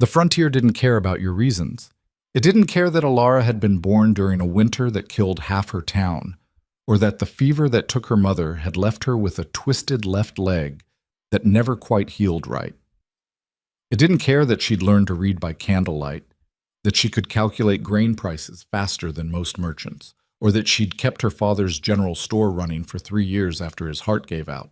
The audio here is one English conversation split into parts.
The frontier didn't care about your reasons. It didn't care that Alara had been born during a winter that killed half her town, or that the fever that took her mother had left her with a twisted left leg that never quite healed right. It didn't care that she'd learned to read by candlelight, that she could calculate grain prices faster than most merchants, or that she'd kept her father's general store running for 3 years after his heart gave out.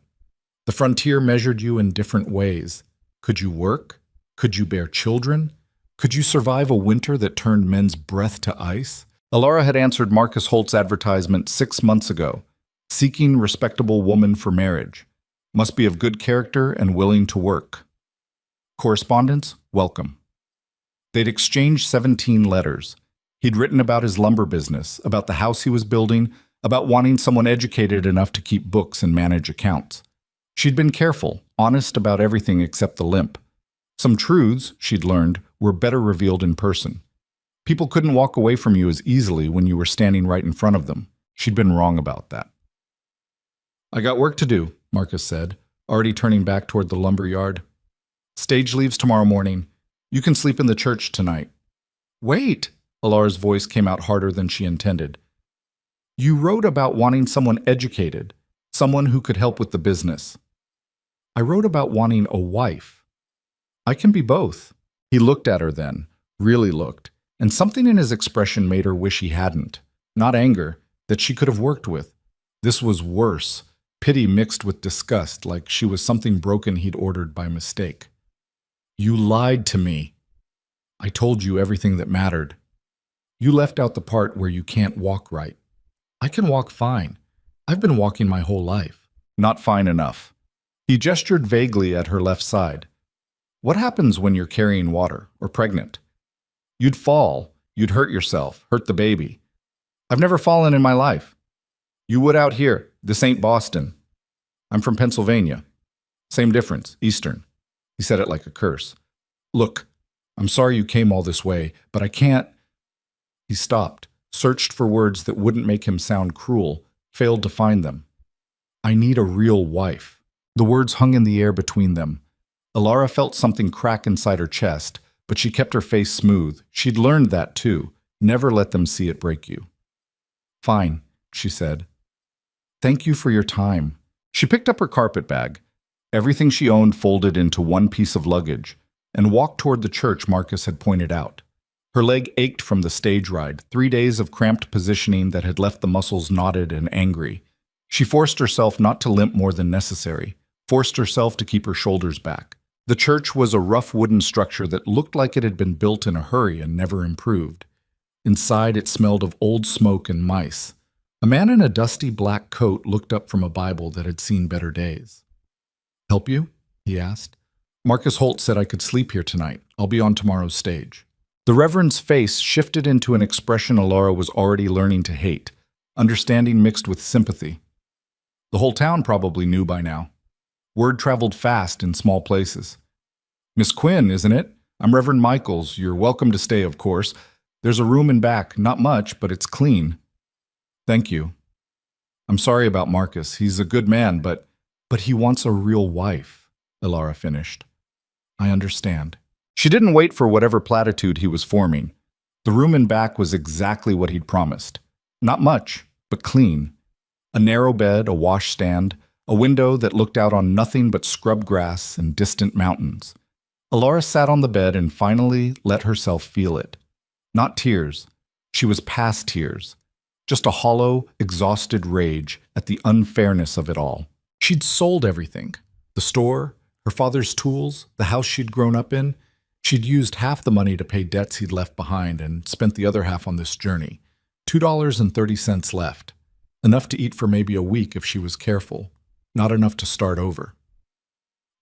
The frontier measured you in different ways. Could you work? Could you bear children? Could you survive a winter that turned men's breath to ice? Alara had answered Marcus Holt's advertisement 6 months ago, seeking respectable woman for marriage. Must be of good character and willing to work. Correspondence, welcome. They'd exchanged 17 letters. He'd written about his lumber business, about the house he was building, about wanting someone educated enough to keep books and manage accounts. She'd been careful, honest about everything except the limp. Some truths, she'd learned, were better revealed in person. People couldn't walk away from you as easily when you were standing right in front of them. She'd been wrong about that. I got work to do, Marcus said, already turning back toward the lumber yard. Stage leaves tomorrow morning. You can sleep in the church tonight. Wait, Alara's voice came out harder than she intended. You wrote about wanting someone educated, someone who could help with the business. I wrote about wanting a wife. I can be both. He looked at her then, really looked, and something in his expression made her wish he hadn't. Not anger, that she could have worked with. This was worse, pity mixed with disgust, like she was something broken he'd ordered by mistake. You lied to me. I told you everything that mattered. You left out the part where you can't walk right. I can walk fine. I've been walking my whole life. Not fine enough. He gestured vaguely at her left side. What happens when you're carrying water or pregnant? You'd fall. You'd hurt yourself, hurt the baby. I've never fallen in my life. You would out here. This ain't Boston. I'm from Pennsylvania. Same difference, Eastern. He said it like a curse. Look, I'm sorry you came all this way, but I can't. He stopped, searched for words that wouldn't make him sound cruel, failed to find them. I need a real wife. The words hung in the air between them. Alara felt something crack inside her chest, but she kept her face smooth. She'd learned that too. Never let them see it break you. Fine, she said. Thank you for your time. She picked up her carpet bag, everything she owned folded into one piece of luggage, and walked toward the church Marcus had pointed out. Her leg ached from the stage ride, 3 days of cramped positioning that had left the muscles knotted and angry. She forced herself not to limp more than necessary, forced herself to keep her shoulders back. The church was a rough wooden structure that looked like it had been built in a hurry and never improved. Inside, it smelled of old smoke and mice. A man in a dusty black coat looked up from a Bible that had seen better days. Help you? He asked. Marcus Holt said I could sleep here tonight. I'll be on tomorrow's stage. The Reverend's face shifted into an expression Alara was already learning to hate, understanding mixed with sympathy. The whole town probably knew by now. Word traveled fast in small places. Miss Quinn, isn't it? I'm Reverend Michaels. You're welcome to stay, of course. There's a room in back, not much, but it's clean. Thank you. I'm sorry about Marcus. He's a good man, but he wants a real wife, Alara finished. I understand. She didn't wait for whatever platitude he was forming. The room in back was exactly what he'd promised. Not much, but clean. A narrow bed, a washstand, a window that looked out on nothing but scrub grass and distant mountains. Alara sat on the bed and finally let herself feel it. Not tears. She was past tears. Just a hollow, exhausted rage at the unfairness of it all. She'd sold everything. The store, her father's tools, the house she'd grown up in. She'd used half the money to pay debts he'd left behind and spent the other half on this journey. $2.30 left. Enough to eat for maybe a week if she was careful. Not enough to start over.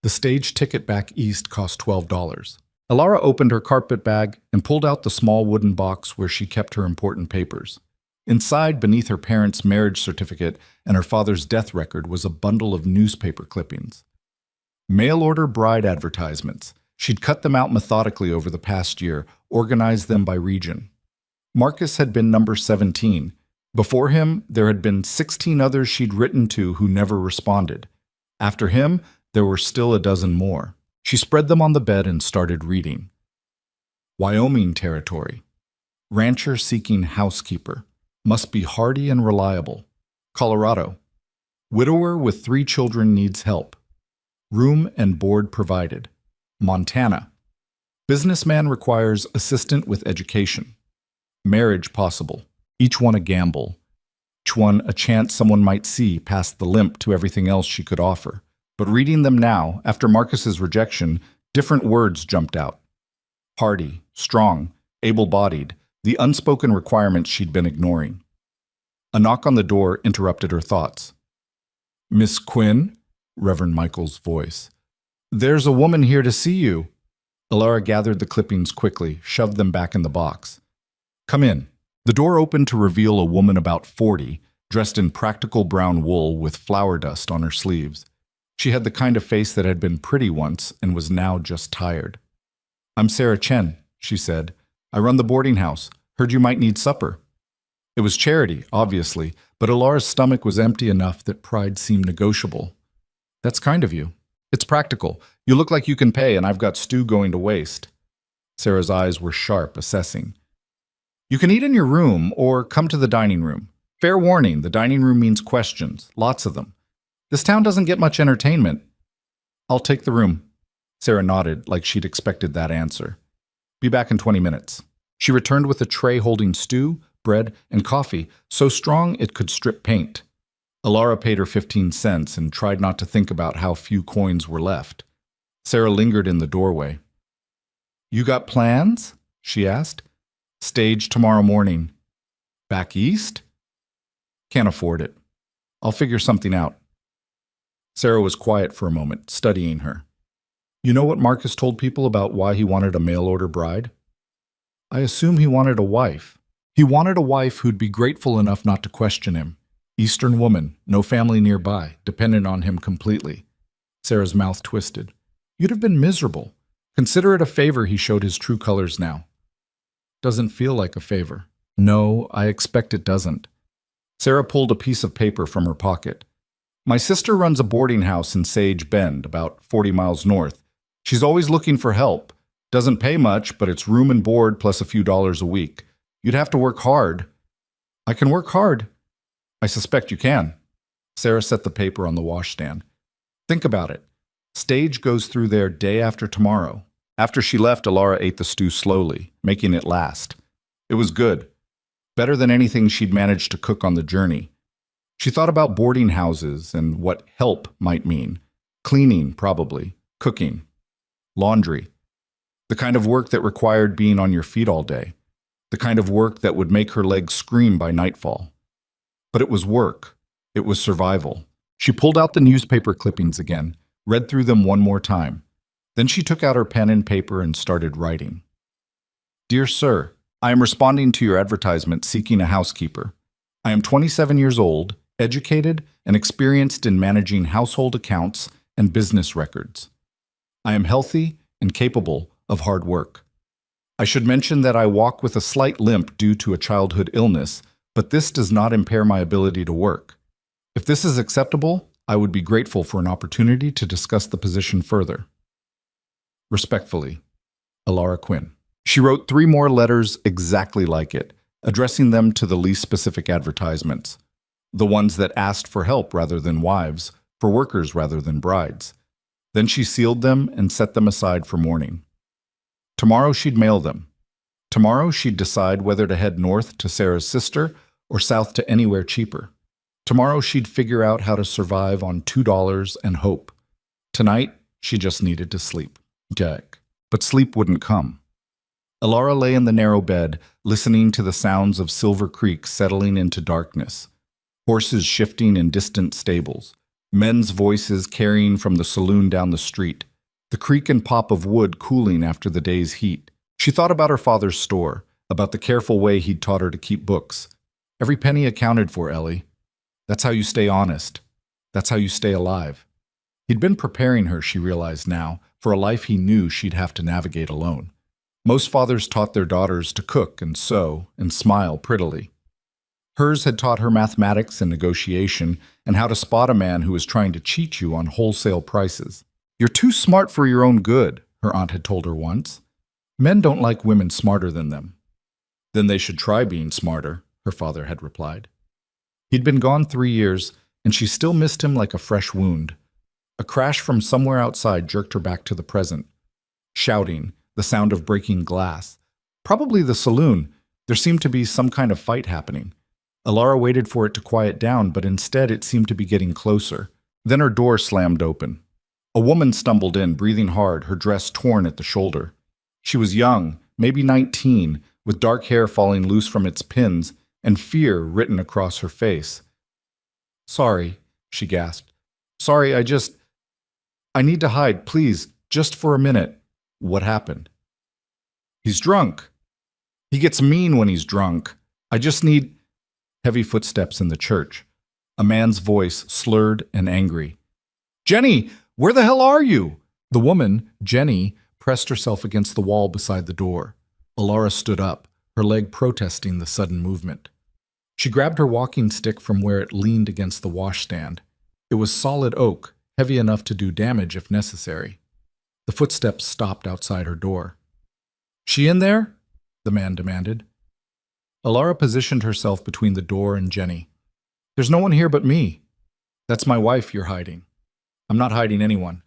The stage ticket back east cost $12. Alara opened her carpet bag and pulled out the small wooden box where she kept her important papers. Inside, beneath her parents' marriage certificate and her father's death record, was a bundle of newspaper clippings. Mail-order bride advertisements. She'd cut them out methodically over the past year, organized them by region. Marcus had been number 17. Before him, there had been 16 others she'd written to who never responded. After him, there were still a dozen more. She spread them on the bed and started reading. Wyoming Territory. Rancher seeking housekeeper. Must be hardy and reliable. Colorado. Widower with 3 children needs help. Room and board provided. Montana. Businessman requires assistant with education. Marriage possible. Each one a gamble. Each one a chance someone might see past the limp to everything else she could offer. But reading them now, after Marcus's rejection, different words jumped out. Hardy, strong, able-bodied, the unspoken requirements she'd been ignoring. A knock on the door interrupted her thoughts. "Miss Quinn?" Reverend Michael's voice. "There's a woman here to see you." Alara gathered the clippings quickly, shoved them back in the box. "Come in." The door opened to reveal a woman about 40, dressed in practical brown wool with flour dust on her sleeves. She had the kind of face that had been pretty once and was now just tired. "I'm Sarah Chen," she said. "I run the boarding house. Heard you might need supper." It was charity, obviously, but Alara's stomach was empty enough that pride seemed negotiable. "That's kind of you. It's practical. You look like you can pay, and I've got stew going to waste." Sarah's eyes were sharp, assessing. "You can eat in your room or come to the dining room. Fair warning, the dining room means questions, lots of them. This town doesn't get much entertainment." "I'll take the room." Sarah nodded like she'd expected that answer. "Be back in 20 minutes. She returned with a tray holding stew, bread, and coffee, so strong it could strip paint. Alara paid her 15 cents and tried not to think about how few coins were left. Sarah lingered in the doorway. "You got plans?" she asked. "Stage tomorrow morning." "Back east?" "Can't afford it. I'll figure something out." Sarah was quiet for a moment, studying her. "You know what Marcus told people about why he wanted a mail-order bride?" "I assume he wanted a wife. He wanted a wife who'd be grateful enough not to question him. Eastern woman, no family nearby, dependent on him completely." Sarah's mouth twisted. "You'd have been miserable. Consider it a favor he showed his true colors now." "Doesn't feel like a favor." "No, I expect it doesn't." Sarah pulled a piece of paper from her pocket. "My sister runs a boarding house in Sage Bend, about 40 miles north. She's always looking for help. Doesn't pay much, but it's room and board plus a few dollars a week. You'd have to work hard." "I can work hard." "I suspect you can." Sarah set the paper on the washstand. "Think about it. Stage goes through there day after tomorrow." After she left, Alara ate the stew slowly, making it last. It was good. Better than anything she'd managed to cook on the journey. She thought about boarding houses and what help might mean. Cleaning, probably. Cooking. Laundry. The kind of work that required being on your feet all day. The kind of work that would make her legs scream by nightfall. But it was work. It was survival. She pulled out the newspaper clippings again, read through them one more time. Then she took out her pen and paper and started writing. "Dear Sir, I am responding to your advertisement seeking a housekeeper. I am 27 years old, educated, and experienced in managing household accounts and business records. I am healthy and capable of hard work. I should mention that I walk with a slight limp due to a childhood illness, but this does not impair my ability to work. If this is acceptable, I would be grateful for an opportunity to discuss the position further. Respectfully, Alara Quinn." She wrote 3 more letters exactly like it, addressing them to the least specific advertisements. The ones that asked for help rather than wives, for workers rather than brides. Then she sealed them and set them aside for morning. Tomorrow she'd mail them. Tomorrow she'd decide whether to head north to Sarah's sister or south to anywhere cheaper. Tomorrow she'd figure out how to survive on $2 and hope. Tonight, she just needed to sleep. But sleep wouldn't come. Alara lay in the narrow bed, listening to the sounds of Silver Creek settling into darkness. Horses shifting in distant stables. Men's voices carrying from the saloon down the street. The creak and pop of wood cooling after the day's heat. She thought about her father's store, about the careful way he'd taught her to keep books. Every penny accounted for, Ellie. That's how you stay honest. That's how you stay alive. He'd been preparing her, she realized now, for a life he knew she'd have to navigate alone. Most fathers taught their daughters to cook and sew and smile prettily. Hers had taught her mathematics and negotiation and how to spot a man who was trying to cheat you on wholesale prices. "You're too smart for your own good," her aunt had told her once. Men don't like women smarter than them. Then they should try being smarter, her father had replied. He'd been gone 3 years, and she still missed him like a fresh wound. A crash from somewhere outside jerked her back to the present. Shouting, the sound of breaking glass. Probably the saloon. There seemed to be some kind of fight happening. Alara waited for it to quiet down, but instead it seemed to be getting closer. Then her door slammed open. A woman stumbled in, breathing hard, her dress torn at the shoulder. She was young, maybe 19, with dark hair falling loose from its pins and fear written across her face. "Sorry," she gasped. "Sorry, I need to hide, please, just for a minute." "What happened?" "He's drunk. He gets mean when he's drunk. I just need—" Heavy footsteps in the church. A man's voice, slurred and angry. "Jenny, where the hell are you?" The woman, Jenny, pressed herself against the wall beside the door. Alara stood up, her leg protesting the sudden movement. She grabbed her walking stick from where it leaned against the washstand. It was solid oak, heavy enough to do damage if necessary. The footsteps stopped outside her door. "She in there?" the man demanded. Alara positioned herself between the door and Jenny. "There's no one here but me. That's my wife you're hiding." "I'm not hiding anyone.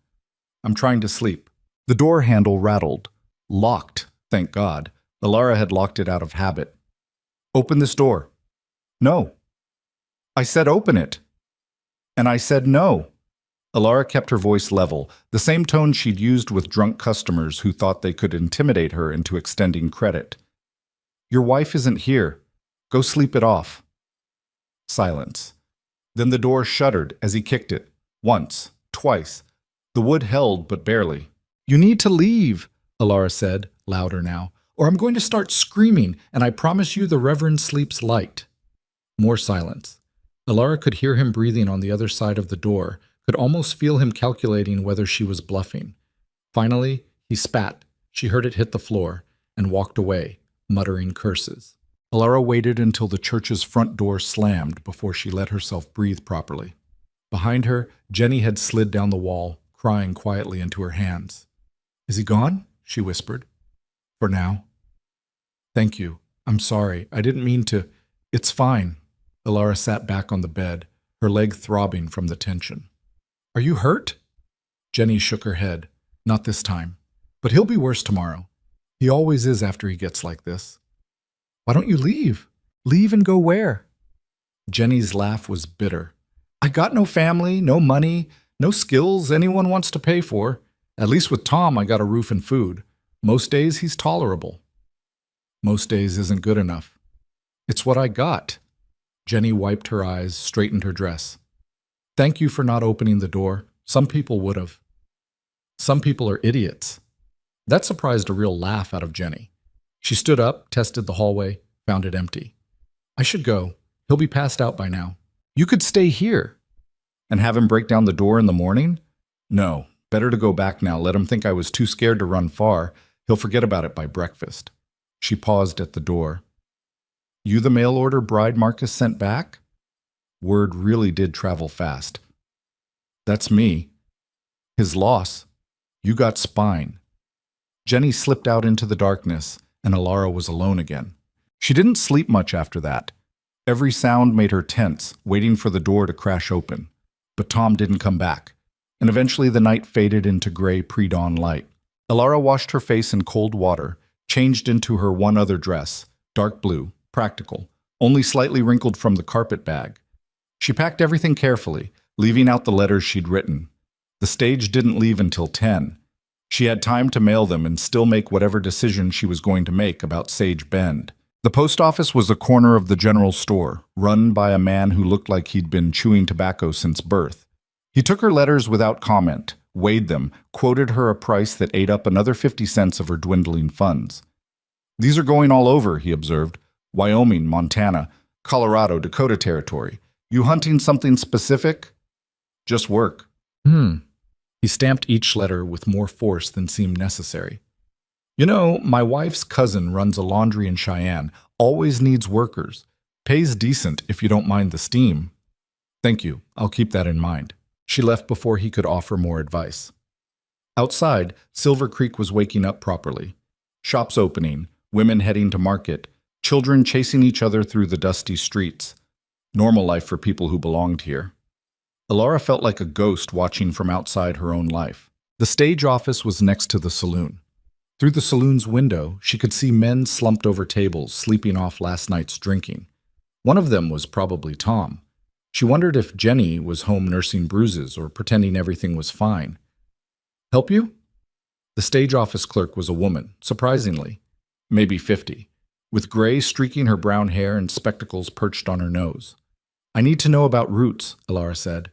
I'm trying to sleep." The door handle rattled. Locked, thank God. Alara had locked it out of habit. "Open this door." "No." "I said open it." "And I said no." Alara kept her voice level, the same tone she'd used with drunk customers who thought they could intimidate her into extending credit. "Your wife isn't here. Go sleep it off." Silence. Then the door shuddered as he kicked it. Once, twice. The wood held, but barely. "You need to leave," Alara said, louder now, "or I'm going to start screaming, and I promise you the Reverend sleeps light." More silence. Alara could hear him breathing on the other side of the door, could almost feel him calculating whether she was bluffing. Finally, he spat. She heard it hit the floor, and walked away, muttering curses. Alara waited until the church's front door slammed before she let herself breathe properly. Behind her, Jenny had slid down the wall, crying quietly into her hands. "Is he gone?" she whispered. "For now." "Thank you. I'm sorry. I didn't mean to—" "It's fine." Alara sat back on the bed, her leg throbbing from the tension. "Are you hurt?" Jenny shook her head. "Not this time. But he'll be worse tomorrow. He always is after he gets like this." "Why don't you leave?" "Leave and go where?" Jenny's laugh was bitter. "I got no family, no money, no skills anyone wants to pay for. At least with Tom, I got a roof and food. Most days, he's tolerable." "Most days isn't good enough." "It's what I got." Jenny wiped her eyes, straightened her dress. "Thank you for not opening the door. Some people would have." "Some people are idiots." That surprised a real laugh out of Jenny. She stood up, tested the hallway, found it empty. "I should go. He'll be passed out by now." "You could stay here." "And have him break down the door in the morning?" "No. Better to go back now. Let him think I was too scared to run far. He'll forget about it by breakfast." She paused at the door. "You the mail order bride Marcus sent back?" Word really did travel fast. "That's me." "His loss. You got spine." Jenny slipped out into the darkness, and Alara was alone again. She didn't sleep much after that. Every sound made her tense, waiting for the door to crash open. But Tom didn't come back, and eventually the night faded into gray pre-dawn light. Alara washed her face in cold water, changed into her one other dress, dark blue, practical, only slightly wrinkled from the carpet bag. She packed everything carefully, leaving out the letters she'd written. The stage didn't leave until 10. She had time to mail them and still make whatever decision she was going to make about Sage Bend. The post office was a corner of the general store, run by a man who looked like he'd been chewing tobacco since birth. He took her letters without comment, weighed them, quoted her a price that ate up another 50 cents of her dwindling funds. "These are going all over," he observed. "Wyoming, Montana, Colorado, Dakota Territory. You hunting something specific?" "Just work." He stamped each letter with more force than seemed necessary. "You know, my wife's cousin runs a laundry in Cheyenne, always needs workers. Pays decent if you don't mind the steam." "Thank you, I'll keep that in mind." She left before he could offer more advice. Outside, Silver Creek was waking up properly. Shops opening, women heading to market, children chasing each other through the dusty streets. Normal life for people who belonged here. Alara felt like a ghost watching from outside her own life. The stage office was next to the saloon. Through the saloon's window, she could see men slumped over tables, sleeping off last night's drinking. One of them was probably Tom. She wondered if Jenny was home nursing bruises or pretending everything was fine. "Help you?" The stage office clerk was a woman, surprisingly, maybe 50, with gray streaking her brown hair and spectacles perched on her nose. "I need to know about routes," Alara said.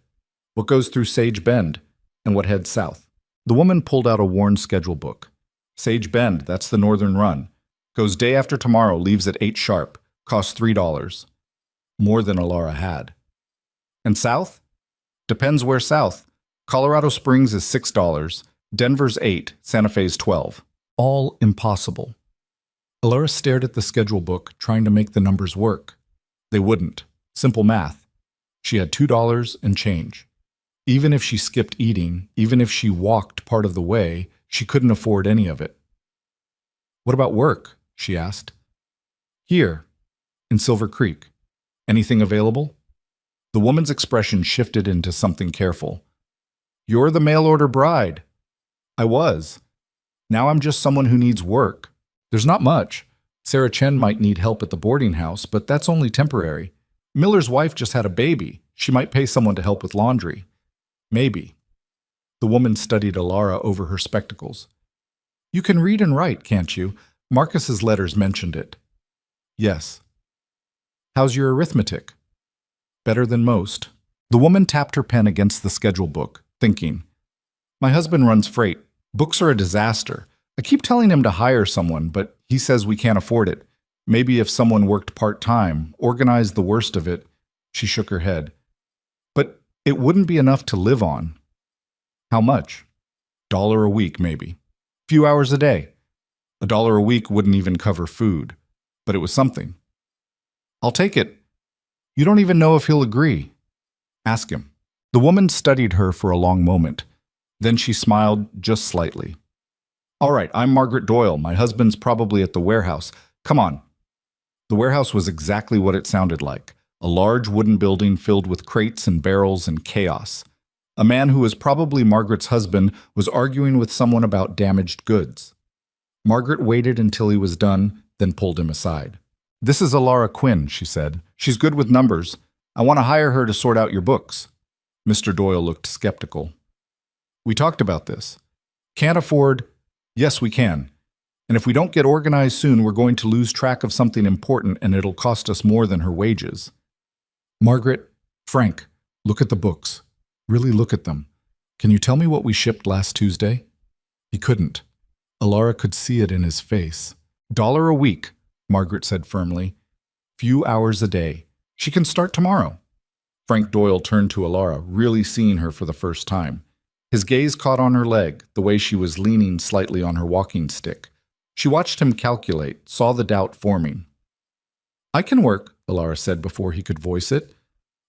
"What goes through Sage Bend and what heads south?" The woman pulled out a worn schedule book. "Sage Bend, that's the northern run. Goes day after tomorrow, leaves at 8 sharp. Costs $3. More than Alara had. "And south?" "Depends where south. Colorado Springs is $6. Denver's 8, Santa Fe's 12. All impossible. Alara stared at the schedule book, trying to make the numbers work. They wouldn't. Simple math. She had $2 and change. Even if she skipped eating, even if she walked part of the way, she couldn't afford any of it. "What about work?" she asked. "Here, in Silver Creek. Anything available?" The woman's expression shifted into something careful. "You're the mail-order bride." "I was. Now I'm just someone who needs work. There's not much. Sarah Chen might need help at the boarding house, but that's only temporary. Miller's wife just had a baby. She might pay someone to help with laundry. Maybe." The woman studied Alara over her spectacles. "You can read and write, can't you? Marcus's letters mentioned it." "Yes." "How's your arithmetic?" "Better than most." The woman tapped her pen against the schedule book, thinking. "My husband runs freight. Books are a disaster. I keep telling him to hire someone, but he says we can't afford it. Maybe if someone worked part-time, organized the worst of it." She shook her head. "But it wouldn't be enough to live on." "How much?" $1 a week, maybe. Few hours a day. $1 a week wouldn't even cover food, but it was something. "I'll take it." "You don't even know if he'll agree." "Ask him." The woman studied her for a long moment. Then she smiled just slightly. "All right, I'm Margaret Doyle. My husband's probably at the warehouse. Come on." The warehouse was exactly what it sounded like. A large wooden building filled with crates and barrels and chaos. A man who was probably Margaret's husband was arguing with someone about damaged goods. Margaret waited until he was done, then pulled him aside. "This is Alara Quinn," she said. "She's good with numbers. I want to hire her to sort out your books." Mr. Doyle looked skeptical. "We talked about this. Can't afford—" "Yes, we can. And if we don't get organized soon, we're going to lose track of something important and it'll cost us more than her wages." "Margaret, Frank, look at the books. Really look at them. Can you tell me what we shipped last Tuesday?" He couldn't. Alara could see it in his face. "$1 a week," Margaret said firmly. "Few hours a day. She can start tomorrow." Frank Doyle turned to Alara, really seeing her for the first time. His gaze caught on her leg, the way she was leaning slightly on her walking stick. She watched him calculate, saw the doubt forming. "I can work," Alara said before he could voice it.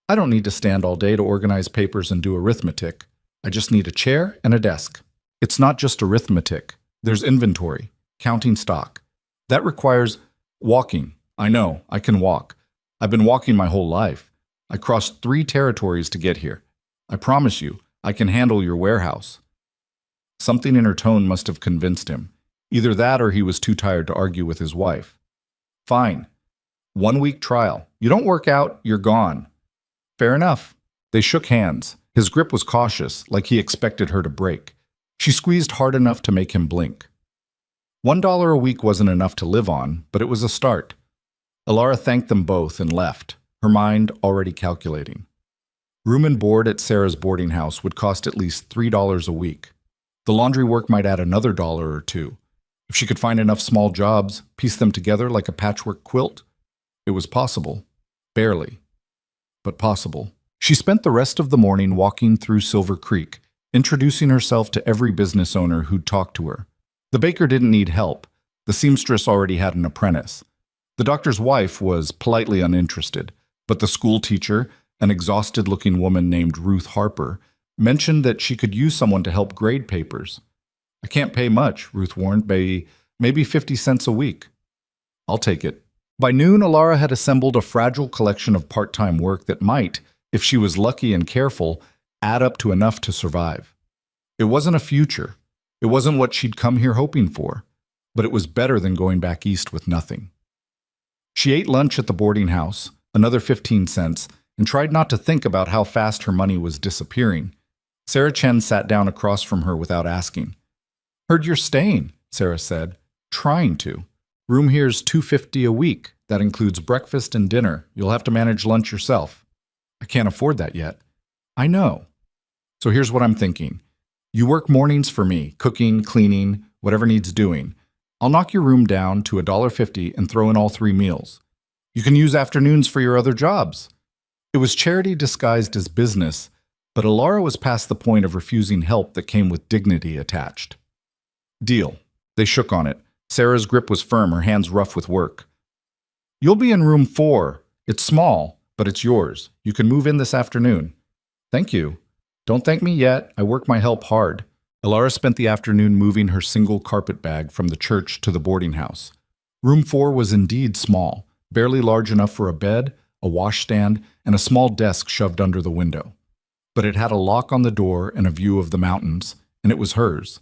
"I don't need to stand all day to organize papers and do arithmetic. I just need a chair and a desk." "It's not just arithmetic. There's inventory, counting stock. That requires walking. I know, I can walk. I've been walking my whole life. I crossed 3 territories to get here. I promise you, I can handle your warehouse." Something in her tone must have convinced him. Either that or he was too tired to argue with his wife. "Fine. 1-week trial. You don't work out, you're gone." "Fair enough." They shook hands. His grip was cautious, like he expected her to break. She squeezed hard enough to make him blink. $1 a week wasn't enough to live on, but it was a start. Alara thanked them both and left, her mind already calculating. Room and board at Sarah's boarding house would cost at least $3 a week. The laundry work might add another $1 or $2. If she could find enough small jobs, piece them together like a patchwork quilt, it was possible. Barely, but possible. She spent the rest of the morning walking through Silver Creek, introducing herself to every business owner who'd talk to her. The baker didn't need help. The seamstress already had an apprentice. The doctor's wife was politely uninterested, but the school teacher, an exhausted-looking woman named Ruth Harper, mentioned that she could use someone to help grade papers. "I can't pay much," Ruth warned. Maybe 50 cents a week. I'll take it. By noon, Alara had assembled a fragile collection of part-time work that might, if she was lucky and careful, add up to enough to survive. It wasn't a future. It wasn't what she'd come here hoping for, but it was better than going back east with nothing. She ate lunch at the boarding house, another 15 cents, and tried not to think about how fast her money was disappearing. Sarah Chen sat down across from her without asking. "Heard you're staying," Sarah said. "Trying to. Room here's $250 a week. That includes breakfast and dinner. You'll have to manage lunch yourself." "I can't afford that yet." "I know. So here's what I'm thinking. You work mornings for me, cooking, cleaning, whatever needs doing. I'll knock your room down to $1.50 and throw in all 3 meals. You can use afternoons for your other jobs." It was charity disguised as business, but Alara was past the point of refusing help that came with dignity attached. "Deal." They shook on it. Sarah's grip was firm, her hands rough with work. "You'll be in room 4. It's small, but it's yours. You can move in this afternoon." "Thank you." "Don't thank me yet. I work my help hard." Alara spent the afternoon moving her single carpet bag from the church to the boarding house. Room 4 was indeed small, barely large enough for a bed, a washstand, and a small desk shoved under the window. But it had a lock on the door and a view of the mountains, and it was hers.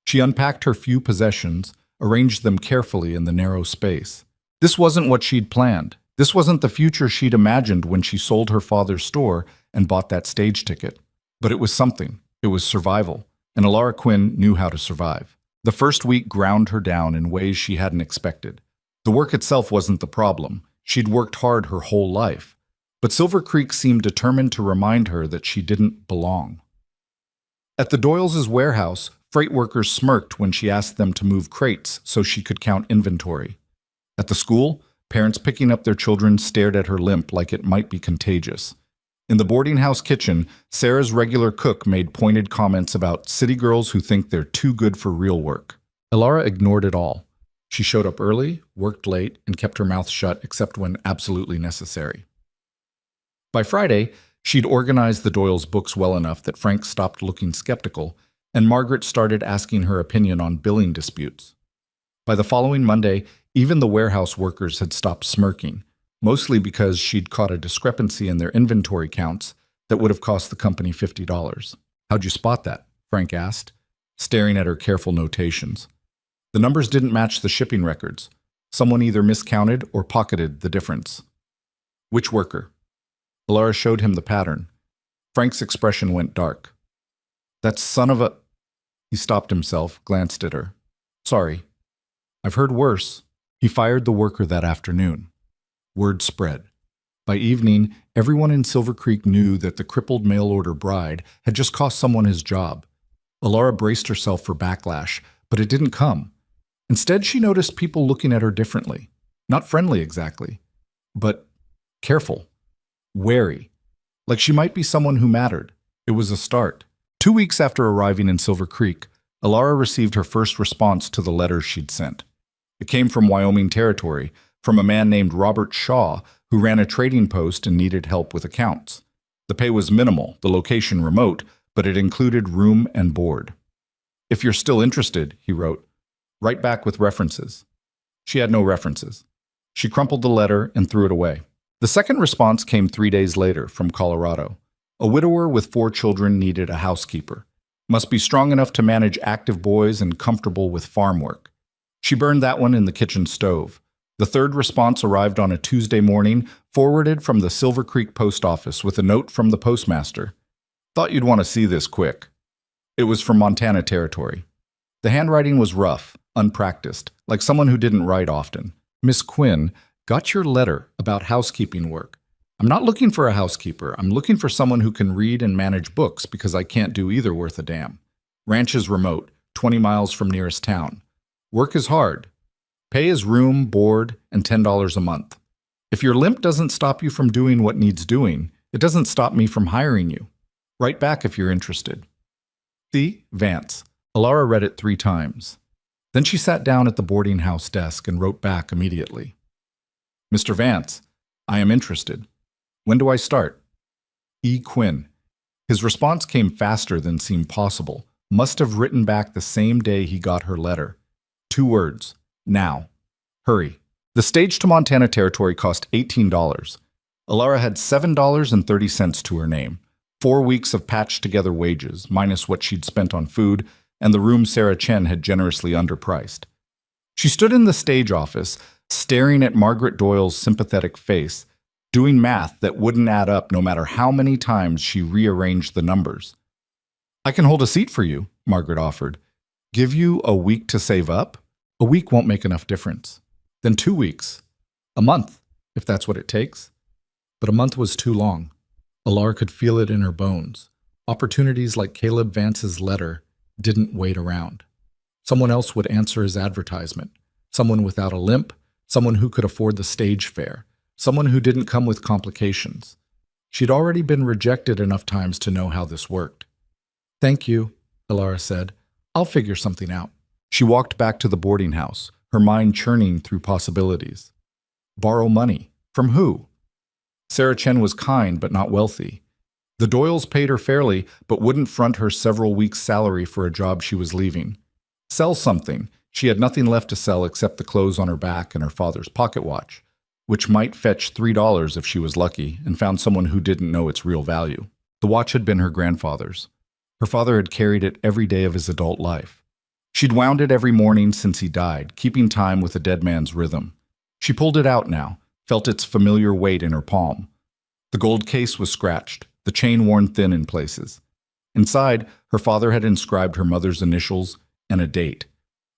She unpacked her few possessions, arranged them carefully in the narrow space. This wasn't what she'd planned. This wasn't the future she'd imagined when she sold her father's store and bought that stage ticket. But it was something. It was survival. And Alara Quinn knew how to survive. The first week ground her down in ways she hadn't expected. The work itself wasn't the problem. She'd worked hard her whole life. But Silver Creek seemed determined to remind her that she didn't belong. At the Doyles' warehouse, freight workers smirked when she asked them to move crates so she could count inventory. At the school, parents picking up their children stared at her limp like it might be contagious. In the boarding house kitchen, Sarah's regular cook made pointed comments about city girls who think they're too good for real work. Alara ignored it all. She showed up early, worked late, and kept her mouth shut except when absolutely necessary. By Friday, she'd organized the Doyles' books well enough that Frank stopped looking skeptical, and Margaret started asking her opinion on billing disputes. By the following Monday, even the warehouse workers had stopped smirking, mostly because she'd caught a discrepancy in their inventory counts that would have cost the company $50. "How'd you spot that?" Frank asked, staring at her careful notations. The numbers didn't match the shipping records. Someone either miscounted or pocketed the difference. "Which worker?" Alara showed him the pattern. Frank's expression went dark. "That son of a—" He stopped himself, glanced at her. "Sorry. I've heard worse." He fired the worker that afternoon. Word spread. By evening, everyone in Silver Creek knew that the crippled mail-order bride had just cost someone his job. Alara braced herself for backlash, but it didn't come. Instead, she noticed people looking at her differently. Not friendly exactly, but careful, wary, like she might be someone who mattered. It was a start. 2 weeks after arriving in Silver Creek, Alara received her first response to the letters she'd sent. It came from Wyoming Territory, from a man named Robert Shaw, who ran a trading post and needed help with accounts. The pay was minimal, the location remote, but it included room and board. "If you're still interested," he wrote, "write back with references." She had no references. She crumpled the letter and threw it away. The second response came 3 days later from Colorado. A widower with 4 children needed a housekeeper. Must be strong enough to manage active boys and comfortable with farm work. She burned that one in the kitchen stove. The third response arrived on a Tuesday morning, forwarded from the Silver Creek post office with a note from the postmaster. "Thought you'd want to see this quick." It was from Montana Territory. The handwriting was rough, unpracticed, like someone who didn't write often. "Miss Quinn, got your letter about housekeeping work. I'm not looking for a housekeeper. I'm looking for someone who can read and manage books because I can't do either worth a damn. Ranch is remote, 20 miles from nearest town. Work is hard. Pay is room, board, and $10 a month. If your limp doesn't stop you from doing what needs doing, it doesn't stop me from hiring you. Write back if you're interested." "The Vance." Alara read it 3 times. Then she sat down at the boarding house desk and wrote back immediately. "Mr. Vance, I am interested. When do I start? E. Quinn." His response came faster than seemed possible. Must have written back the same day he got her letter. 2 words. Now. Hurry. The stage to Montana Territory cost $18. Alara had $7.30 to her name, 4 weeks of patched-together wages, minus what she'd spent on food, and the room Sarah Chen had generously underpriced. She stood in the stage office, staring at Margaret Doyle's sympathetic face, doing math that wouldn't add up no matter how many times she rearranged the numbers. "I can hold a seat for you," Margaret offered. "Give you a week to save up? A week won't make enough difference. Then 2 weeks. A month, if that's what it takes." But a month was too long. Alara could feel it in her bones. Opportunities like Caleb Vance's letter didn't wait around. Someone else would answer his advertisement. Someone without a limp, someone who could afford the stage fare, someone who didn't come with complications. She'd already been rejected enough times to know how this worked. "Thank you," Alara said. "I'll figure something out." She walked back to the boarding house, her mind churning through possibilities. Borrow money. From who? Sarah Chen was kind but not wealthy. The Doyles paid her fairly but wouldn't front her several weeks' salary for a job she was leaving. Sell something. She had nothing left to sell except the clothes on her back and her father's pocket watch, which might fetch $3 if she was lucky and found someone who didn't know its real value. The watch had been her grandfather's. Her father had carried it every day of his adult life. She'd wound it every morning since he died, keeping time with a dead man's rhythm. She pulled it out now, felt its familiar weight in her palm. The gold case was scratched, the chain worn thin in places. Inside, her father had inscribed her mother's initials and a date.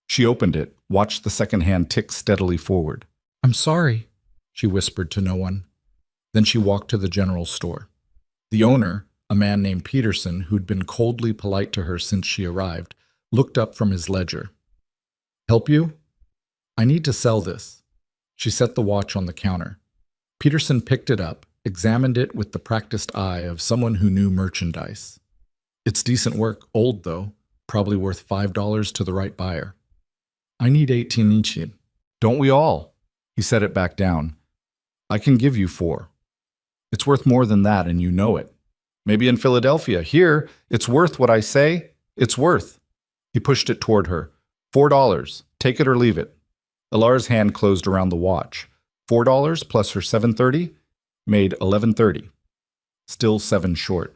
She opened it, watched the second hand tick steadily forward. "I'm sorry," she whispered to no one. Then she walked to the general store. The owner, a man named Peterson, who'd been coldly polite to her since she arrived, looked up from his ledger. "Help you? I need to sell this." She set the watch on the counter. Peterson picked it up, examined it with the practiced eye of someone who knew merchandise. "It's decent work, old though, probably worth $5 to the right buyer." "I need 18 each." "Don't we all?" He set it back down. "I can give you 4. It's worth more than that, and you know it. Maybe in Philadelphia. Here, it's worth what I say. It's worth." He pushed it toward her. $4. Take it or leave it." Alara's hand closed around the watch. $4 plus her $7.30 made $11.30. Still 7 short.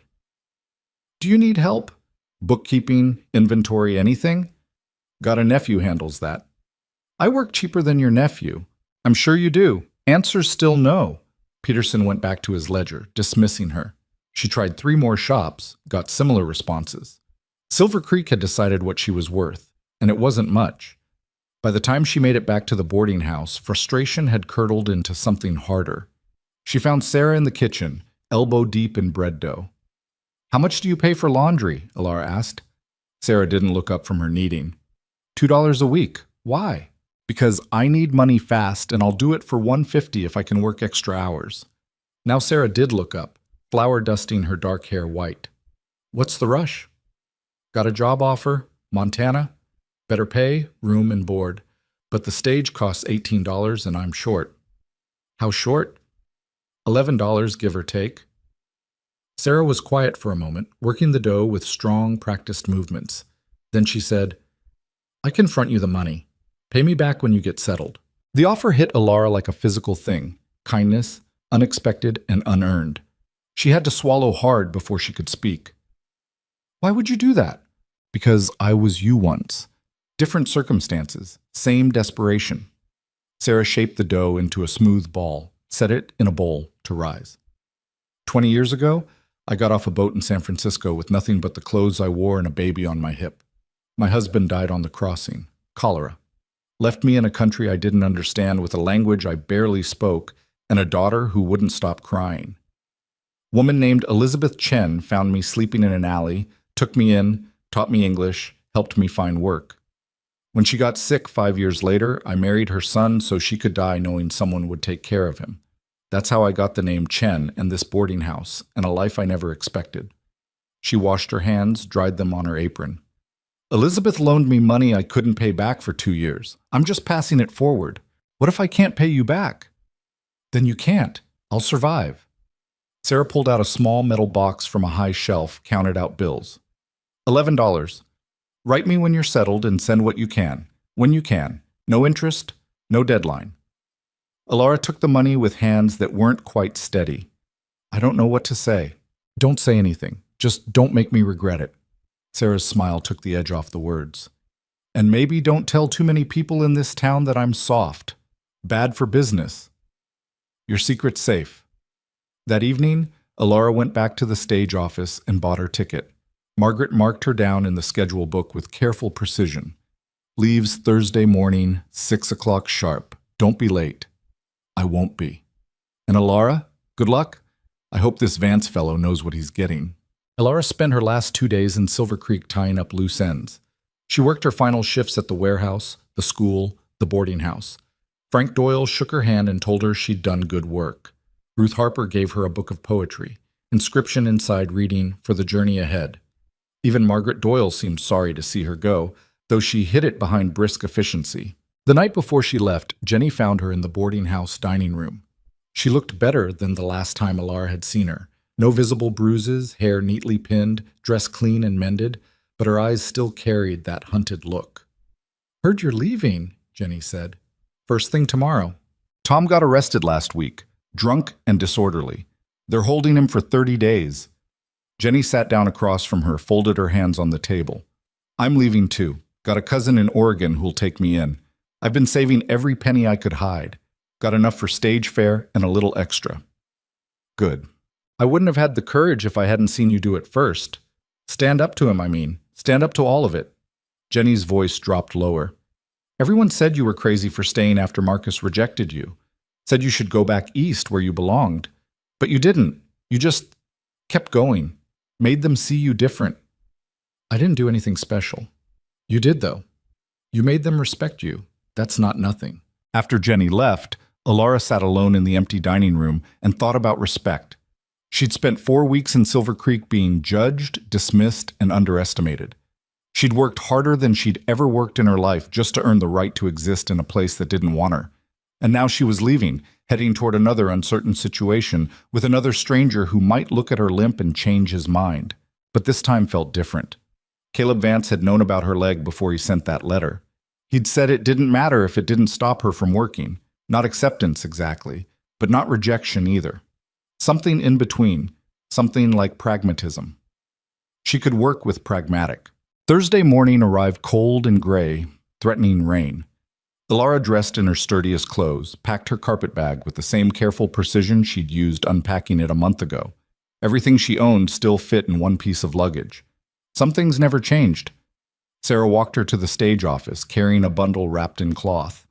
"Do you need help? Bookkeeping, inventory, anything?" "Got a nephew handles that." "I work cheaper than your nephew." "I'm sure you do." Answer's still no. Peterson went back to his ledger, dismissing her. She tried 3 more shops, got similar responses. Silver Creek had decided what she was worth, and it wasn't much. By the time she made it back to the boarding house, frustration had curdled into something harder. She found Sarah in the kitchen, elbow deep in bread dough. "How much do you pay for laundry?" Alara asked. Sarah didn't look up from her kneading. $2 a week. Why?" "Because I need money fast, and I'll do it for $150 if I can work extra hours." Now Sarah did look up, flour dusting her dark hair white. "What's the rush?" "Got a job offer, Montana. Better pay, room and board. But the stage costs $18 and I'm short." "How short?" $11, give or take." Sarah was quiet for a moment, working the dough with strong, practiced movements. Then she said, "I can front you the money. Pay me back when you get settled." The offer hit Alara like a physical thing, kindness, unexpected and unearned. She had to swallow hard before she could speak. "Why would you do that?" "Because I was you once. Different circumstances, same desperation." Sarah shaped the dough into a smooth ball, set it in a bowl to rise. 20 years ago, I got off a boat in San Francisco with nothing but the clothes I wore and a baby on my hip. My husband died on the crossing, cholera. Left me in a country I didn't understand with a language I barely spoke and a daughter who wouldn't stop crying. Woman named Elizabeth Chen found me sleeping in an alley, took me in, taught me English, helped me find work. When she got sick 5 years later, I married her son so she could die knowing someone would take care of him. That's how I got the name Chen and this boarding house, and a life I never expected. She washed her hands, dried them on her apron. "Elizabeth loaned me money I couldn't pay back for 2 years. I'm just passing it forward. What if I can't pay you back?" "Then you can't. I'll survive." Sarah pulled out a small metal box from a high shelf, counted out bills. $11. "Write me when you're settled and send what you can. When you can. No interest, no deadline. Alara took the money with hands that weren't quite steady. I don't know what to say. Don't say anything. Just don't make me regret it. Sarah's smile took the edge off the words. And maybe don't tell too many people in this town that I'm soft. Bad for business. Your secret's safe. That evening, Alara went back to the stage office and bought her ticket. Margaret marked her down in the schedule book with careful precision. Leaves Thursday morning, 6 o'clock sharp. Don't be late. I won't be. And Alara, good luck. I hope this Vance fellow knows what he's getting. Alara spent her last 2 days in Silver Creek tying up loose ends. She worked her final shifts at the warehouse, the school, the boarding house. Frank Doyle shook her hand and told her she'd done good work. Ruth Harper gave her a book of poetry, inscription inside reading, "For the journey ahead." Even Margaret Doyle seemed sorry to see her go, though she hid it behind brisk efficiency. The night before she left, Jenny found her in the boarding house dining room. She looked better than the last time Alara had seen her. No visible bruises, hair neatly pinned, dress clean and mended, but her eyes still carried that hunted look. "Heard you're leaving," Jenny said. "First thing tomorrow." Tom got arrested last week, drunk and disorderly. They're holding him for 30 days. Jenny sat down across from her, folded her hands on the table. "I'm leaving too. Got a cousin in Oregon who'll take me in. I've been saving every penny I could hide. Got enough for stage fare and a little extra." "Good. I wouldn't have had the courage if I hadn't seen you do it first. Stand up to him, I mean. Stand up to all of it." Jenny's voice dropped lower. "Everyone said you were crazy for staying after Marcus rejected you. Said you should go back east where you belonged. But you didn't. You just kept going. Made them see you different." "I didn't do anything special." "You did, though. You made them respect you. That's not nothing." After Jenny left, Alara sat alone in the empty dining room and thought about respect. She'd spent 4 weeks in Silver Creek being judged, dismissed, and underestimated. She'd worked harder than she'd ever worked in her life just to earn the right to exist in a place that didn't want her. And now she was leaving, heading toward another uncertain situation with another stranger who might look at her limp and change his mind. But this time felt different. Caleb Vance had known about her leg before he sent that letter. He'd said it didn't matter if it didn't stop her from working. Not acceptance exactly, but not rejection either. Something in between, something like pragmatism. She could work with pragmatic. Thursday morning arrived cold and gray, threatening rain. Alara dressed in her sturdiest clothes, packed her carpet bag with the same careful precision she'd used unpacking it a month ago. Everything she owned still fit in one piece of luggage. Some things never changed. Sarah walked her to the stage office, carrying a bundle wrapped in cloth.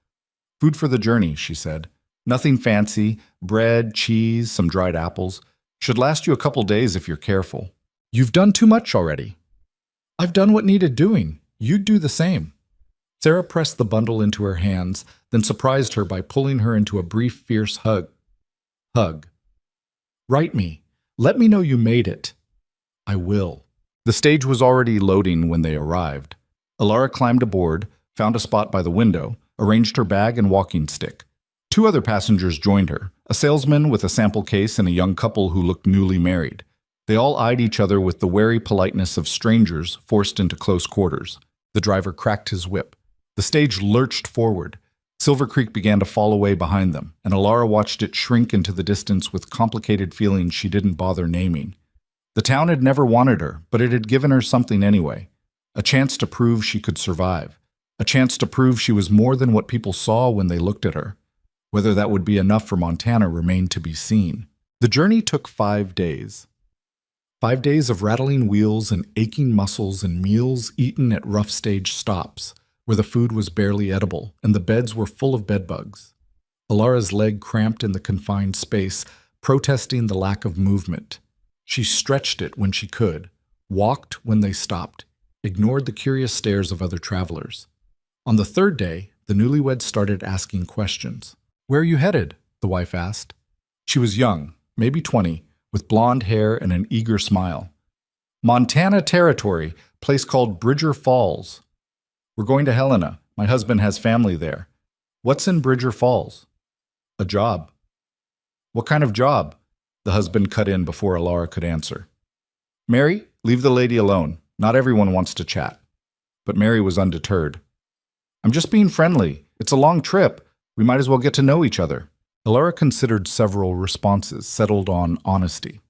"Food for the journey," she said. "Nothing fancy, bread, cheese, some dried apples. Should last you a couple days if you're careful." "You've done too much already." "I've done what needed doing. You'd do the same." Sarah pressed the bundle into her hands, then surprised her by pulling her into a brief, fierce hug. "Write me. Let me know you made it." "I will." The stage was already loading when they arrived. Alara climbed aboard, found a spot by the window, arranged her bag and walking stick. 2 other passengers joined her, a salesman with a sample case and a young couple who looked newly married. They all eyed each other with the wary politeness of strangers forced into close quarters. The driver cracked his whip. The stage lurched forward. Silver Creek began to fall away behind them, and Alara watched it shrink into the distance with complicated feelings she didn't bother naming. The town had never wanted her, but it had given her something anyway. A chance to prove she could survive. A chance to prove she was more than what people saw when they looked at her. Whether that would be enough for Montana remained to be seen. The journey took 5 days. 5 days of rattling wheels and aching muscles and meals eaten at rough stage stops, where the food was barely edible and the beds were full of bedbugs. Alara's leg cramped in the confined space, protesting the lack of movement. She stretched it when she could, walked when they stopped, ignored the curious stares of other travelers. On the 3rd day, the newlyweds started asking questions. "Where are you headed?" the wife asked. She was young, maybe 20, with blonde hair and an eager smile. "Montana Territory, place called Bridger Falls. We're going to Helena. My husband has family there." "What's in Bridger Falls?" "A job." "What kind of job?" The husband cut in before Alara could answer. "Mary, leave the lady alone. Not everyone wants to chat." But Mary was undeterred. I'm just being friendly. It's a long trip. We might as well get to know each other. Alara considered several responses, settled on honesty.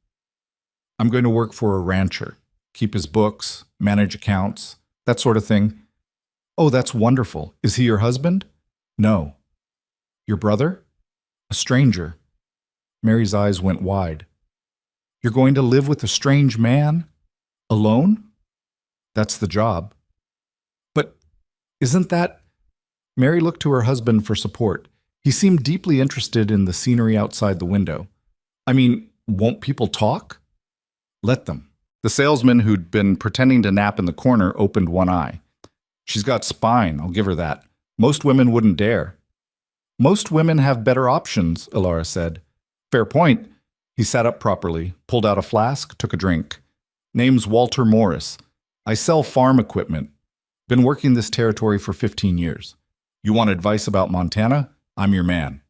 I'm going to work for a rancher, keep his books, manage accounts, that sort of thing. Oh, that's wonderful. Is he your husband? No. Your brother? A stranger. Mary's eyes went wide. You're going to live with a strange man? Alone? That's the job. But isn't that... Mary looked to her husband for support. He seemed deeply interested in the scenery outside the window. I mean, won't people talk? Let them. The salesman who'd been pretending to nap in the corner opened one eye. She's got spine, I'll give her that. Most women wouldn't dare. Most women have better options, Alara said. Fair point. He sat up properly, pulled out a flask, took a drink. Name's Walter Morris. I sell farm equipment. Been working this territory for 15 years. You want advice about Montana? I'm your man.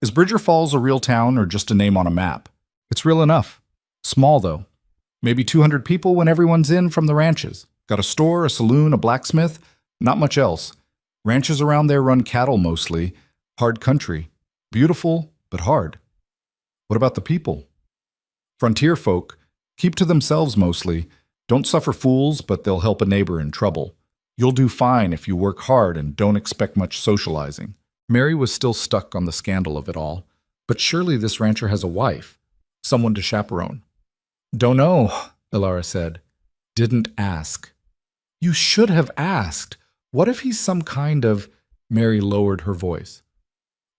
Is Bridger Falls a real town or just a name on a map? It's real enough. Small, though. Maybe 200 people when everyone's in from the ranches. Got a store, a saloon, a blacksmith. Not much else. Ranches around there run cattle mostly. Hard country. Beautiful, but hard. What about the people? Frontier folk. Keep to themselves mostly. Don't suffer fools, but they'll help a neighbor in trouble. You'll do fine if you work hard and don't expect much socializing. Mary was still stuck on the scandal of it all. But surely this rancher has a wife. Someone to chaperone. Don't know, Alara said. Didn't ask. You should have asked. What if he's some kind of... Mary lowered her voice.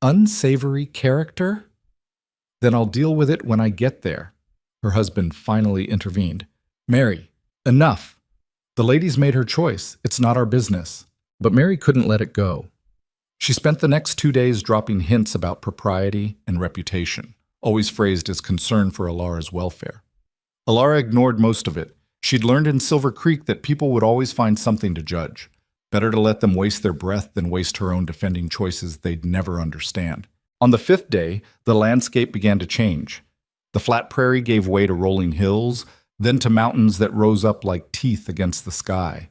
Unsavory character? Then I'll deal with it when I get there. Her husband finally intervened. Mary, enough. The lady's made her choice. It's not our business. But Mary couldn't let it go. She spent the next 2 days dropping hints about propriety and reputation, always phrased as concern for Alara's welfare. Alara ignored most of it. She'd learned in Silver Creek that people would always find something to judge. Better to let them waste their breath than waste her own defending choices they'd never understand. On the 5th day, the landscape began to change. The flat prairie gave way to rolling hills, then to mountains that rose up like teeth against the sky.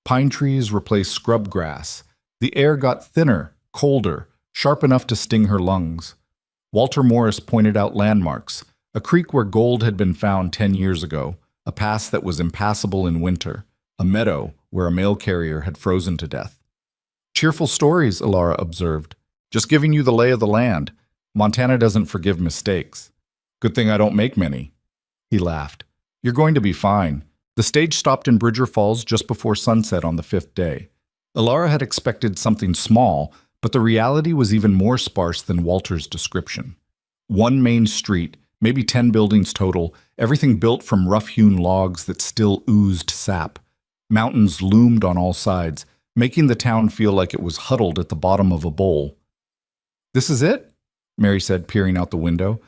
Pine trees replaced scrub grass. The air got thinner, colder, sharp enough to sting her lungs. Walter Morris pointed out landmarks, a creek where gold had been found 10 years ago, a pass that was impassable in winter, a meadow where a mail carrier had frozen to death. Cheerful stories, Alara observed. Just giving you the lay of the land. Montana doesn't forgive mistakes. Good thing I don't make many. He laughed. You're going to be fine. The stage stopped in Bridger Falls just before sunset on the 5th day. Alara had expected something small, but the reality was even more sparse than Walter's description. One main street, maybe 10 buildings total, everything built from rough-hewn logs that still oozed sap. Mountains loomed on all sides, making the town feel like it was huddled at the bottom of a bowl. This is it? Mary said, peering out the window.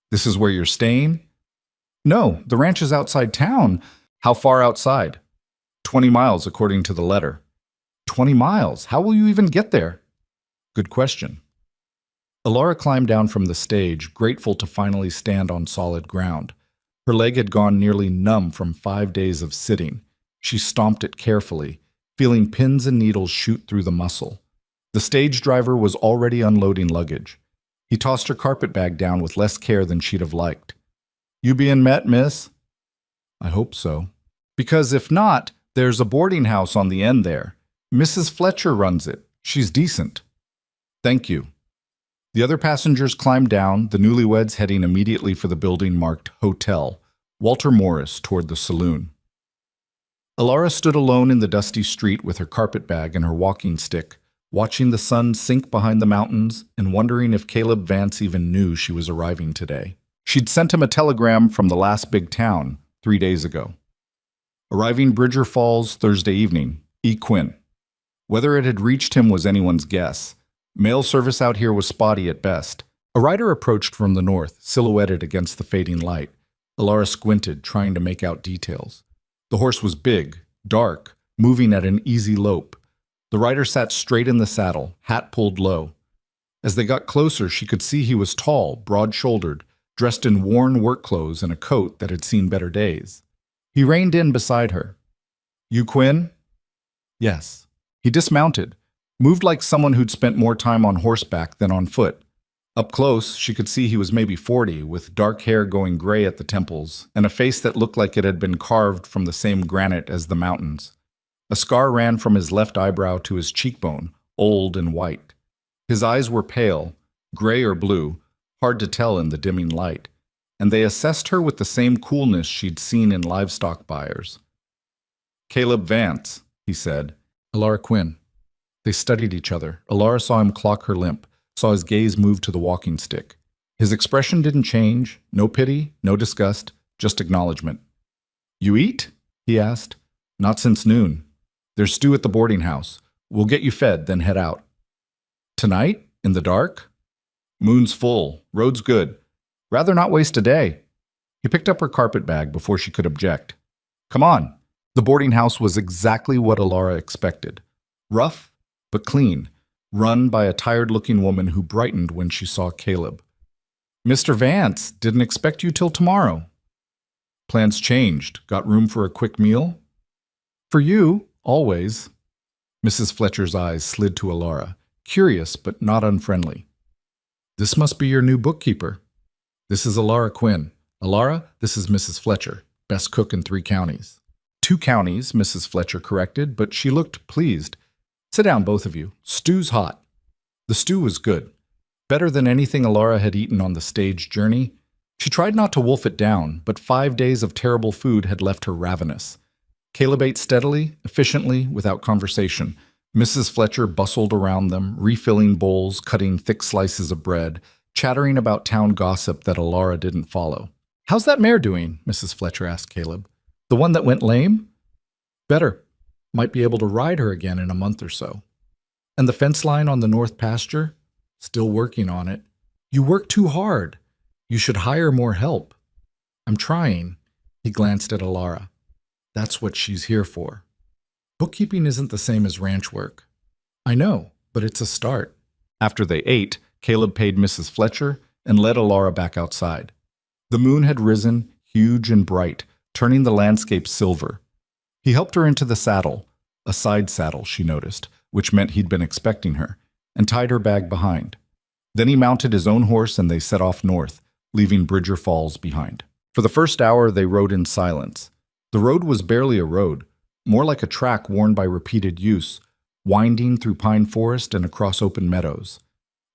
This is where you're staying? No, the ranch is outside town. How far outside? 20 miles, according to the letter. 20 miles? How will you even get there? Good question. Alara climbed down from the stage, grateful to finally stand on solid ground. Her leg had gone nearly numb from 5 days of sitting. She stomped it carefully, feeling pins and needles shoot through the muscle. The stage driver was already unloading luggage. He tossed her carpet bag down with less care than she'd have liked. You being met, miss? I hope so. Because if not, there's a boarding house on the end there. Mrs. Fletcher runs it. She's decent. Thank you. The other passengers climbed down, the newlyweds heading immediately for the building marked Hotel, Walter Morris toward the saloon. Alara stood alone in the dusty street with her carpet bag and her walking stick, watching the sun sink behind the mountains and wondering if Caleb Vance even knew she was arriving today. She'd sent him a telegram from the last big town 3 days ago. Arriving Bridger Falls Thursday evening, E. Quinn. Whether it had reached him was anyone's guess. Mail service out here was spotty at best. A rider approached from the north, silhouetted against the fading light. Alara squinted, trying to make out details. The horse was big, dark, moving at an easy lope. The rider sat straight in the saddle, hat pulled low. As they got closer, she could see he was tall, broad-shouldered, dressed in worn work clothes and a coat that had seen better days. He reined in beside her. You Quinn? Yes. He dismounted. Moved like someone who'd spent more time on horseback than on foot. Up close, she could see he was maybe 40, with dark hair going gray at the temples, and a face that looked like it had been carved from the same granite as the mountains. A scar ran from his left eyebrow to his cheekbone, old and white. His eyes were pale, gray or blue, hard to tell in the dimming light, and they assessed her with the same coolness she'd seen in livestock buyers. "Caleb Vance," he said. "Alara Quinn." They studied each other. Alara saw him clock her limp, saw his gaze move to the walking stick. His expression didn't change, no pity, no disgust, just acknowledgement. "You eat?" he asked. "Not since noon. There's stew at the boarding house. We'll get you fed, then head out." "Tonight? In the dark?" "Moon's full. Road's good. Rather not waste a day." He picked up her carpet bag before she could object. "Come on." The boarding house was exactly what Alara expected. Rough, but clean, run by a tired-looking woman who brightened when she saw Caleb. "Mr. Vance, didn't expect you till tomorrow." "Plans changed. Got room for a quick meal?" "For you, always." Mrs. Fletcher's eyes slid to Alara, curious but not unfriendly. "This must be your new bookkeeper." "This is Alara Quinn. Alara, this is Mrs. Fletcher, best cook in 3 counties. 2 counties, Mrs. Fletcher corrected, but she looked pleased. "Sit down, both of you. Stew's hot." The stew was good. Better than anything Alara had eaten on the stage journey. She tried not to wolf it down, but 5 days of terrible food had left her ravenous. Caleb ate steadily, efficiently, without conversation. Mrs. Fletcher bustled around them, refilling bowls, cutting thick slices of bread, chattering about town gossip that Alara didn't follow. "How's that mare doing?" Mrs. Fletcher asked Caleb. "The one that went lame?" "Better. Might be able to ride her again in a month or so." "And the fence line on the north pasture?" "Still working on it." "You work too hard. You should hire more help." "I'm trying." He glanced at Alara. "That's what she's here for." "Bookkeeping isn't the same as ranch work." "I know, but it's a start." After they ate, Caleb paid Mrs. Fletcher and led Alara back outside. The moon had risen, huge and bright, turning the landscape silver. He helped her into the saddle, a side saddle, she noticed, which meant he'd been expecting her, and tied her bag behind. Then he mounted his own horse and they set off north, leaving Bridger Falls behind. For the first hour, they rode in silence. The road was barely a road, more like a track worn by repeated use, winding through pine forest and across open meadows.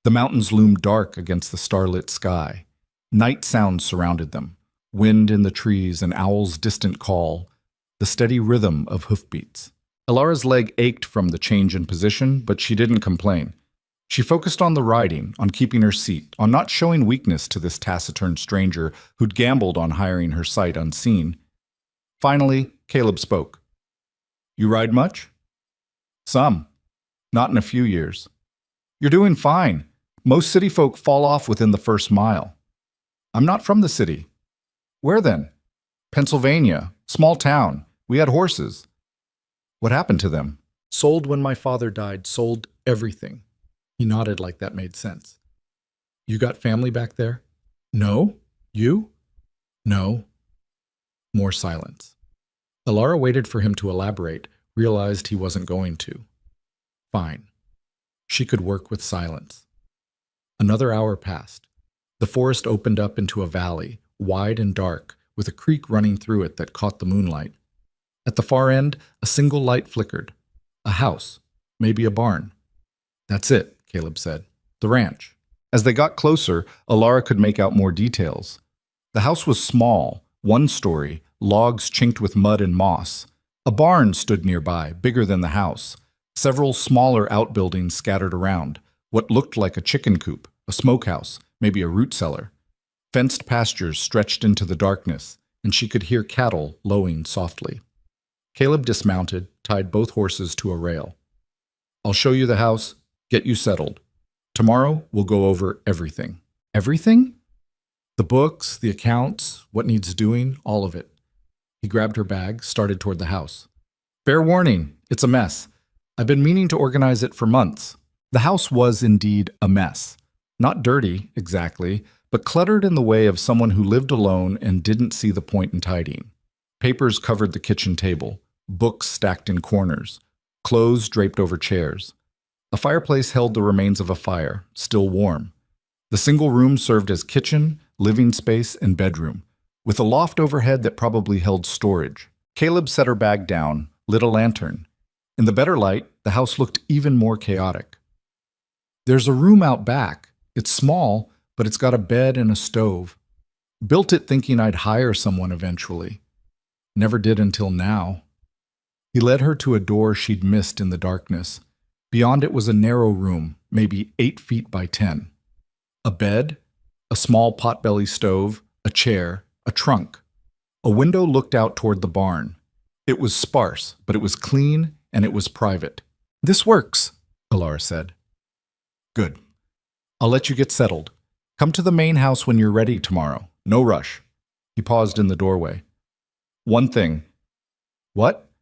The mountains loomed dark against the starlit sky. Night sounds surrounded them, wind in the trees, an owl's distant call, the steady rhythm of hoofbeats. Alara's leg ached from the change in position, but she didn't complain. She focused on the riding, on keeping her seat, on not showing weakness to this taciturn stranger who'd gambled on hiring her sight unseen. Finally, Caleb spoke. "You ride much?" "Some. Not in a few years." "You're doing fine. Most city folk fall off within the first mile." "I'm not from the city." "Where then?" "Pennsylvania. Small town. We had horses." "What happened to them?" "Sold when my father died. Sold everything." He nodded like that made sense. "You got family back there?" "No. You?" "No." More silence. Alara waited for him to elaborate, realized he wasn't going to. Fine. She could work with silence. Another hour passed. The forest opened up into a valley, wide and dark, with a creek running through it that caught the moonlight. At the far end, a single light flickered. A house, maybe a barn. "That's it," Caleb said. "The ranch." As they got closer, Alara could make out more details. The house was small, 1 story, logs chinked with mud and moss. A barn stood nearby, bigger than the house. Several smaller outbuildings scattered around, what looked like a chicken coop, a smokehouse, maybe a root cellar. Fenced pastures stretched into the darkness, and she could hear cattle lowing softly. Caleb dismounted, tied both horses to a rail. "I'll show you the house, get you settled. Tomorrow, we'll go over everything." "Everything?" "The books, the accounts, what needs doing, all of it." He grabbed her bag, started toward the house. "Fair warning, it's a mess. I've been meaning to organize it for months." The house was indeed a mess. Not dirty, exactly, but cluttered in the way of someone who lived alone and didn't see the point in tidying. Papers covered the kitchen table, books stacked in corners, clothes draped over chairs. A fireplace held the remains of a fire, still warm. The single room served as kitchen, living space, and bedroom, with a loft overhead that probably held storage. Caleb set her bag down, lit a lantern. In the better light, the house looked even more chaotic. There's a room out back. It's small, but it's got a bed and a stove. Built it thinking I'd hire someone eventually. Never did until now. He led her to a door she'd missed in the darkness. Beyond it was a narrow room, maybe 8 feet by 10. A bed, a small potbelly stove, a chair, a trunk. A window looked out toward the barn. It was sparse, but it was clean and it was private. "This works," Alara said. "Good. I'll let you get settled. Come to the main house when you're ready tomorrow. No rush." He paused in the doorway. "One thing." "What?"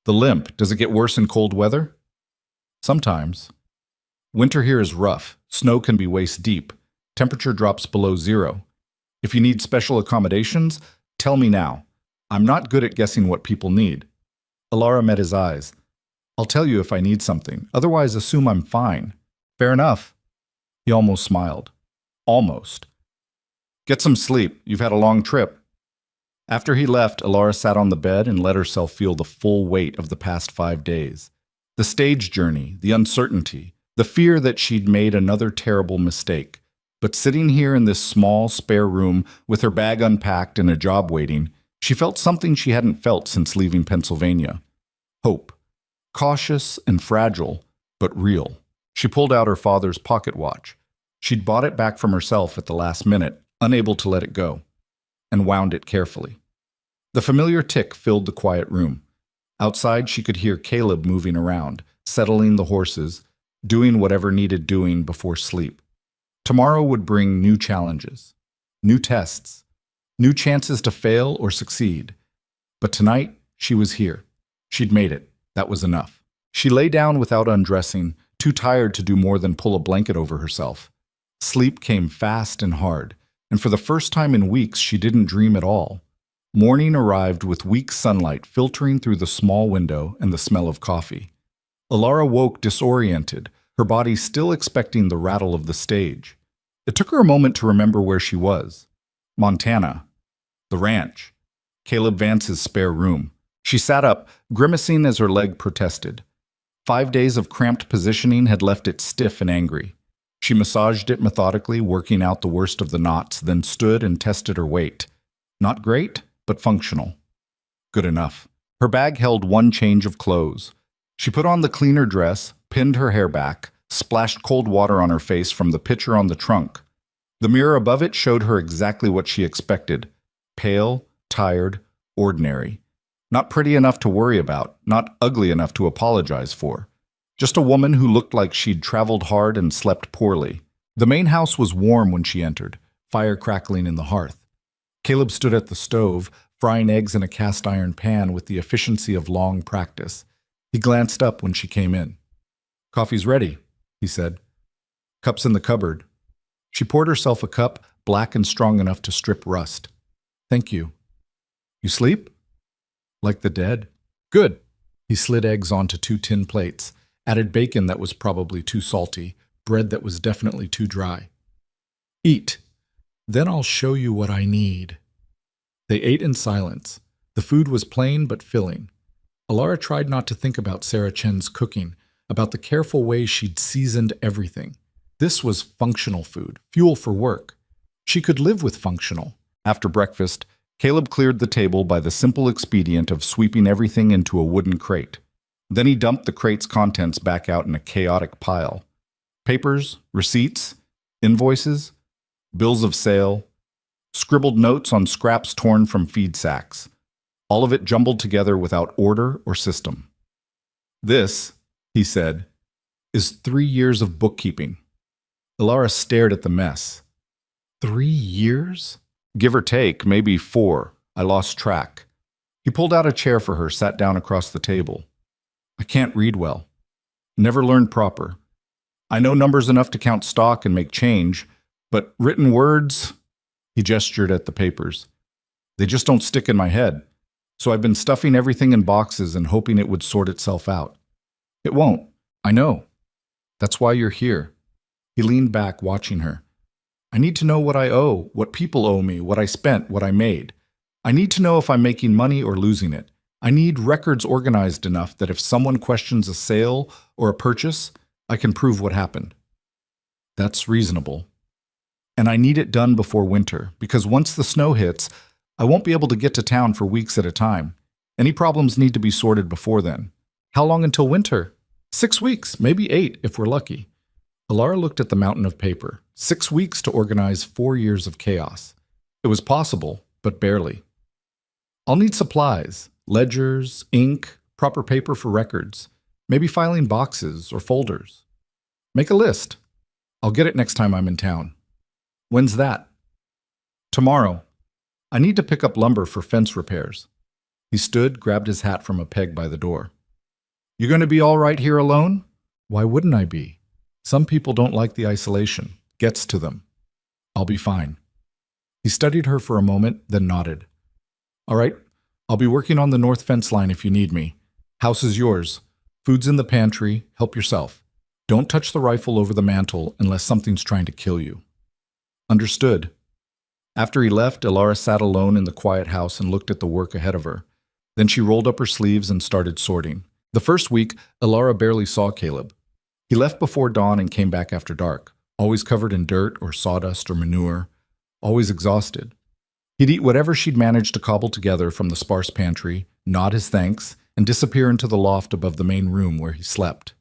"The limp. Does it get worse in cold weather?" "Sometimes. Winter here is rough. Snow can be waist deep. Temperature drops below 0. If you need special accommodations, tell me now. I'm not good at guessing what people need." Alara met his eyes. "I'll tell you if I need something. Otherwise, assume I'm fine." "Fair enough." He almost smiled. "Almost." "Get some sleep. You've had a long trip." After he left, Alara sat on the bed and let herself feel the full weight of the past 5 days. The stage journey, the uncertainty, the fear that she'd made another terrible mistake. But sitting here in this small, spare room with her bag unpacked and a job waiting, she felt something she hadn't felt since leaving Pennsylvania. Hope. Cautious and fragile, but real. She pulled out her father's pocket watch. She'd bought it back from herself at the last minute, unable to let it go, and wound it carefully. The familiar tick filled the quiet room. Outside, she could hear Caleb moving around, settling the horses, doing whatever needed doing before sleep. Tomorrow would bring new challenges, new tests, new chances to fail or succeed. But tonight, she was here. She'd made it. That was enough. She lay down without undressing, too tired to do more than pull a blanket over herself. Sleep came fast and hard, and for the first time in weeks, she didn't dream at all. Morning arrived with weak sunlight filtering through the small window and the smell of coffee. Alara woke disoriented, her body still expecting the rattle of the stage. It took her a moment to remember where she was. Montana. The ranch. Caleb Vance's spare room. She sat up, grimacing as her leg protested. 5 days of cramped positioning had left it stiff and angry. She massaged it methodically, working out the worst of the knots, then stood and tested her weight. Not great, but functional. Good enough. Her bag held 1 change of clothes. She put on the cleaner dress, pinned her hair back, splashed cold water on her face from the pitcher on the trunk. The mirror above it showed her exactly what she expected. Pale, tired, ordinary. Not pretty enough to worry about, not ugly enough to apologize for. Just a woman who looked like she'd traveled hard and slept poorly. The main house was warm when she entered, fire crackling in the hearth. Caleb stood at the stove, frying eggs in a cast-iron pan with the efficiency of long practice. He glanced up when she came in. "Coffee's ready," he said. "Cup's in the cupboard." She poured herself a cup, black and strong enough to strip rust. "Thank you." "You sleep?" "Like the dead." "Good." He slid eggs onto 2 tin plates, added bacon that was probably too salty, bread that was definitely too dry. "Eat. Then I'll show you what I need." They ate in silence. The food was plain but filling. Alara tried not to think about Sarah Chen's cooking, about the careful way she'd seasoned everything. This was functional food, fuel for work. She could live with functional. After breakfast, Caleb cleared the table by the simple expedient of sweeping everything into a wooden crate. Then he dumped the crate's contents back out in a chaotic pile. Papers, receipts, invoices, bills of sale, scribbled notes on scraps torn from feed sacks. All of it jumbled together without order or system. "This," he said, "is 3 years of bookkeeping." Alara stared at the mess. 3 years? Give or take, maybe 4. I lost track. He pulled out a chair for her, sat down across the table. "I can't read well. Never learned proper. I know numbers enough to count stock and make change, but written words," he gestured at the papers, "they just don't stick in my head. So I've been stuffing everything in boxes and hoping it would sort itself out. It won't. I know." That's why you're here. He leaned back, watching her. I need to know what I owe, what people owe me, what I spent, what I made. I need to know if I'm making money or losing it. I need records organized enough that if someone questions a sale or a purchase, I can prove what happened. That's reasonable. And I need it done before winter, because once the snow hits, I won't be able to get to town for weeks at a time. Any problems need to be sorted before then. How long until winter? 6 weeks, maybe 8 if we're lucky. Alara looked at the mountain of paper. 6 weeks to organize 4 years of chaos. It was possible, but barely. I'll need supplies, ledgers, ink, proper paper for records, maybe filing boxes or folders. Make a list. I'll get it next time I'm in town. When's that? Tomorrow. I need to pick up lumber for fence repairs. He stood, grabbed his hat from a peg by the door. You going to be all right here alone? Why wouldn't I be? Some people don't like the isolation. Gets to them. I'll be fine. He studied her for a moment, then nodded. All right, I'll be working on the north fence line if you need me. House is yours. Food's in the pantry. Help yourself. Don't touch the rifle over the mantel unless something's trying to kill you. Understood. After he left, Alara sat alone in the quiet house and looked at the work ahead of her. Then she rolled up her sleeves and started sorting. The first week, Alara barely saw Caleb. He left before dawn and came back after dark, always covered in dirt or sawdust or manure, always exhausted. He'd eat whatever she'd managed to cobble together from the sparse pantry, nod his thanks, and disappear into the loft above the main room where he slept.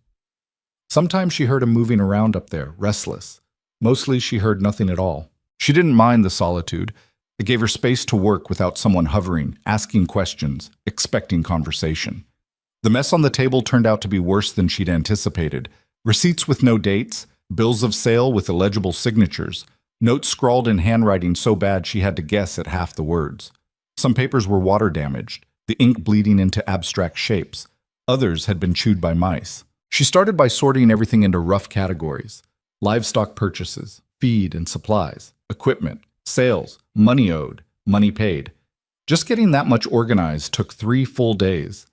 Sometimes she heard him moving around up there, restless. Mostly she heard nothing at all. She didn't mind the solitude. It gave her space to work without someone hovering, asking questions, expecting conversation. The mess on the table turned out to be worse than she'd anticipated. Receipts with no dates, bills of sale with illegible signatures, notes scrawled in handwriting so bad she had to guess at half the words. Some papers were water damaged, the ink bleeding into abstract shapes. Others had been chewed by mice. She started by sorting everything into rough categories: livestock purchases, feed and supplies, equipment, sales, money owed, money paid. Just getting that much organized took 3 full days.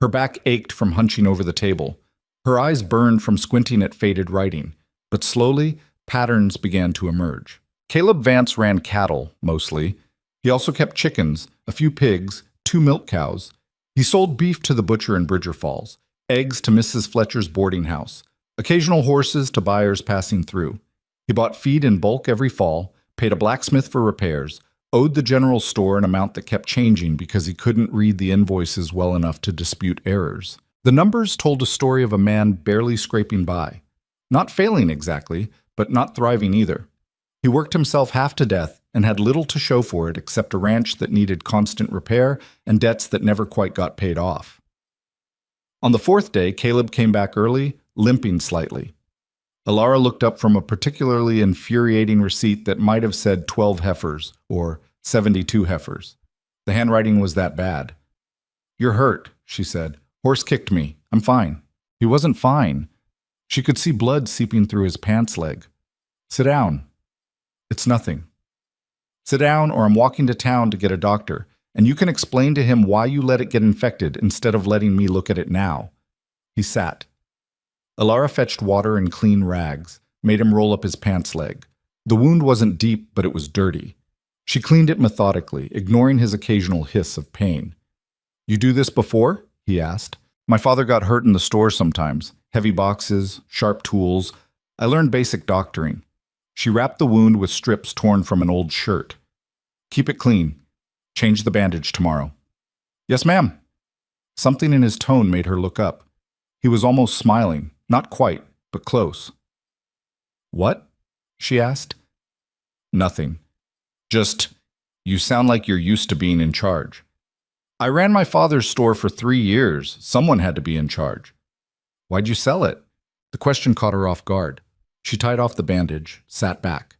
Her back ached from hunching over the table. Her eyes burned from squinting at faded writing. But slowly, patterns began to emerge. Caleb Vance ran cattle, mostly. He also kept chickens, a few pigs, 2 milk cows. He sold beef to the butcher in Bridger Falls, eggs to Mrs. Fletcher's boarding house, occasional horses to buyers passing through. He bought feed in bulk every fall, paid a blacksmith for repairs, owed the general store an amount that kept changing because he couldn't read the invoices well enough to dispute errors. The numbers told a story of a man barely scraping by. Not failing exactly, but not thriving either. He worked himself half to death and had little to show for it except a ranch that needed constant repair and debts that never quite got paid off. On the 4th day, Caleb came back early, limping slightly. Alara looked up from a particularly infuriating receipt that might have said 12 heifers or 72 heifers. The handwriting was that bad. You're hurt, she said. Horse kicked me. I'm fine. He wasn't fine. She could see blood seeping through his pants leg. Sit down. It's nothing. Sit down or I'm walking to town to get a doctor, and you can explain to him why you let it get infected instead of letting me look at it now. He sat. Alara fetched water and clean rags, made him roll up his pants leg. The wound wasn't deep, but it was dirty. She cleaned it methodically, ignoring his occasional hiss of pain. You do this before? He asked. My father got hurt in the store sometimes. Heavy boxes, sharp tools. I learned basic doctoring. She wrapped the wound with strips torn from an old shirt. Keep it clean. Change the bandage tomorrow. Yes, ma'am. Something in his tone made her look up. He was almost smiling. Not quite, but close. What? She asked. Nothing. Just, you sound like you're used to being in charge. I ran my father's store for 3 years. Someone had to be in charge. Why'd you sell it? The question caught her off guard. She tied off the bandage, sat back.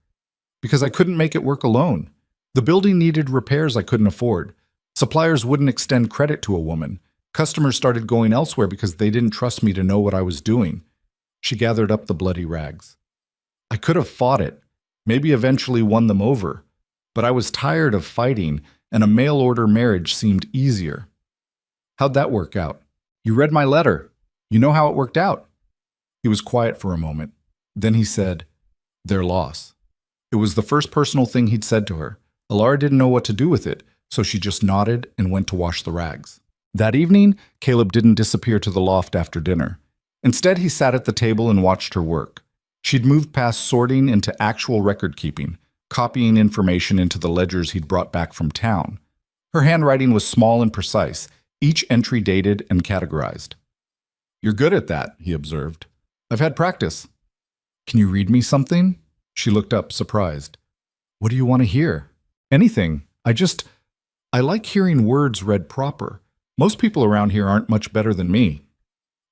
Because I couldn't make it work alone. The building needed repairs I couldn't afford. Suppliers wouldn't extend credit to a woman. Customers started going elsewhere because they didn't trust me to know what I was doing. She gathered up the bloody rags. I could have fought it, maybe eventually won them over. But I was tired of fighting, and a mail-order marriage seemed easier. How'd that work out? You read my letter. You know how it worked out. He was quiet for a moment. Then he said, "Their loss." It was the first personal thing he'd said to her. Alara didn't know what to do with it, so she just nodded and went to wash the rags. That evening, Caleb didn't disappear to the loft after dinner. Instead, he sat at the table and watched her work. She'd moved past sorting into actual record keeping, copying information into the ledgers he'd brought back from town. Her handwriting was small and precise, each entry dated and categorized. "You're good at that," he observed. "I've had practice." "Can you read me something?" She looked up, surprised. "What do you want to hear?" "Anything. I like hearing words read proper. Most people around here aren't much better than me."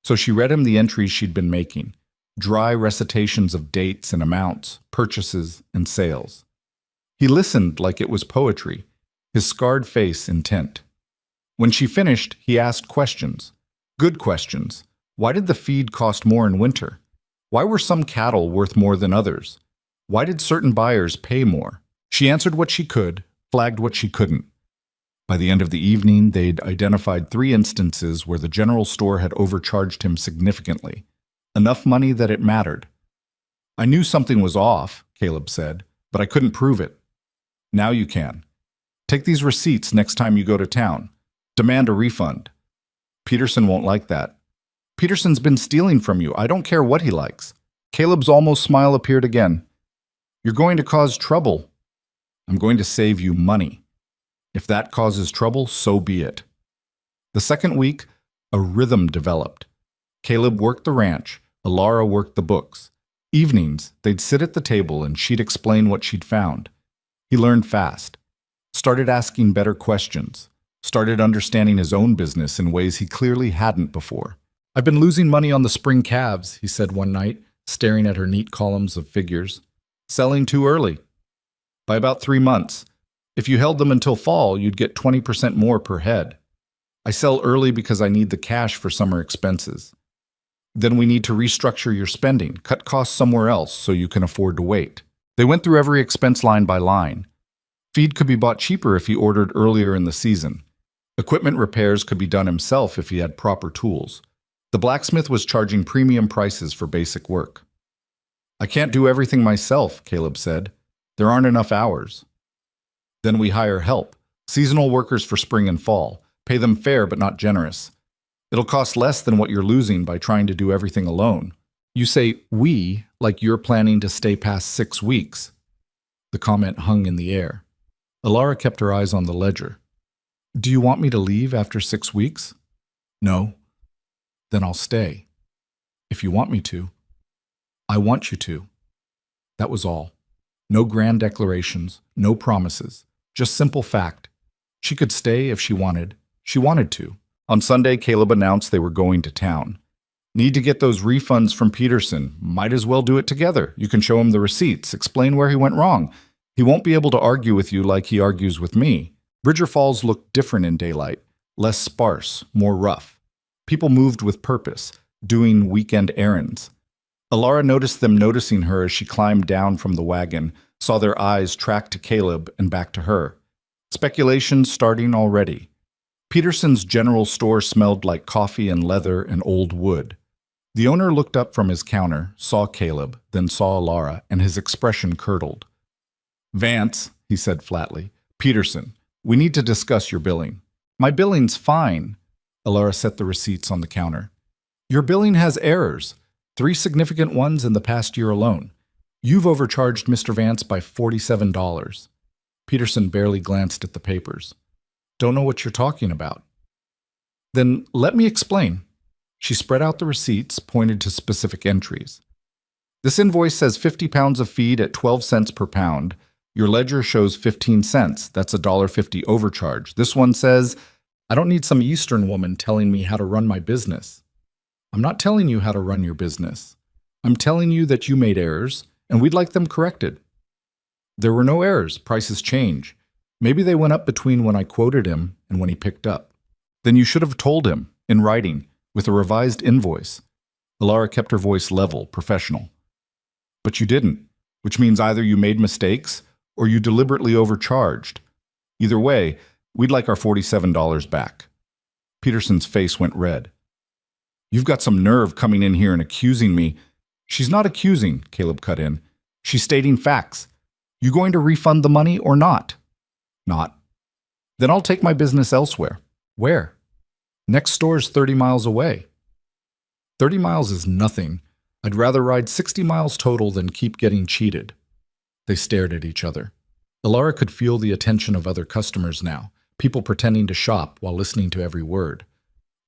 So she read him the entries she'd been making, dry recitations of dates and amounts, purchases and sales. He listened like it was poetry, his scarred face intent. When she finished, he asked questions. Good questions. Why did the feed cost more in winter? Why were some cattle worth more than others? Why did certain buyers pay more? She answered what she could, flagged what she couldn't. By the end of the evening, they'd identified 3 instances where the general store had overcharged him significantly. Enough money that it mattered. "I knew something was off," Caleb said, "but I couldn't prove it." "Now you can. Take these receipts next time you go to town. Demand a refund." "Peterson won't like that." "Peterson's been stealing from you. I don't care what he likes." Caleb's almost smile appeared again. "You're going to cause trouble." "I'm going to save you money. If that causes trouble, so be it." The second week, a rhythm developed. Caleb worked the ranch, Alara worked the books. Evenings, they'd sit at the table and she'd explain what she'd found. He learned fast, started asking better questions, started understanding his own business in ways he clearly hadn't before. "I've been losing money on the spring calves," he said one night, staring at her neat columns of figures. "Selling too early. By about 3 months. If you held them until fall, you'd get 20% more per head. I sell early because I need the cash for summer expenses. Then we need to restructure your spending, cut costs somewhere else so you can afford to wait." They went through every expense line by line. Feed could be bought cheaper if he ordered earlier in the season. Equipment repairs could be done himself if he had proper tools. The blacksmith was charging premium prices for basic work. "I can't do everything myself," Caleb said. "There aren't enough hours." Then we hire help, seasonal workers for spring and fall, pay them fair but not generous. It'll cost less than what you're losing by trying to do everything alone. You say "we" like you're planning to stay past 6 weeks. The comment hung in the air. Alara kept her eyes on the ledger. "Do you want me to leave after 6 weeks?" "No." "Then I'll stay. If you want me to." "I want you to." That was all. No grand declarations, no promises. Just simple fact. She could stay if she wanted. She wanted to. On Sunday, Caleb announced they were going to town. "Need to get those refunds from Peterson. Might as well do it together. You can show him the receipts, explain where he went wrong. He won't be able to argue with you like he argues with me." Bridger Falls looked different in daylight, less sparse, more rough. People moved with purpose, doing weekend errands. Alara noticed them noticing her as she climbed down from the wagon, saw their eyes track to Caleb and back to her. Speculation starting already. Peterson's general store smelled like coffee and leather and old wood. The owner looked up from his counter, saw Caleb, then saw Alara, and his expression curdled. "Vance," he said flatly. "Peterson, we need to discuss your billing." "My billing's fine." Alara set the receipts on the counter. "Your billing has errors, 3 significant ones in the past year alone. You've overcharged Mr. Vance by $47. Peterson barely glanced at the papers. "Don't know what you're talking about." "Then let me explain." She spread out the receipts, pointed to specific entries. "This invoice says 50 pounds of feed at 12 cents per pound. Your ledger shows 15 cents. That's a $1.50 overcharge. This one says, I don't need some Eastern woman telling me how to run my business." "I'm not telling you how to run your business. I'm telling you that you made errors, and we'd like them corrected." "There were no errors. Prices change. Maybe they went up between when I quoted him and when he picked up." "Then you should have told him, in writing, with a revised invoice." Alara kept her voice level, professional. "But you didn't, which means either you made mistakes or you deliberately overcharged. Either way, we'd like our $47 back." Peterson's face went red. You've got some nerve coming in here and accusing me. She's not accusing, Caleb cut in. She's stating facts. You going to refund the money or not? Not. Then I'll take my business elsewhere. Where? Next store's 30 miles away. 30 miles is nothing. I'd rather ride 60 miles total than keep getting cheated. They stared at each other. Alara could feel the attention of other customers now, people pretending to shop while listening to every word.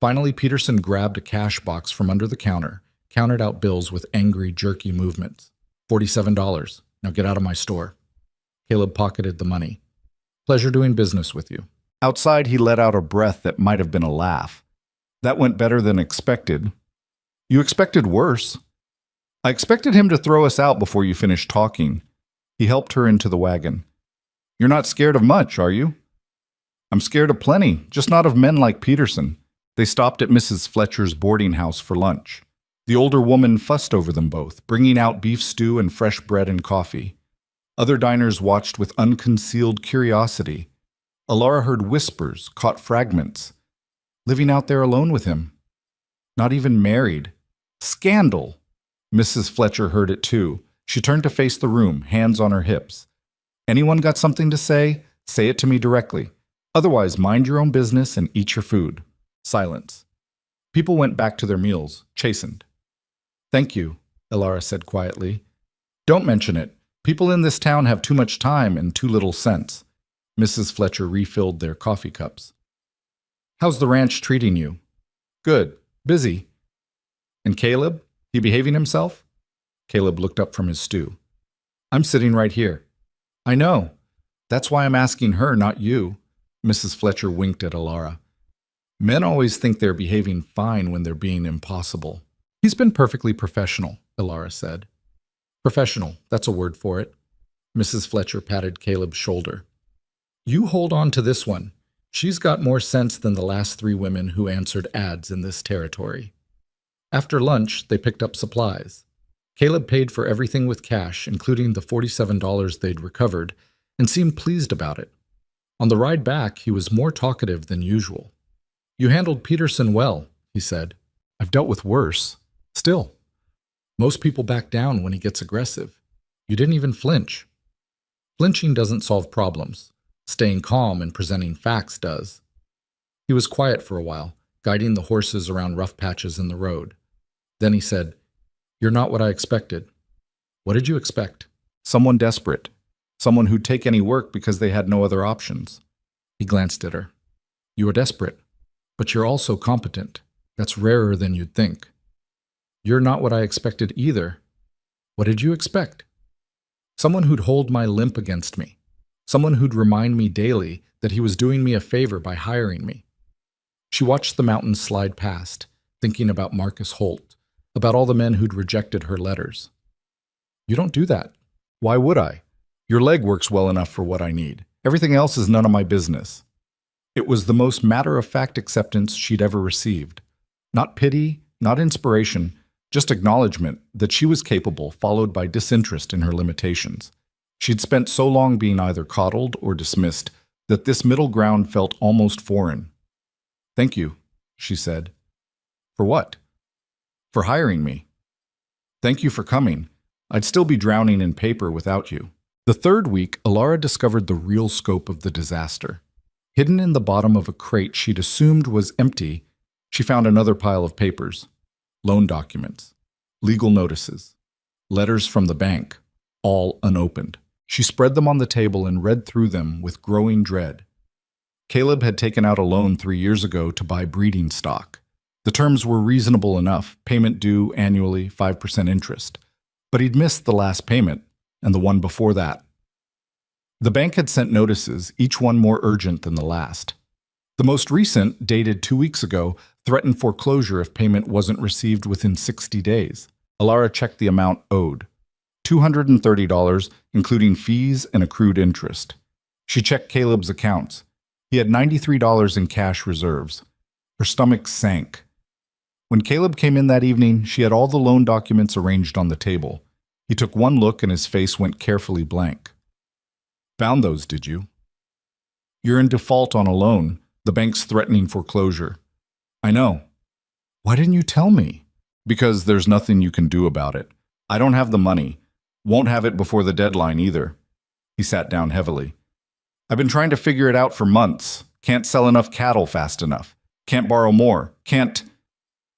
Finally, Peterson grabbed a cash box from under the counter, counted out bills with angry, jerky movements. $47. Now get out of my store. Caleb pocketed the money. Pleasure doing business with you. Outside, he let out a breath that might have been a laugh. That went better than expected. You expected worse. I expected him to throw us out before you finished talking. He helped her into the wagon. You're not scared of much, are you? I'm scared of plenty, just not of men like Peterson. They stopped at Mrs. Fletcher's boarding house for lunch. The older woman fussed over them both, bringing out beef stew and fresh bread and coffee. Other diners watched with unconcealed curiosity. Alara heard whispers, caught fragments. Living out there alone with him. Not even married. Scandal! Mrs. Fletcher heard it too. She turned to face the room, hands on her hips. Anyone got something to say? Say it to me directly. Otherwise, mind your own business and eat your food. Silence. People went back to their meals, chastened. Thank you, Alara said quietly. Don't mention it. People in this town have too much time and too little sense. Mrs. Fletcher refilled their coffee cups. How's the ranch treating you? Good. Busy. And Caleb? He behaving himself? Caleb looked up from his stew. I'm sitting right here. I know. That's why I'm asking her, not you. Mrs. Fletcher winked at Alara. Men always think they're behaving fine when they're being impossible. He's been perfectly professional, Alara said. Professional, that's a word for it. Mrs. Fletcher patted Caleb's shoulder. You hold on to this one. She's got more sense than the last 3 women who answered ads in this territory. After lunch, they picked up supplies. Caleb paid for everything with cash, including the $47 they'd recovered, and seemed pleased about it. On the ride back, he was more talkative than usual. You handled Peterson well, he said. I've dealt with worse. Still, most people back down when he gets aggressive. You didn't even flinch. Flinching doesn't solve problems. Staying calm and presenting facts does. He was quiet for a while, guiding the horses around rough patches in the road. Then he said, You're not what I expected. What did you expect? Someone desperate. Someone who'd take any work because they had no other options. He glanced at her. You are desperate, but you're also competent. That's rarer than you'd think. You're not what I expected either. What did you expect? Someone who'd hold my limp against me. Someone who'd remind me daily that he was doing me a favor by hiring me. She watched the mountains slide past, thinking about Marcus Holt, about all the men who'd rejected her letters. You don't do that. Why would I? Your leg works well enough for what I need. Everything else is none of my business. It was the most matter-of-fact acceptance she'd ever received. Not pity, not inspiration, just acknowledgement that she was capable, followed by disinterest in her limitations. She'd spent so long being either coddled or dismissed that this middle ground felt almost foreign. Thank you, she said. For what? For hiring me. Thank you for coming. I'd still be drowning in paper without you. The third week, Alara discovered the real scope of the disaster. Hidden in the bottom of a crate she'd assumed was empty, she found another pile of papers. Loan documents, legal notices, letters from the bank, all unopened. She spread them on the table and read through them with growing dread. Caleb had taken out a loan 3 years ago to buy breeding stock. The terms were reasonable enough, payment due annually, 5% interest. But he'd missed the last payment, and the one before that. The bank had sent notices, each one more urgent than the last. The most recent, dated 2 weeks ago, threatened foreclosure if payment wasn't received within 60 days. Alara checked the amount owed. $230, including fees and accrued interest. She checked Caleb's accounts. He had $93 in cash reserves. Her stomach sank. When Caleb came in that evening, she had all the loan documents arranged on the table. He took one look and his face went carefully blank. Found those, did you? You're in default on a loan. The bank's threatening foreclosure. I know. Why didn't you tell me? Because there's nothing you can do about it. I don't have the money. Won't have it before the deadline either. He sat down heavily. I've been trying to figure it out for months. Can't sell enough cattle fast enough. Can't borrow more. Can't.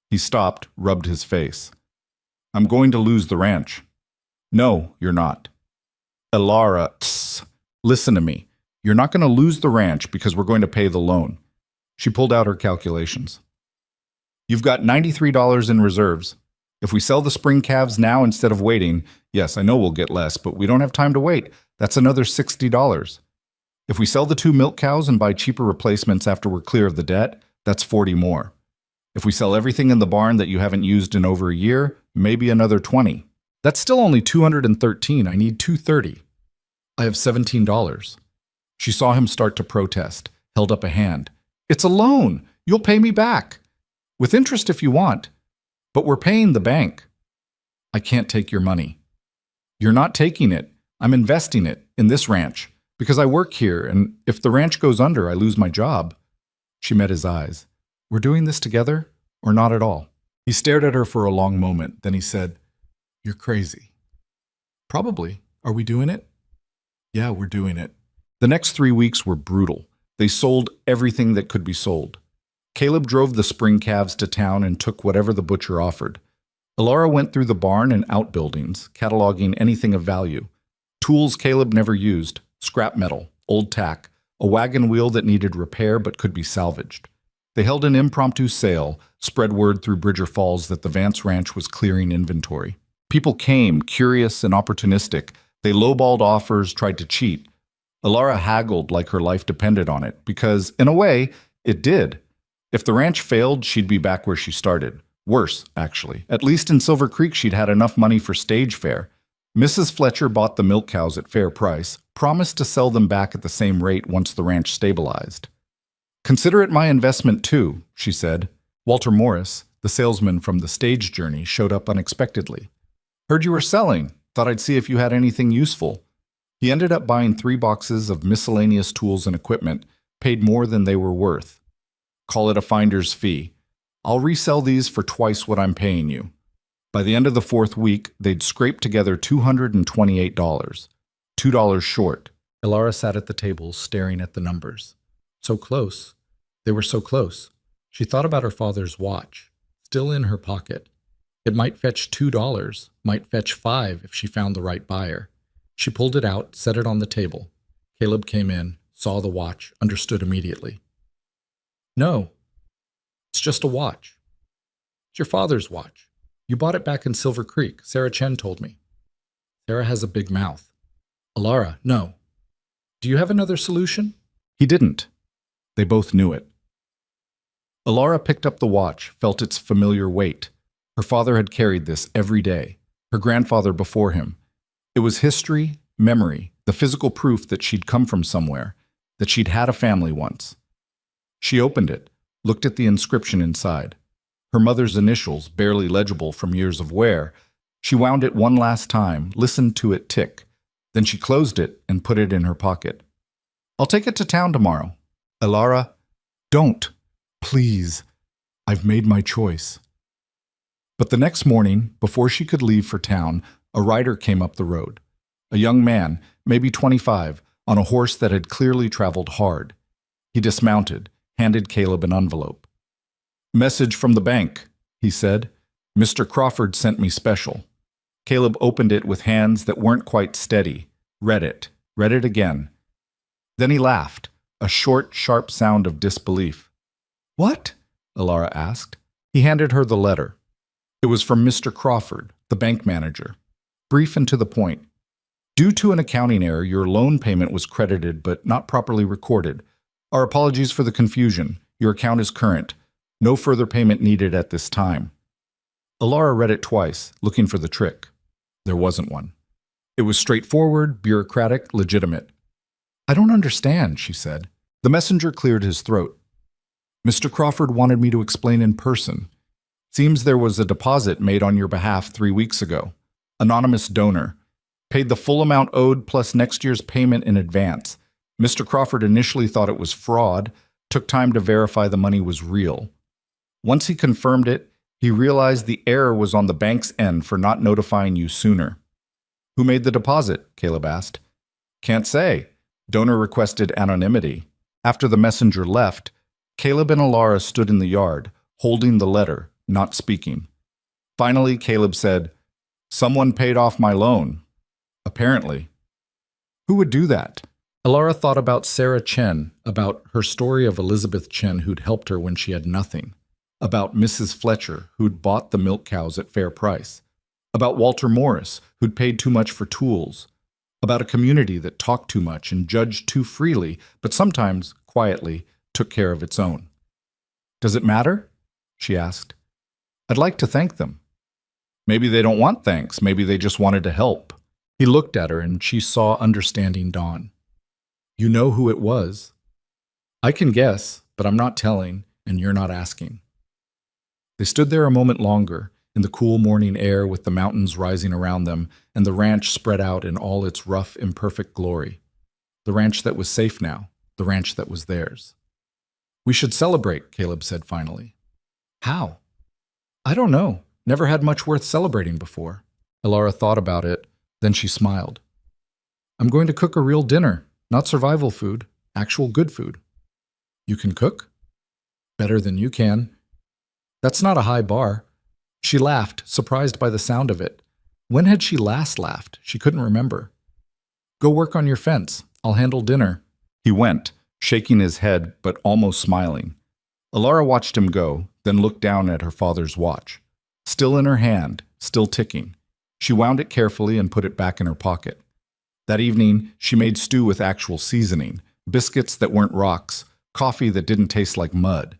He stopped, rubbed his face. I'm going to lose the ranch. No, you're not. Elara, listen to me. You're not going to lose the ranch because we're going to pay the loan. She pulled out her calculations. You've got $93 in reserves. If we sell the spring calves now instead of waiting, yes, I know we'll get less, but we don't have time to wait. That's another $60. If we sell the 2 milk cows and buy cheaper replacements after we're clear of the debt, that's 40 more. If we sell everything in the barn that you haven't used in over a year, maybe another 20. That's still only 213. I need 230. I have $17. She saw him start to protest, held up a hand. It's a loan. You'll pay me back. With interest if you want. But we're paying the bank. I can't take your money. You're not taking it. I'm investing it in this ranch because I work here, and if the ranch goes under, I lose my job. She met his eyes. We're doing this together or not at all? He stared at her for a long moment. Then he said, You're crazy. Probably. Are we doing it? Yeah, we're doing it. The next 3 weeks were brutal. They sold everything that could be sold. Caleb drove the spring calves to town and took whatever the butcher offered. Elara went through the barn and outbuildings, cataloging anything of value. Tools Caleb never used, scrap metal, old tack, a wagon wheel that needed repair but could be salvaged. They held an impromptu sale, spread word through Bridger Falls that the Vance Ranch was clearing inventory. People came, curious and opportunistic. They lowballed offers, tried to cheat. Elara haggled like her life depended on it, because, in a way, it did. If the ranch failed, she'd be back where she started. Worse, actually. At least in Silver Creek, she'd had enough money for stage fare. Mrs. Fletcher bought the milk cows at fair price, promised to sell them back at the same rate once the ranch stabilized. Consider it my investment, too, she said. Walter Morris, the salesman from the stage journey, showed up unexpectedly. Heard you were selling. Thought I'd see if you had anything useful. He ended up buying 3 boxes of miscellaneous tools and equipment, paid more than they were worth. Call it a finder's fee. I'll resell these for twice what I'm paying you. By the end of the 4th week, they'd scraped together $228, $2 short. Elara sat at the table, staring at the numbers. So close. They were so close. She thought about her father's watch, still in her pocket. It might fetch $2, might fetch $5 if she found the right buyer. She pulled it out, set it on the table. Caleb came in, saw the watch, understood immediately. No, it's just a watch. It's your father's watch. You bought it back in Silver Creek, Sarah Chen told me. Sarah has a big mouth. Elara, no. Do you have another solution? He didn't. They both knew it. Elara picked up the watch, felt its familiar weight. Her father had carried this every day, her grandfather before him. It was history, memory, the physical proof that she'd come from somewhere, that she'd had a family once. She opened it, looked at the inscription inside. Her mother's initials, barely legible from years of wear. She wound it one last time, listened to it tick. Then she closed it and put it in her pocket. I'll take it to town tomorrow. Elara, don't. Please. I've made my choice. But the next morning, before she could leave for town, a rider came up the road. A young man, maybe 25, on a horse that had clearly traveled hard. He dismounted, handed Caleb an envelope. Message from the bank, he said. Mr. Crawford sent me special. Caleb opened it with hands that weren't quite steady, read it again. Then he laughed, a short, sharp sound of disbelief. What? Elara asked. He handed her the letter. It was from Mr. Crawford, the bank manager. Brief and to the point. Due to an accounting error, your loan payment was credited but not properly recorded. Our apologies for the confusion. Your account is current. No further payment needed at this time. Elara read it twice, looking for the trick. There wasn't one. It was straightforward, bureaucratic, legitimate. I don't understand, she said. The messenger cleared his throat. Mr. Crawford wanted me to explain in person. Seems there was a deposit made on your behalf 3 weeks ago. Anonymous donor. Paid the full amount owed plus next year's payment in advance. Mr. Crawford initially thought it was fraud, took time to verify the money was real. Once he confirmed it, He realized the error was on the bank's end for not notifying you sooner. Who made the deposit? Caleb asked. Can't say. Donor requested anonymity. After the messenger left, Caleb and Alara stood in the yard, holding the letter, not speaking. Finally, Caleb said, Someone paid off my loan. Apparently. Who would do that? Alara thought about Sarah Chen, about her story of Elizabeth Chen who'd helped her when she had nothing, about Mrs. Fletcher who'd bought the milk cows at fair price, about Walter Morris who'd paid too much for tools, about a community that talked too much and judged too freely, but sometimes, quietly, took care of its own. Does it matter? She asked. I'd like to thank them. Maybe they don't want thanks. Maybe they just wanted to help. He looked at her and she saw understanding dawn. You know who it was. I can guess, but I'm not telling, and you're not asking. They stood there a moment longer, in the cool morning air with the mountains rising around them and the ranch spread out in all its rough, imperfect glory. The ranch that was safe now, the ranch that was theirs. We should celebrate, Caleb said finally. How? I don't know. Never had much worth celebrating before. Alara thought about it, then she smiled. I'm going to cook a real dinner, not survival food, actual good food. You can cook? Better than you can. That's not a high bar. She laughed, surprised by the sound of it. When had she last laughed? She couldn't remember. Go work on your fence. I'll handle dinner. He went, shaking his head but almost smiling. Alara watched him go, then looked down at her father's watch. Still in her hand, still ticking. She wound it carefully and put it back in her pocket. That evening, she made stew with actual seasoning, biscuits that weren't rocks, coffee that didn't taste like mud.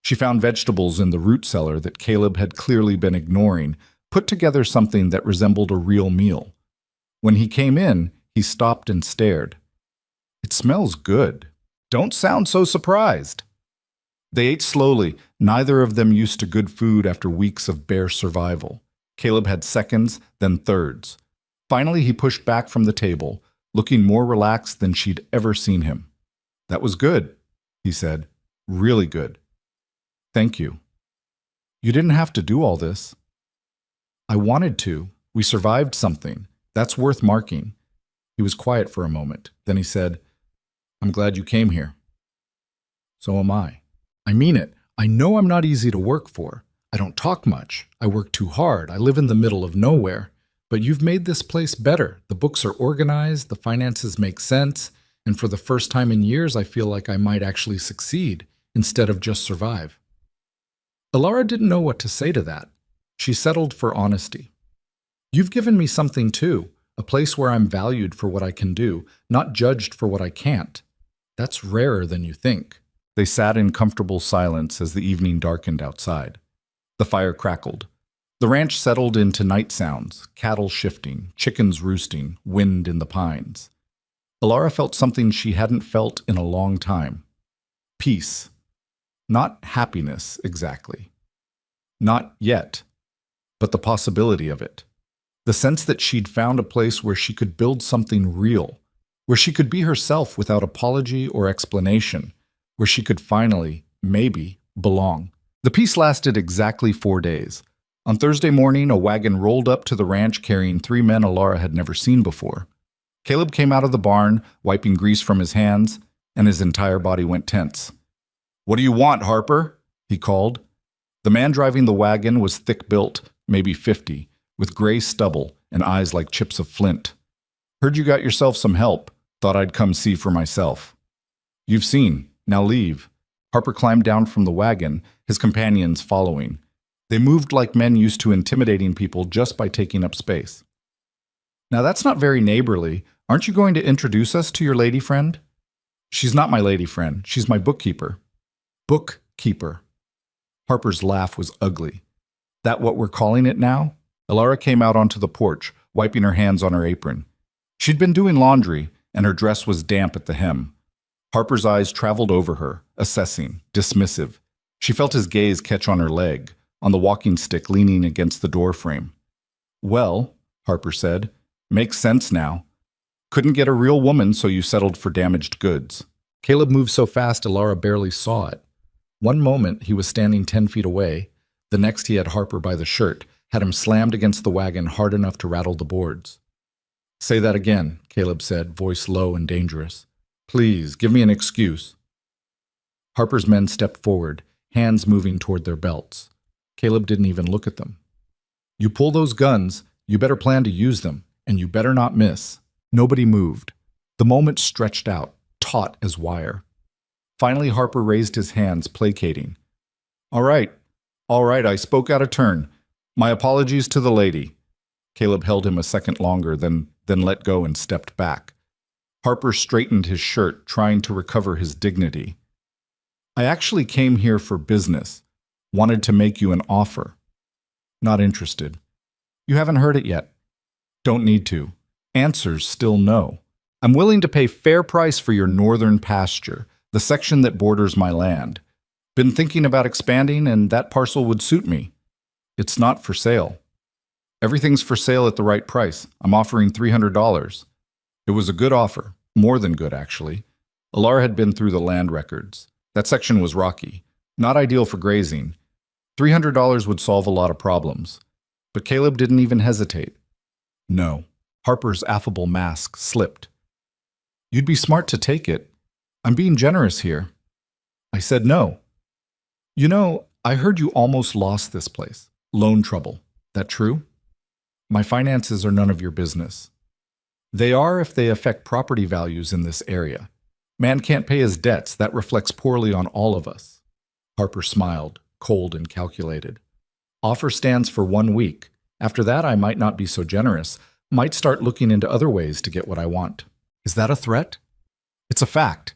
She found vegetables in the root cellar that Caleb had clearly been ignoring, put together something that resembled a real meal. When he came in, he stopped and stared. It smells good. Don't sound so surprised. They ate slowly, neither of them used to good food after weeks of bare survival. Caleb had seconds, then thirds. Finally, he pushed back from the table, looking more relaxed than she'd ever seen him. That was good, he said. Really good. Thank you. You didn't have to do all this. I wanted to. We survived something. That's worth marking. He was quiet for a moment. Then he said, I'm glad you came here. So am I. I mean it. I know I'm not easy to work for. I don't talk much. I work too hard. I live in the middle of nowhere. But you've made this place better. The books are organized, the finances make sense, and for the first time in years, I feel like I might actually succeed instead of just survive. Alara didn't know what to say to that. She settled for honesty. You've given me something too, a place where I'm valued for what I can do, not judged for what I can't. That's rarer than you think. They sat in comfortable silence as the evening darkened outside. The fire crackled. The ranch settled into night sounds, cattle shifting, chickens roosting, wind in the pines. Alara felt something she hadn't felt in a long time. Peace. Not happiness, exactly. Not yet, but the possibility of it. The sense that she'd found a place where she could build something real, where she could be herself without apology or explanation, where she could finally, maybe, belong. The peace lasted exactly 4 days. On Thursday morning, a wagon rolled up to the ranch carrying 3 men Alara had never seen before. Caleb came out of the barn, wiping grease from his hands, and his entire body went tense. What do you want, Harper? He called. The man driving the wagon was thick-built, maybe 50, with gray stubble and eyes like chips of flint. Heard you got yourself some help. Thought I'd come see for myself. You've seen. Now leave. Harper climbed down from the wagon, his companions following. They moved like men used to intimidating people just by taking up space. Now that's not very neighborly. Aren't you going to introduce us to your lady friend? She's not my lady friend. She's my bookkeeper. Bookkeeper. Harper's laugh was ugly. That what we're calling it now? Alara came out onto the porch, wiping her hands on her apron. She'd been doing laundry, and her dress was damp at the hem. Harper's eyes traveled over her, assessing, dismissive. She felt his gaze catch on her leg, on the walking stick leaning against the doorframe. Well, Harper said, makes sense now. Couldn't get a real woman, so you settled for damaged goods. Caleb moved so fast Alara barely saw it. One moment he was standing 10 feet away. The next he had Harper by the shirt, had him slammed against the wagon hard enough to rattle the boards. "Say that again," Caleb said, voice low and dangerous. "Please, give me an excuse." Harper's men stepped forward, hands moving toward their belts. Caleb didn't even look at them. "You pull those guns, you better plan to use them, and you better not miss." Nobody moved. The moment stretched out, taut as wire. Finally, Harper raised his hands, placating. All right, I spoke out of turn. My apologies to the lady." Caleb held him a second longer, then let go and stepped back. Harper straightened his shirt, trying to recover his dignity. "I actually came here for business. Wanted to make you an offer." "Not interested." "You haven't heard it yet." "Don't need to." Answer's still no. "I'm willing to pay fair price for your northern pasture, the section that borders my land. Been thinking about expanding, and that parcel would suit me. It's not for sale." "Everything's for sale at the right price. I'm offering $300. It was a good offer, more than good, actually. Alara had been through the land records. That section was rocky, not ideal for grazing. $300 would solve a lot of problems. But Caleb didn't even hesitate. "No." Harper's affable mask slipped. "You'd be smart to take it. I'm being generous here." I said no. "You know, I heard you almost lost this place. Loan trouble. That true?" "My finances are none of your business." "They are if they affect property values in this area. Man can't pay his debts. That reflects poorly on all of us." Harper smiled, cold and calculated. "Offer stands for 1 week. After that, I might not be so generous. Might start looking into other ways to get what I want." "Is that a threat?" "It's a fact.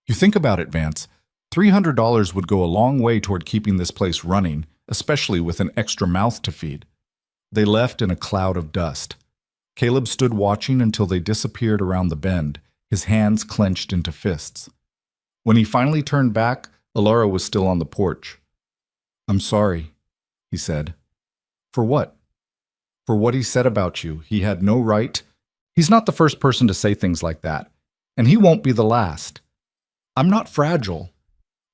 You think about it, Vance. $300 would go a long way toward keeping this place running, especially with an extra mouth to feed." They left in a cloud of dust. Caleb stood watching until they disappeared around the bend, his hands clenched into fists. When he finally turned back, Alara was still on the porch. "I'm sorry," he said. "For what?" "For what he said about you. He had no right. He's not the first person to say things like that, and he won't be the last. I'm not fragile."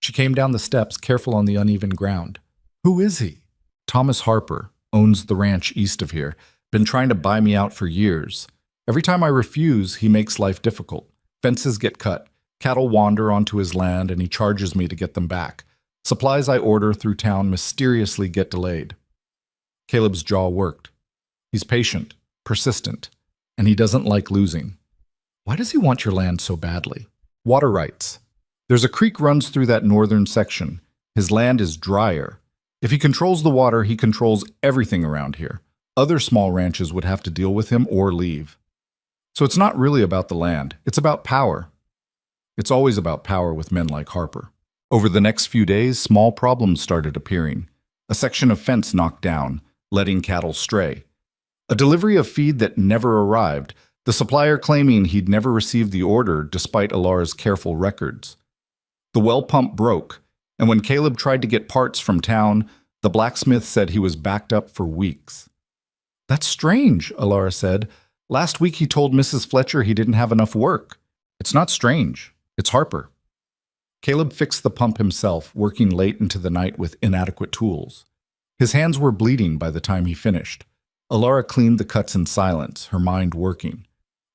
She came down the steps, careful on the uneven ground. "Who is he?" "Thomas Harper. Owns the ranch east of here. Been trying to buy me out for years. Every time I refuse, he makes life difficult. Fences get cut. Cattle wander onto his land, and he charges me to get them back. Supplies I order through town mysteriously get delayed." Caleb's jaw worked. He's patient, persistent, and he doesn't like losing. "Why does he want your land so badly?" "Water rights. There's a creek runs through that northern section. His land is drier. If he controls the water, he controls everything around here. Other small ranches would have to deal with him or leave. So it's not really about the land. It's about power. It's always about power with men like Harper." Over the next few days, small problems started appearing. A section of fence knocked down, letting cattle stray. A delivery of feed that never arrived, the supplier claiming he'd never received the order despite Alara's careful records. The well pump broke, and when Caleb tried to get parts from town, the blacksmith said he was backed up for weeks. "That's strange," Alara said. "Last week he told Mrs. Fletcher he didn't have enough work." "It's not strange. It's Harper." Caleb fixed the pump himself, working late into the night with inadequate tools. His hands were bleeding by the time he finished. Alara cleaned the cuts in silence, her mind working.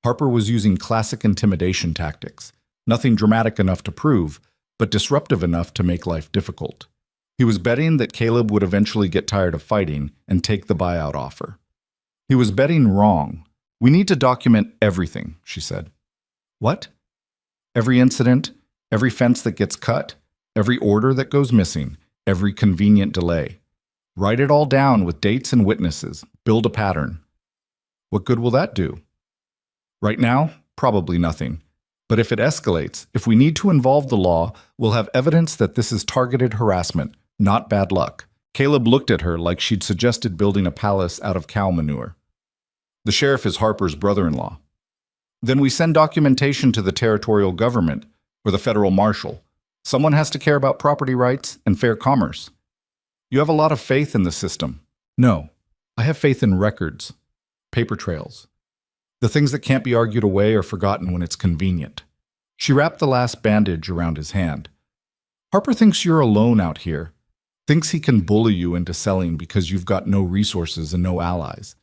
Harper was using classic intimidation tactics, nothing dramatic enough to prove, but disruptive enough to make life difficult. He was betting that Caleb would eventually get tired of fighting and take the buyout offer. He was betting wrong. "We need to document everything," she said. "What?" "Every incident, every fence that gets cut, every order that goes missing, every convenient delay. Write it all down with dates and witnesses. Build a pattern." "What good will that do?" "Right now, probably nothing. But if it escalates, if we need to involve the law, we'll have evidence that this is targeted harassment, not bad luck." Caleb looked at her like she'd suggested building a palace out of cow manure. "The sheriff is Harper's brother-in-law." "Then we send documentation to the territorial government or the federal marshal. Someone has to care about property rights and fair commerce." "You have a lot of faith in the system." "No, I have faith in records, paper trails. The things that can't be argued away or forgotten when it's convenient." She wrapped the last bandage around his hand. "Harper thinks you're alone out here. Thinks he can bully you into selling because you've got no resources and no allies.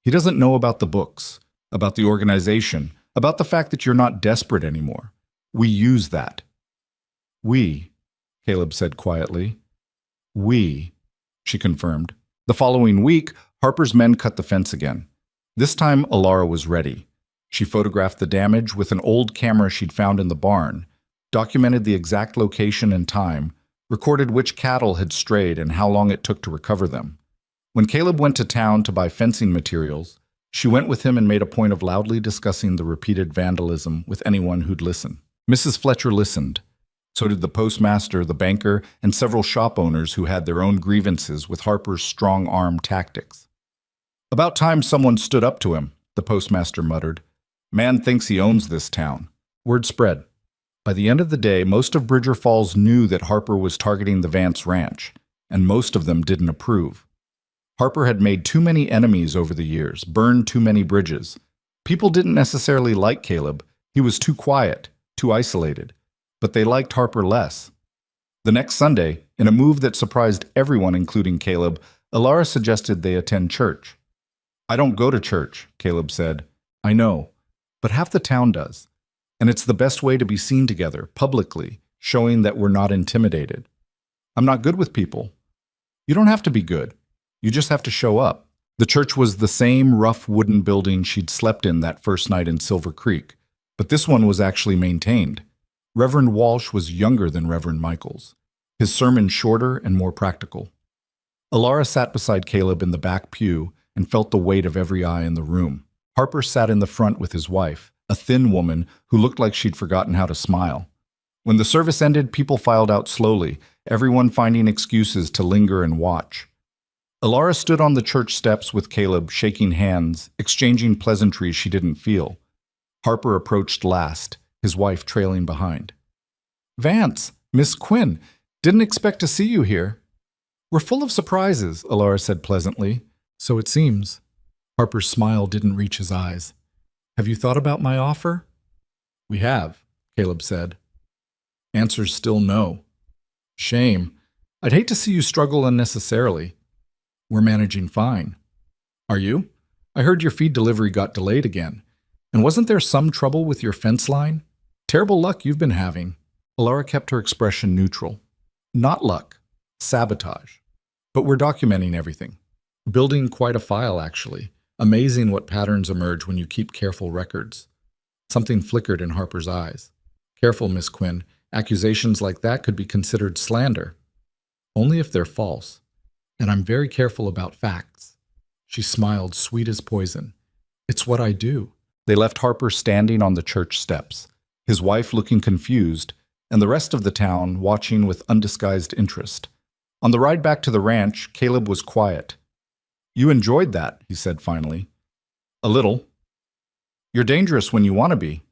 He doesn't know about the books, about the organization, about the fact that you're not desperate anymore. We use that. We, Caleb said quietly. We, she confirmed. The following week, Harper's men cut the fence again. This time, Alara was ready. She photographed the damage with an old camera she'd found in the barn, documented the exact location and time, recorded which cattle had strayed and how long it took to recover them. When Caleb went to town to buy fencing materials, she went with him and made a point of loudly discussing the repeated vandalism with anyone who'd listen. Mrs. Fletcher listened. So did the postmaster, the banker, and several shop owners who had their own grievances with Harper's strong-arm tactics. About time someone stood up to him, the postmaster muttered. Man thinks he owns this town. Word spread. By the end of the day, most of Bridger Falls knew that Harper was targeting the Vance Ranch, and most of them didn't approve. Harper had made too many enemies over the years, burned too many bridges. People didn't necessarily like Caleb. He was too quiet, too isolated. But they liked Harper less. The next Sunday, in a move that surprised everyone, including Caleb, Alara suggested they attend church. I don't go to church, Caleb said. I know, but half the town does. And it's the best way to be seen together, publicly, showing that we're not intimidated. I'm not good with people. You don't have to be good. You just have to show up. The church was the same rough wooden building she'd slept in that first night in Silver Creek, but this one was actually maintained. Reverend Walsh was younger than Reverend Michaels, his sermon shorter and more practical. Alara sat beside Caleb in the back pew and felt the weight of every eye in the room. Harper sat in the front with his wife, a thin woman who looked like she'd forgotten how to smile. When the service ended, people filed out slowly, everyone finding excuses to linger and watch. Alara stood on the church steps with Caleb, shaking hands, exchanging pleasantries she didn't feel. Harper approached last, his wife trailing behind. Vance, Miss Quinn, didn't expect to see you here. We're full of surprises, Alara said pleasantly. So it seems. Harper's smile didn't reach his eyes. Have you thought about my offer? We have, Caleb said. Answer's still no. Shame. I'd hate to see you struggle unnecessarily. We're managing fine. Are you? I heard your feed delivery got delayed again. And wasn't there some trouble with your fence line? Terrible luck you've been having. Alara kept her expression neutral. Not luck. Sabotage. But we're documenting everything. Building quite a file, actually. Amazing what patterns emerge when you keep careful records. Something flickered in Harper's eyes. Careful, Miss Quinn. Accusations like that could be considered slander. Only if they're false. And I'm very careful about facts. She smiled, sweet as poison. It's what I do. They left Harper standing on the church steps, his wife looking confused, and the rest of the town watching with undisguised interest. On the ride back to the ranch, Caleb was quiet. You enjoyed that, he said finally. A little. You're dangerous when you want to be.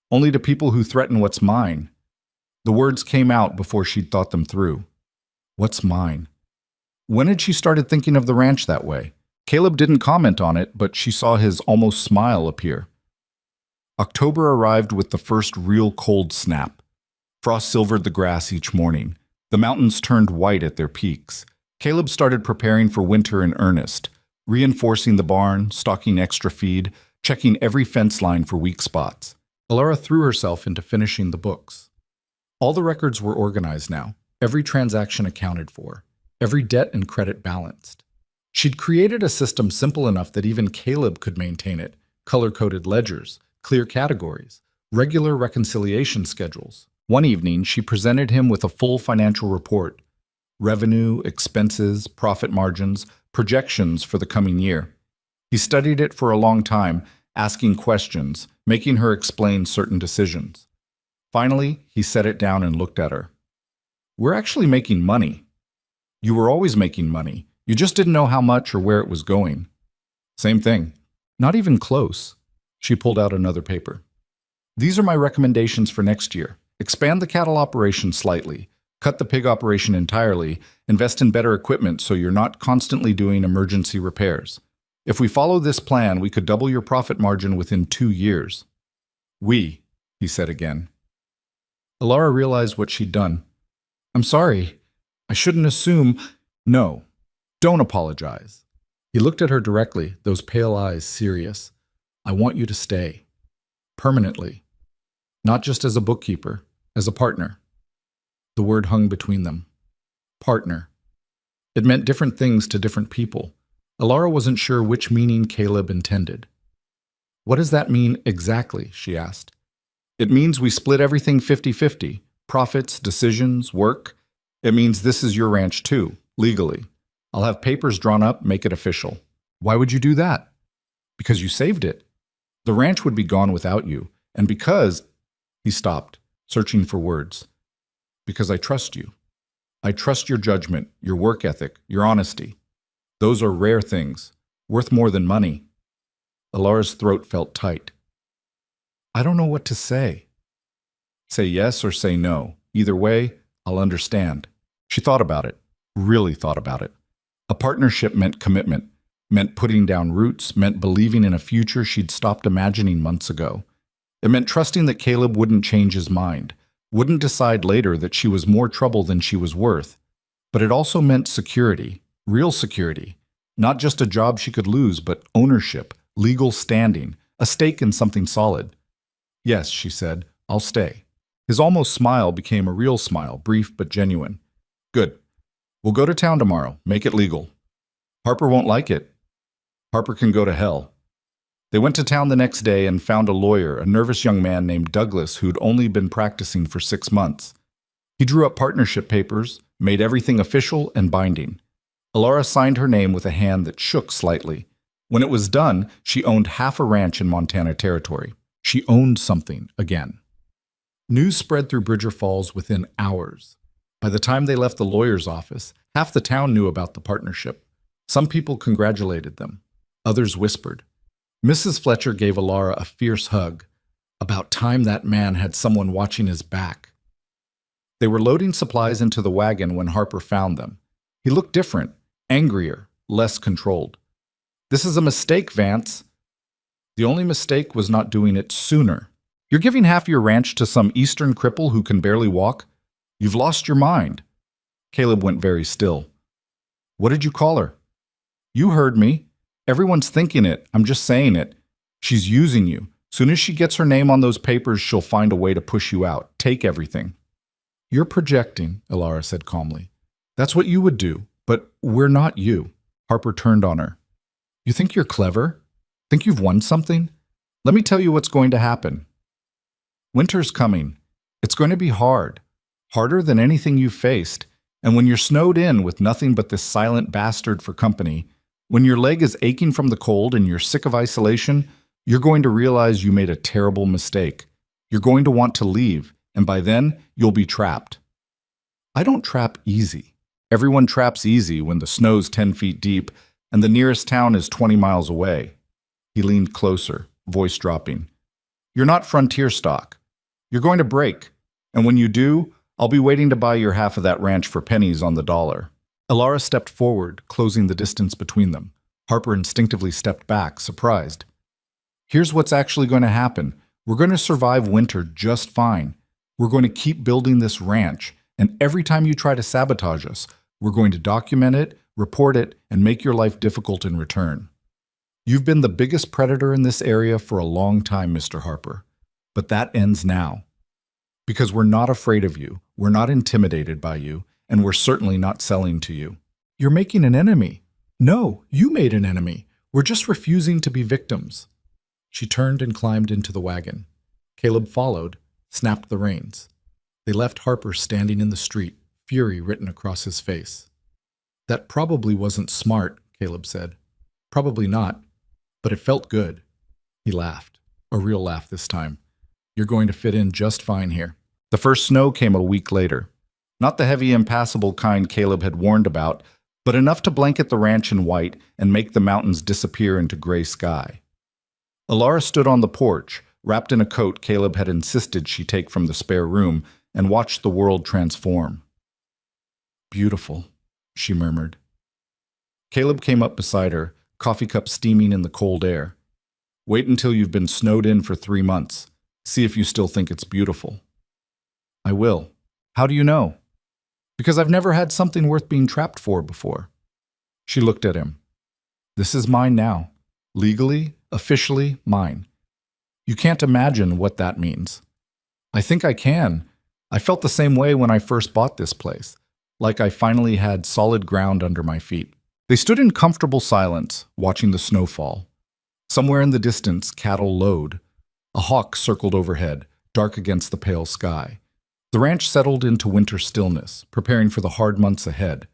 Only to people who threaten what's mine. The words came out before she'd thought them through. What's mine? When had she started thinking of the ranch that way? Caleb didn't comment on it, but she saw his almost smile appear. October arrived with the first real cold snap. Frost silvered the grass each morning. The mountains turned white at their peaks. Caleb started preparing for winter in earnest, reinforcing the barn, stocking extra feed, checking every fence line for weak spots. Alara threw herself into finishing the books. All the records were organized now, every transaction accounted for, every debt and credit balanced. She'd created a system simple enough that even Caleb could maintain it, color-coded ledgers, clear categories, regular reconciliation schedules. One evening, she presented him with a full financial report, revenue, expenses, profit margins, projections for the coming year. He studied it for a long time, asking questions, making her explain certain decisions. Finally, he set it down and looked at her. We're actually making money. You were always making money. You just didn't know how much or where it was going. Same thing. Not even close. She pulled out another paper. These are my recommendations for next year. Expand the cattle operation slightly. Cut the pig operation entirely. Invest in better equipment so you're not constantly doing emergency repairs. If we follow this plan, we could double your profit margin within 2 years. We, he said again. Alara realized what she'd done. I'm sorry. I shouldn't assume. No, don't apologize. He looked at her directly, those pale eyes serious. I want you to stay. Permanently. Not just as a bookkeeper, as a partner. The word hung between them. Partner. It meant different things to different people. Alara wasn't sure which meaning Caleb intended. What does that mean exactly? She asked. It means we split everything 50-50. Profits, decisions, work. It means this is your ranch too, legally. I'll have papers drawn up, make it official. Why would you do that? Because you saved it. The ranch would be gone without you. And because... He stopped, searching for words. Because I trust you. I trust your judgment, your work ethic, your honesty. Those are rare things, worth more than money. Alara's throat felt tight. I don't know what to say. Say yes or say no. Either way, I'll understand. She thought about it, really thought about it. A partnership meant commitment, meant putting down roots, meant believing in a future she'd stopped imagining months ago. It meant trusting that Caleb wouldn't change his mind, wouldn't decide later that she was more trouble than she was worth. But it also meant security, real security. Not just a job she could lose, but ownership, legal standing, a stake in something solid. Yes, she said, I'll stay. His almost smile became a real smile, brief but genuine. Good. We'll go to town tomorrow, make it legal. Harper won't like it. Harper can go to hell. They went to town the next day and found a lawyer, a nervous young man named Douglas who'd only been practicing for 6 months. He drew up partnership papers, made everything official and binding. Alara signed her name with a hand that shook slightly. When it was done, she owned half a ranch in Montana Territory. She owned something again. News spread through Bridger Falls within hours. By the time they left the lawyer's office, half the town knew about the partnership. Some people congratulated them. Others whispered. Mrs. Fletcher gave Alara a fierce hug. About time that man had someone watching his back. They were loading supplies into the wagon when Harper found them. He looked different, angrier, less controlled. This is a mistake, Vance. The only mistake was not doing it sooner. You're giving half your ranch to some eastern cripple who can barely walk? You've lost your mind. Caleb went very still. What did you call her? You heard me. Everyone's thinking it. I'm just saying it. She's using you. Soon as she gets her name on those papers, she'll find a way to push you out. Take everything. You're projecting, Alara said calmly. That's what you would do, but we're not you. Harper turned on her. You think you're clever? Think you've won something? Let me tell you what's going to happen. Winter's coming. It's going to be hard. Harder than anything you've faced. And when you're snowed in with nothing but this silent bastard for company, when your leg is aching from the cold and you're sick of isolation, you're going to realize you made a terrible mistake. You're going to want to leave, and by then, you'll be trapped. I don't trap easy. Everyone traps easy when the snow's 10 feet deep and the nearest town is 20 miles away. He leaned closer, voice dropping. You're not frontier stock. You're going to break, and when you do, I'll be waiting to buy your half of that ranch for pennies on the dollar. Alara stepped forward, closing the distance between them. Harper instinctively stepped back, surprised. Here's what's actually going to happen. We're going to survive winter just fine. We're going to keep building this ranch, and every time you try to sabotage us, we're going to document it, report it, and make your life difficult in return. You've been the biggest predator in this area for a long time, Mr. Harper. But that ends now. Because we're not afraid of you, we're not intimidated by you, and we're certainly not selling to you. You're making an enemy. No, you made an enemy. We're just refusing to be victims. She turned and climbed into the wagon. Caleb followed, snapped the reins. They left Harper standing in the street, fury written across his face. That probably wasn't smart, Caleb said. Probably not, but it felt good. He laughed, a real laugh this time. You're going to fit in just fine here. The first snow came a week later. Not the heavy, impassable kind Caleb had warned about, but enough to blanket the ranch in white and make the mountains disappear into gray sky. Alara stood on the porch, wrapped in a coat Caleb had insisted she take from the spare room, and watched the world transform. Beautiful, she murmured. Caleb came up beside her, coffee cup steaming in the cold air. Wait until you've been snowed in for 3 months. See if you still think it's beautiful. I will. How do you know? Because I've never had something worth being trapped for before. She looked at him. This is mine now. Legally, officially, mine. You can't imagine what that means. I think I can. I felt the same way when I first bought this place, like I finally had solid ground under my feet. They stood in comfortable silence, watching the snow fall. Somewhere in the distance, cattle lowed. A hawk circled overhead, dark against the pale sky. The ranch settled into winter stillness, preparing for the hard months ahead.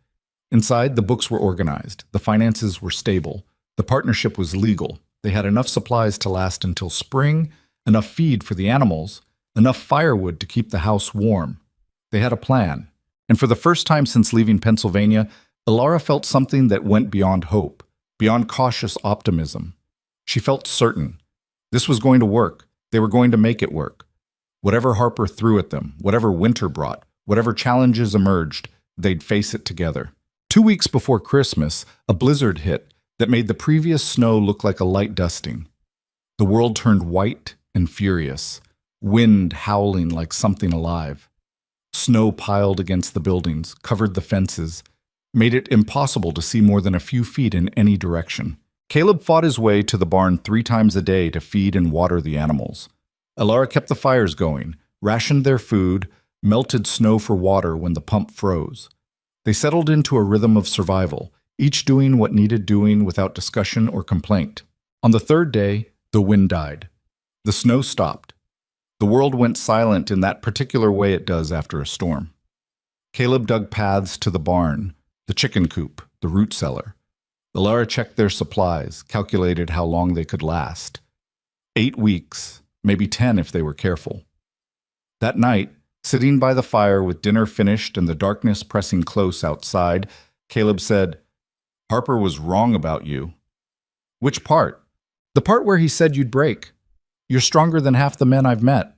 Inside, the books were organized, the finances were stable, the partnership was legal. They had enough supplies to last until spring, enough feed for the animals, enough firewood to keep the house warm. They had a plan, and for the first time since leaving Pennsylvania, Alara felt something that went beyond hope, beyond cautious optimism. She felt certain. This was going to work. They were going to make it work. Whatever Harper threw at them, whatever winter brought, whatever challenges emerged, they'd face it together. 2 weeks before Christmas, a blizzard hit that made the previous snow look like a light dusting. The world turned white and furious, wind howling like something alive. Snow piled against the buildings, covered the fences, made it impossible to see more than a few feet in any direction. Caleb fought his way to the barn 3 times a day to feed and water the animals. Alara kept the fires going, rationed their food, melted snow for water when the pump froze. They settled into a rhythm of survival, each doing what needed doing without discussion or complaint. On the 3rd day, the wind died. The snow stopped. The world went silent in that particular way it does after a storm. Caleb dug paths to the barn, the chicken coop, the root cellar. Alara checked their supplies, calculated how long they could last. 8 weeks, maybe 10 if they were careful. That night, sitting by the fire with dinner finished and the darkness pressing close outside, Caleb said, "Harper was wrong about you." "Which part?" "The part where he said you'd break. You're stronger than half the men I've met."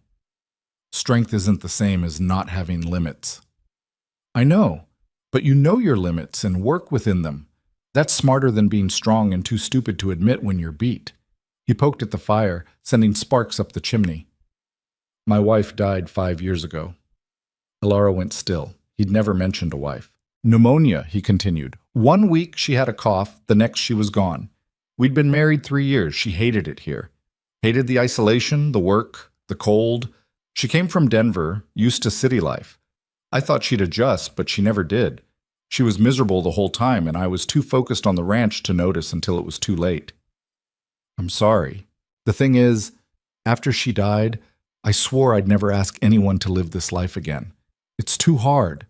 "Strength isn't the same as not having limits." "I know, but you know your limits and work within them. That's smarter than being strong and too stupid to admit when you're beat." He poked at the fire, sending sparks up the chimney. "My wife died 5 years ago." Alara went still. He'd never mentioned a wife. "Pneumonia," he continued. 1 week she had a cough, the next she was gone. We'd been married 3 years. She hated it here. Hated the isolation, the work, the cold. She came from Denver, used to city life. I thought she'd adjust, but she never did. She was miserable the whole time, and I was too focused on the ranch to notice until it was too late. "I'm sorry. The thing is, after she died, I swore I'd never ask anyone to live this life again. It's too hard,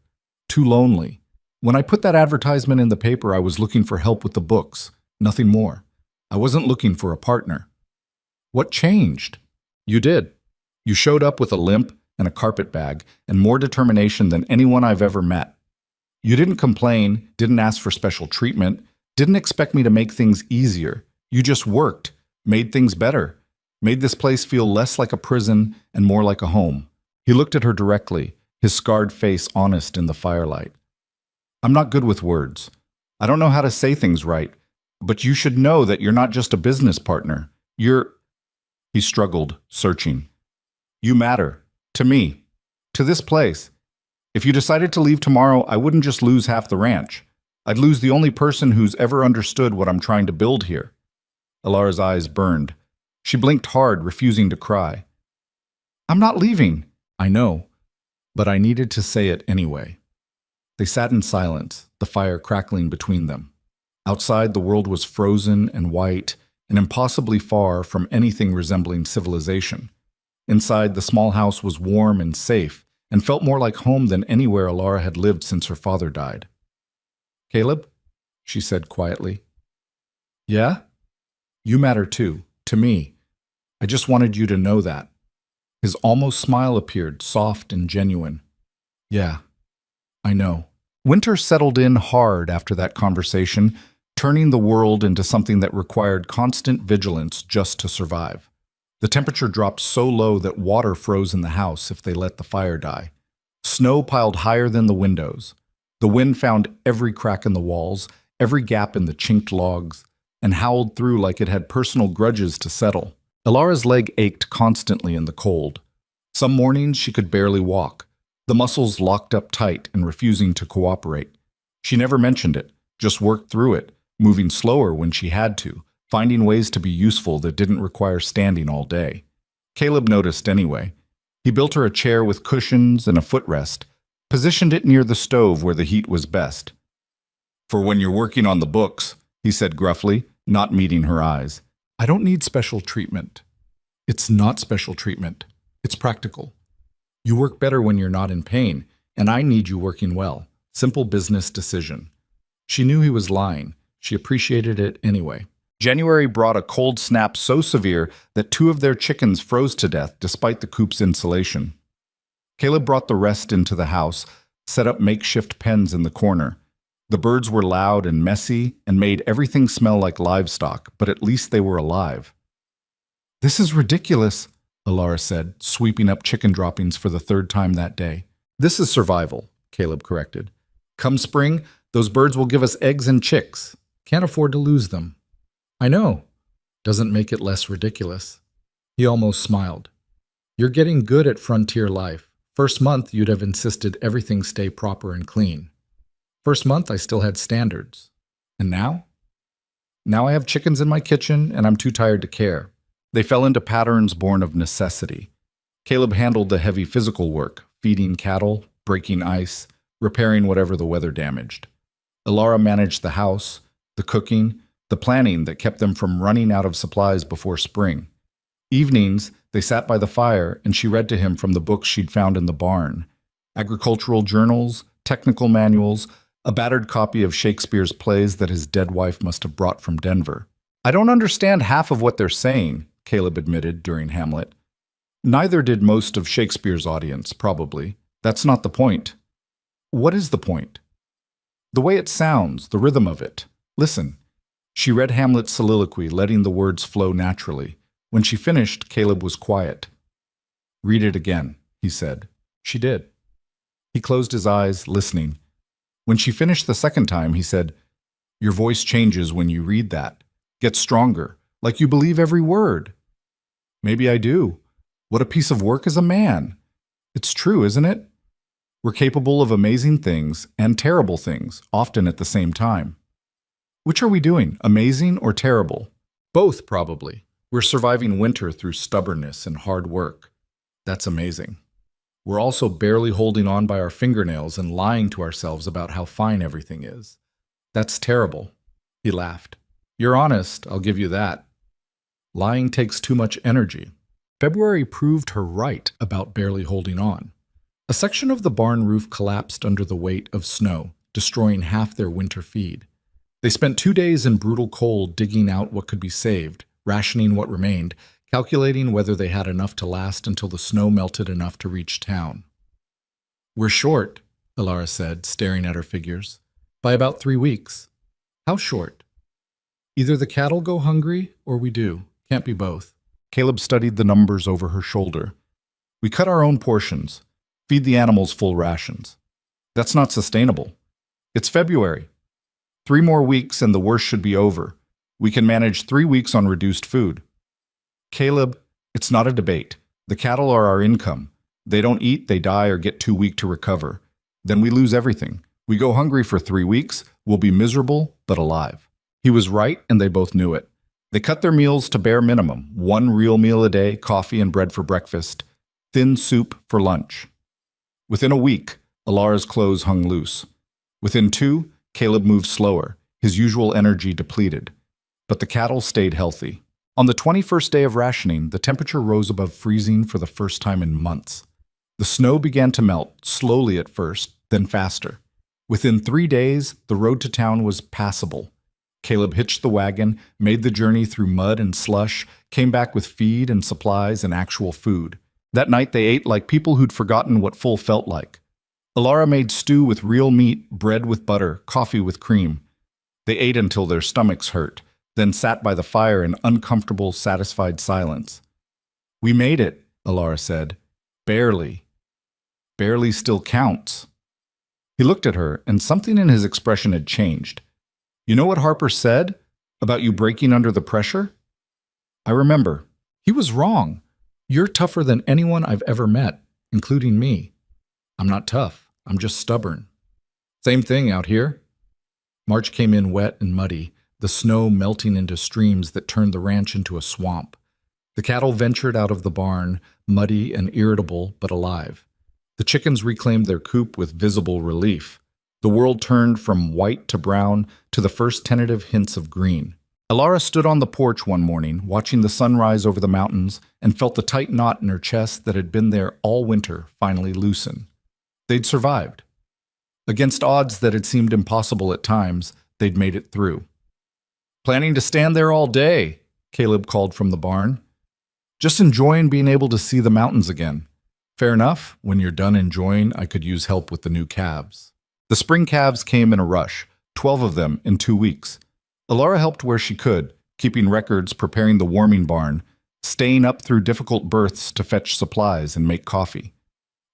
too lonely. When I put that advertisement in the paper, I was looking for help with the books, nothing more. I wasn't looking for a partner." "What changed?" "You did. You showed up with a limp and a carpet bag and more determination than anyone I've ever met. You didn't complain, didn't ask for special treatment, didn't expect me to make things easier. You just worked, made things better, made this place feel less like a prison and more like a home." He looked at her directly, his scarred face honest in the firelight. "I'm not good with words. I don't know how to say things right, but you should know that you're not just a business partner. You're—" He struggled, searching. "You matter. To me. To this place. If you decided to leave tomorrow, I wouldn't just lose half the ranch. I'd lose the only person who's ever understood what I'm trying to build here." Alara's eyes burned. She blinked hard, refusing to cry. "I'm not leaving." "I know, but I needed to say it anyway." They sat in silence, the fire crackling between them. Outside, the world was frozen and white and impossibly far from anything resembling civilization. Inside, the small house was warm and safe and felt more like home than anywhere Alara had lived since her father died. "Caleb," she said quietly. "Yeah? You matter too, to me. I just wanted you to know that." His almost smile appeared, soft and genuine. "Yeah, I know." Winter settled in hard after that conversation, turning the world into something that required constant vigilance just to survive. The temperature dropped so low that water froze in the house if they let the fire die. Snow piled higher than the windows. The wind found every crack in the walls, every gap in the chinked logs, and howled through like it had personal grudges to settle. Alara's leg ached constantly in the cold. Some mornings she could barely walk. the muscles locked up tight and refusing to cooperate. She never mentioned it, just worked through it, moving slower when she had to, finding ways to be useful that didn't require standing all day. Caleb noticed anyway. He built her a chair with cushions and a footrest, positioned it near the stove where the heat was best. "For when you're working on the books," he said gruffly, not meeting her eyes. "I don't need special treatment." "It's not special treatment. It's practical. You work better when you're not in pain, and I need you working well. Simple business decision." She knew he was lying. She appreciated it anyway. January brought a cold snap so severe that 2 of their chickens froze to death despite the coop's insulation. Caleb brought the rest into the house, set up makeshift pens in the corner. The birds were loud and messy and made everything smell like livestock, but at least they were alive. "This is ridiculous," Alara said, sweeping up chicken droppings for the 3rd time that day. "This is survival," Caleb corrected. "Come spring, those birds will give us eggs and chicks. Can't afford to lose them." "I know. Doesn't make it less ridiculous." He almost smiled. "You're getting good at frontier life. First month, you'd have insisted everything stay proper and clean. First month, I still had standards. And now? Now I have chickens in my kitchen, and I'm too tired to care." They fell into patterns born of necessity. Caleb handled the heavy physical work, feeding cattle, breaking ice, repairing whatever the weather damaged. Alara managed the house, the cooking, the planning that kept them from running out of supplies before spring. Evenings, they sat by the fire, and she read to him from the books she'd found in the barn. Agricultural journals, technical manuals, a battered copy of Shakespeare's plays that his dead wife must have brought from Denver. "I don't understand half of what they're saying," Caleb admitted during Hamlet. Neither did most of Shakespeare's audience, probably. That's not the point. What is the point? The way it sounds, the rhythm of it. Listen. She read Hamlet's soliloquy, letting the words flow naturally. When she finished, Caleb was quiet. "Read it again," he said. She did. He closed his eyes, listening. When she finished the second time, he said, "Your voice changes when you read that. Gets stronger, like you believe every word." "Maybe I do. What a piece of work is a man." "It's true, isn't it? We're capable of amazing things and terrible things, often at the same time. Which are we doing, amazing or terrible? Both, probably. We're surviving winter through stubbornness and hard work. That's amazing. We're also barely holding on by our fingernails and lying to ourselves about how fine everything is. That's terrible." He laughed. "You're honest, I'll give you that. Lying takes too much energy." February proved her right about barely holding on. A section of the barn roof collapsed under the weight of snow, destroying half their winter feed. They spent 2 days in brutal cold digging out what could be saved, rationing what remained, calculating whether they had enough to last until the snow melted enough to reach town. "We're short," Alara said, staring at her figures. "By about 3 weeks." "How short?" "Either the cattle go hungry or we do. Can't be both." Caleb studied the numbers over her shoulder. "We cut our own portions, feed the animals full rations. That's not sustainable. It's February. 3 more weeks and the worst should be over. We can manage 3 weeks on reduced food." "Caleb, it's not a debate. The cattle are our income. They don't eat, they die, or get too weak to recover. Then we lose everything. We go hungry for 3 weeks, we'll be miserable, but alive." He was right, and they both knew it. They cut their meals to bare minimum, 1 real meal a day, coffee and bread for breakfast, thin soup for lunch. Within a week, Alara's clothes hung loose. Within 2, Caleb moved slower, his usual energy depleted. But the cattle stayed healthy. On the 21st day of rationing, the temperature rose above freezing for the first time in months. The snow began to melt, slowly at first, then faster. Within 3 days, the road to town was passable. Caleb hitched the wagon, made the journey through mud and slush, came back with feed and supplies and actual food. That night they ate like people who'd forgotten what full felt like. Alara made stew with real meat, bread with butter, coffee with cream. They ate until their stomachs hurt, then sat by the fire in uncomfortable, satisfied silence. "We made it," Alara said. "Barely. Barely still counts." He looked at her, and something in his expression had changed. "You know what Harper said about you breaking under the pressure?" "I remember. He was wrong. You're tougher than anyone I've ever met, including me." I'm not tough. I'm just stubborn. Same thing out here. March came in wet and muddy, the snow melting into streams that turned the ranch into a swamp. The cattle ventured out of the barn, muddy and irritable but alive. The chickens reclaimed their coop with visible relief. The world turned from white to brown to the first tentative hints of green. Alara stood on the porch one morning, watching the sun rise over the mountains, and felt the tight knot in her chest that had been there all winter finally loosen. They'd survived. Against odds that had seemed impossible at times, they'd made it through. "Planning to stand there all day," Caleb called from the barn. "Just enjoying being able to see the mountains again. Fair enough, when you're done enjoying, I could use help with the new calves." The spring calves came in a rush, 12 of them in 2 weeks. Alara helped where she could, keeping records, preparing the warming barn, staying up through difficult births to fetch supplies and make coffee.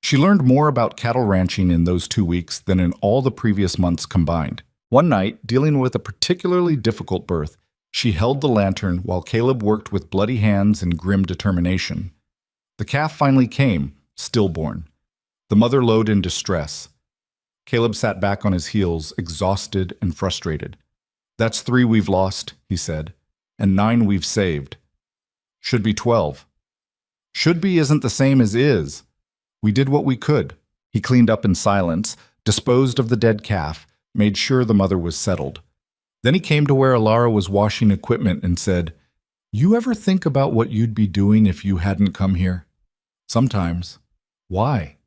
She learned more about cattle ranching in those 2 weeks than in all the previous months combined. One night, dealing with a particularly difficult birth, she held the lantern while Caleb worked with bloody hands and grim determination. The calf finally came, stillborn. The mother lowed in distress. Caleb sat back on his heels, exhausted and frustrated. "That's 3 we've lost," he said, "and 9 we've saved. Should be 12. Should be isn't the same as is. We did what we could." He cleaned up in silence, disposed of the dead calf, made sure the mother was settled. Then he came to where Alara was washing equipment and said, "You ever think about what you'd be doing if you hadn't come here?" "Sometimes." "Why?"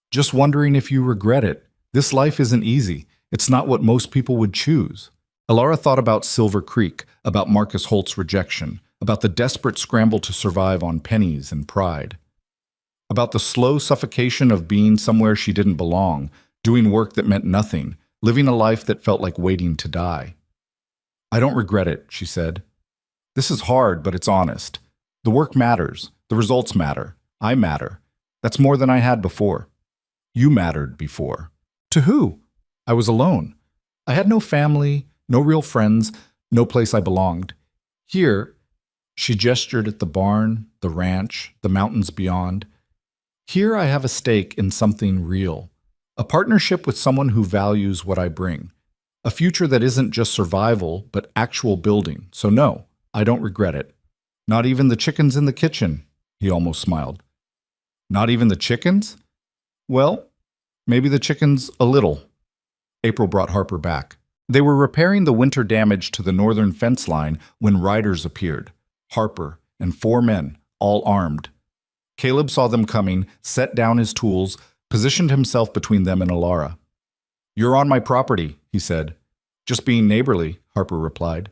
"Just wondering if you regret it. This life isn't easy. It's not what most people would choose." Alara thought about Silver Creek, about Marcus Holt's rejection, about the desperate scramble to survive on pennies and pride, about the slow suffocation of being somewhere she didn't belong, doing work that meant nothing, living a life that felt like waiting to die. "I don't regret it," she said. "This is hard, but it's honest. The work matters. The results matter. I matter. That's more than I had before. You mattered before." "To who?" "I was alone. I had no family, no real friends, no place I belonged. Here," she gestured at the barn, the ranch, the mountains beyond, "here I have a stake in something real, a partnership with someone who values what I bring, a future that isn't just survival, but actual building. So no, I don't regret it. Not even the chickens in the kitchen," he almost smiled. "Not even the chickens?" "Well, maybe the chickens a little." April brought Harper back. They were repairing the winter damage to the northern fence line when riders appeared. Harper and 4 men, all armed. Caleb saw them coming, set down his tools, positioned himself between them and Alara. "You're on my property," he said. "Just being neighborly," Harper replied.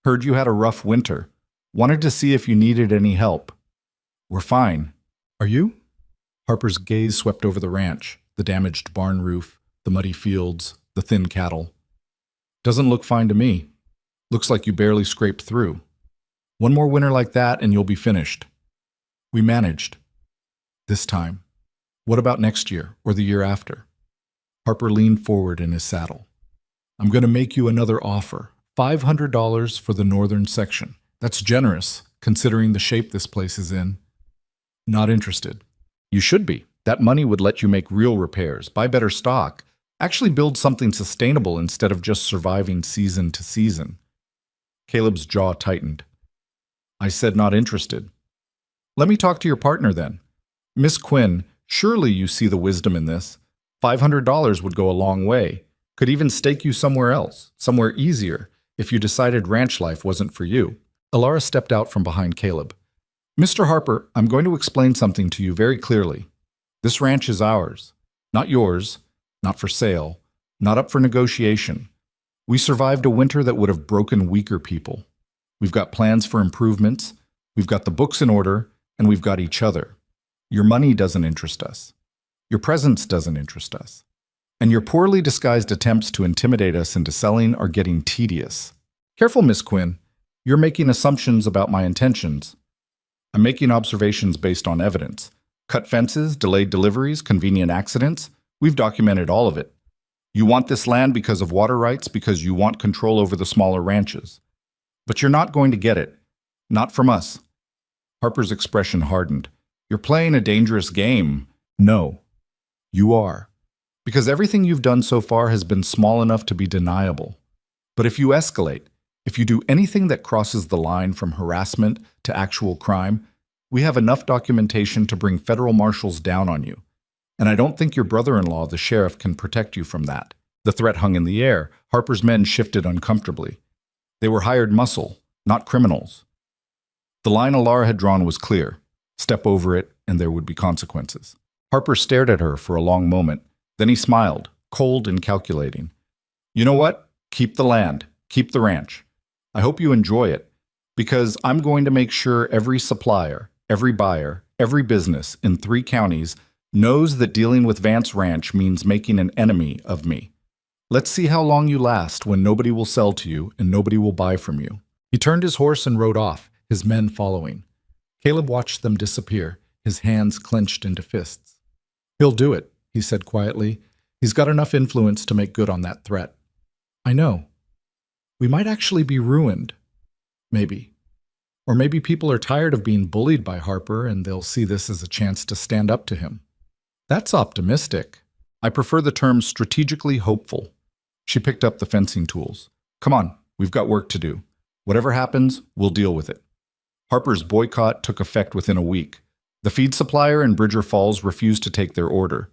"Heard you had a rough winter. Wanted to see if you needed any help." "We're fine. Are you?" Harper's gaze swept over the ranch, the damaged barn roof, the muddy fields, the thin cattle. "Doesn't look fine to me. Looks like you barely scraped through. One more winter like that and you'll be finished." "We managed. This time. What about next year or the year after?" Harper leaned forward in his saddle. "I'm going to make you another offer. $500 for the northern section. That's generous, considering the shape this place is in." "Not interested." "You should be. That money would let you make real repairs, buy better stock, actually build something sustainable instead of just surviving season to season." Caleb's jaw tightened. "I said not interested." "Let me talk to your partner then. Miss Quinn, surely you see the wisdom in this. $500 would go a long way. Could even stake you somewhere else, somewhere easier, if you decided ranch life wasn't for you." Alara stepped out from behind Caleb. "Mr. Harper, I'm going to explain something to you very clearly. This ranch is ours, not yours. Not for sale, not up for negotiation. We survived a winter that would have broken weaker people. We've got plans for improvements, we've got the books in order, and we've got each other. Your money doesn't interest us. Your presence doesn't interest us. And your poorly disguised attempts to intimidate us into selling are getting tedious. Careful, Miss Quinn. You're making assumptions about my intentions. I'm making observations based on evidence. Cut fences, delayed deliveries, convenient accidents. We've documented all of it. You want this land because of water rights, because you want control over the smaller ranches. But you're not going to get it. Not from us." Harper's expression hardened. "You're playing a dangerous game." "No." You are. Because everything you've done so far has been small enough to be deniable. But if you escalate, if you do anything that crosses the line from harassment to actual crime, we have enough documentation to bring federal marshals down on you. And I don't think your brother-in-law, the sheriff, can protect you from that. The threat hung in the air. Harper's men shifted uncomfortably. They were hired muscle, not criminals. The line Alara had drawn was clear. Step over it, and there would be consequences. Harper stared at her for a long moment. Then he smiled, cold and calculating. You know what? Keep the land. Keep the ranch. I hope you enjoy it, because I'm going to make sure every supplier, every buyer, every business in 3 counties knows that dealing with Vance Ranch means making an enemy of me. Let's see how long you last when nobody will sell to you and nobody will buy from you. He turned his horse and rode off, his men following. Caleb watched them disappear, his hands clenched into fists. He'll do it, he said quietly. He's got enough influence to make good on that threat. I know. We might actually be ruined. Maybe. Or maybe people are tired of being bullied by Harper and they'll see this as a chance to stand up to him. That's optimistic. I prefer the term strategically hopeful. She picked up the fencing tools. Come on, we've got work to do. Whatever happens, we'll deal with it. Harper's boycott took effect within a week. The feed supplier in Bridger Falls refused to take their order.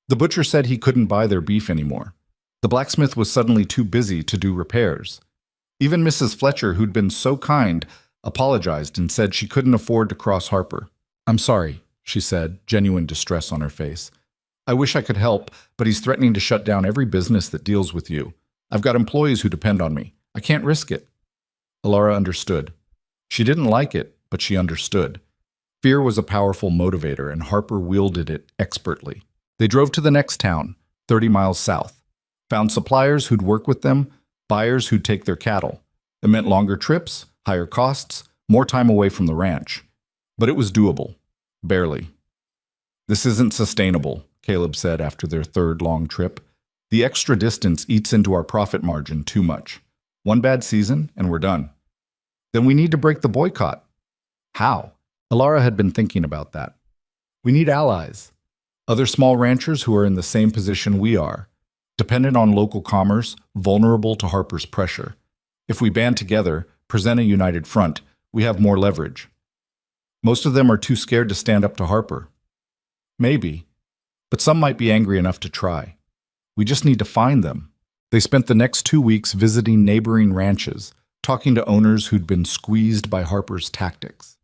The butcher said he couldn't buy their beef anymore. The blacksmith was suddenly too busy to do repairs. Even Mrs. Fletcher, who'd been so kind, apologized and said she couldn't afford to cross Harper. I'm sorry, she said, genuine distress on her face. I wish I could help, but he's threatening to shut down every business that deals with you. I've got employees who depend on me. I can't risk it. Alara understood. She didn't like it, but she understood. Fear was a powerful motivator, and Harper wielded it expertly. They drove to the next town, 30 miles south, found suppliers who'd work with them, buyers who'd take their cattle. It meant longer trips, higher costs, more time away from the ranch. But it was doable. Barely. This isn't sustainable, Caleb said after their third long trip. The extra distance eats into our profit margin too much. One bad season, and we're done. Then we need to break the boycott. How? Alara had been thinking about that. We need allies. Other small ranchers who are in the same position we are, dependent on local commerce, vulnerable to Harper's pressure. If we band together, present a united front, we have more leverage. Most of them are too scared to stand up to Harper. Maybe, but some might be angry enough to try. We just need to find them. They spent the next 2 weeks visiting neighboring ranches, talking to owners who'd been squeezed by Harper's tactics.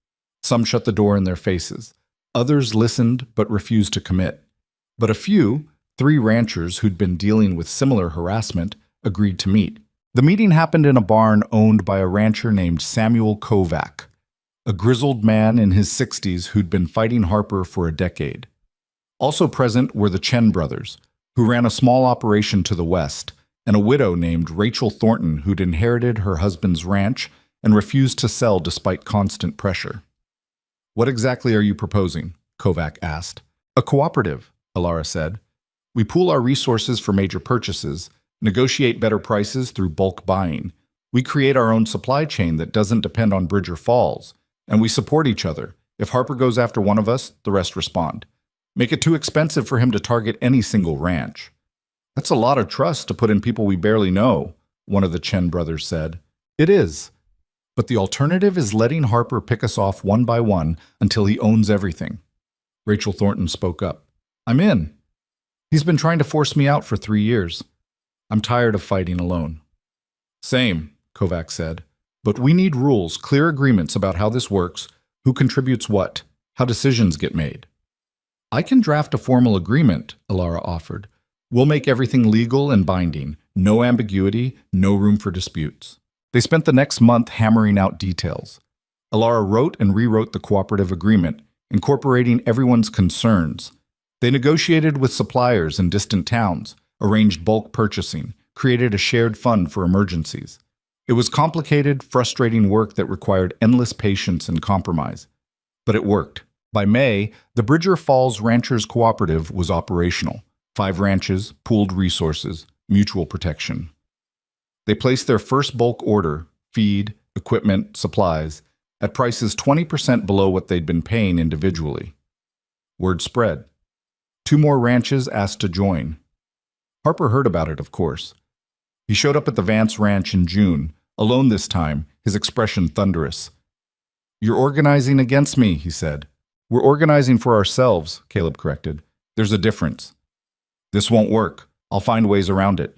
Some shut the door in their faces. Others listened but refused to commit. But a few, 3 ranchers who'd been dealing with similar harassment, agreed to meet. The meeting happened in a barn owned by a rancher named Samuel Kovac, a grizzled man in his 60s who'd been fighting Harper for a decade. Also present were the Chen brothers, who ran a small operation to the west, and a widow named Rachel Thornton who'd inherited her husband's ranch and refused to sell despite constant pressure. What exactly are you proposing? Kovac asked. A cooperative, Alara said. We pool our resources for major purchases, negotiate better prices through bulk buying. We create our own supply chain that doesn't depend on Bridger Falls, and we support each other. If Harper goes after one of us, the rest respond. Make it too expensive for him to target any single ranch. That's a lot of trust to put in people we barely know, one of the Chen brothers said. It is. But the alternative is letting Harper pick us off one by one until he owns everything. Rachel Thornton spoke up. I'm in. He's been trying to force me out for 3 years. I'm tired of fighting alone. Same, Kovac said. But we need rules, clear agreements about how this works, who contributes what, how decisions get made. I can draft a formal agreement, Alara offered. We'll make everything legal and binding, no ambiguity, no room for disputes. They spent the next month hammering out details. Alara wrote and rewrote the cooperative agreement, incorporating everyone's concerns. They negotiated with suppliers in distant towns, arranged bulk purchasing, created a shared fund for emergencies. It was complicated, frustrating work that required endless patience and compromise. But it worked. By May, the Bridger Falls Ranchers Cooperative was operational. 5 ranches, pooled resources, mutual protection. They placed their first bulk order, feed, equipment, supplies, at prices 20% below what they'd been paying individually. Word spread. 2 more ranches asked to join. Harper heard about it, of course. He showed up at the Vance Ranch in June, alone this time, his expression thunderous. "You're organizing against me," he said. "We're organizing for ourselves," Caleb corrected. "There's a difference." "This won't work. I'll find ways around it."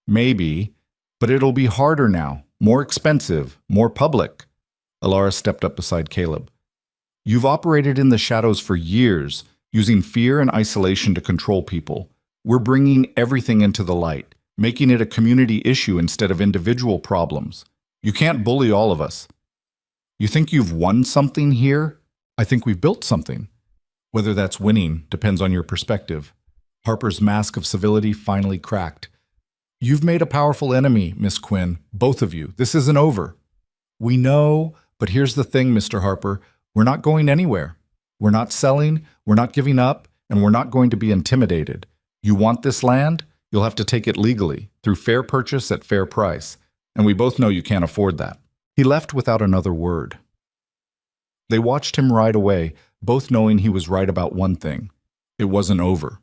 "Maybe, but it'll be harder now, more expensive, more public." Alara stepped up beside Caleb. "You've operated in the shadows for years, using fear and isolation to control people. We're bringing everything into the light, making it a community issue instead of individual problems. You can't bully all of us." "You think you've won something here?" "I think we've built something." "Whether that's winning depends on your perspective." Harper's mask of civility finally cracked. "You've made a powerful enemy, Miss Quinn, both of you. This isn't over." "We know, but here's the thing, Mr. Harper. We're not going anywhere. We're not selling, we're not giving up, and we're not going to be intimidated. You want this land? You'll have to take it legally, through fair purchase at fair price. And we both know you can't afford that." He left without another word. They watched him ride away, both knowing he was right about one thing. It wasn't over.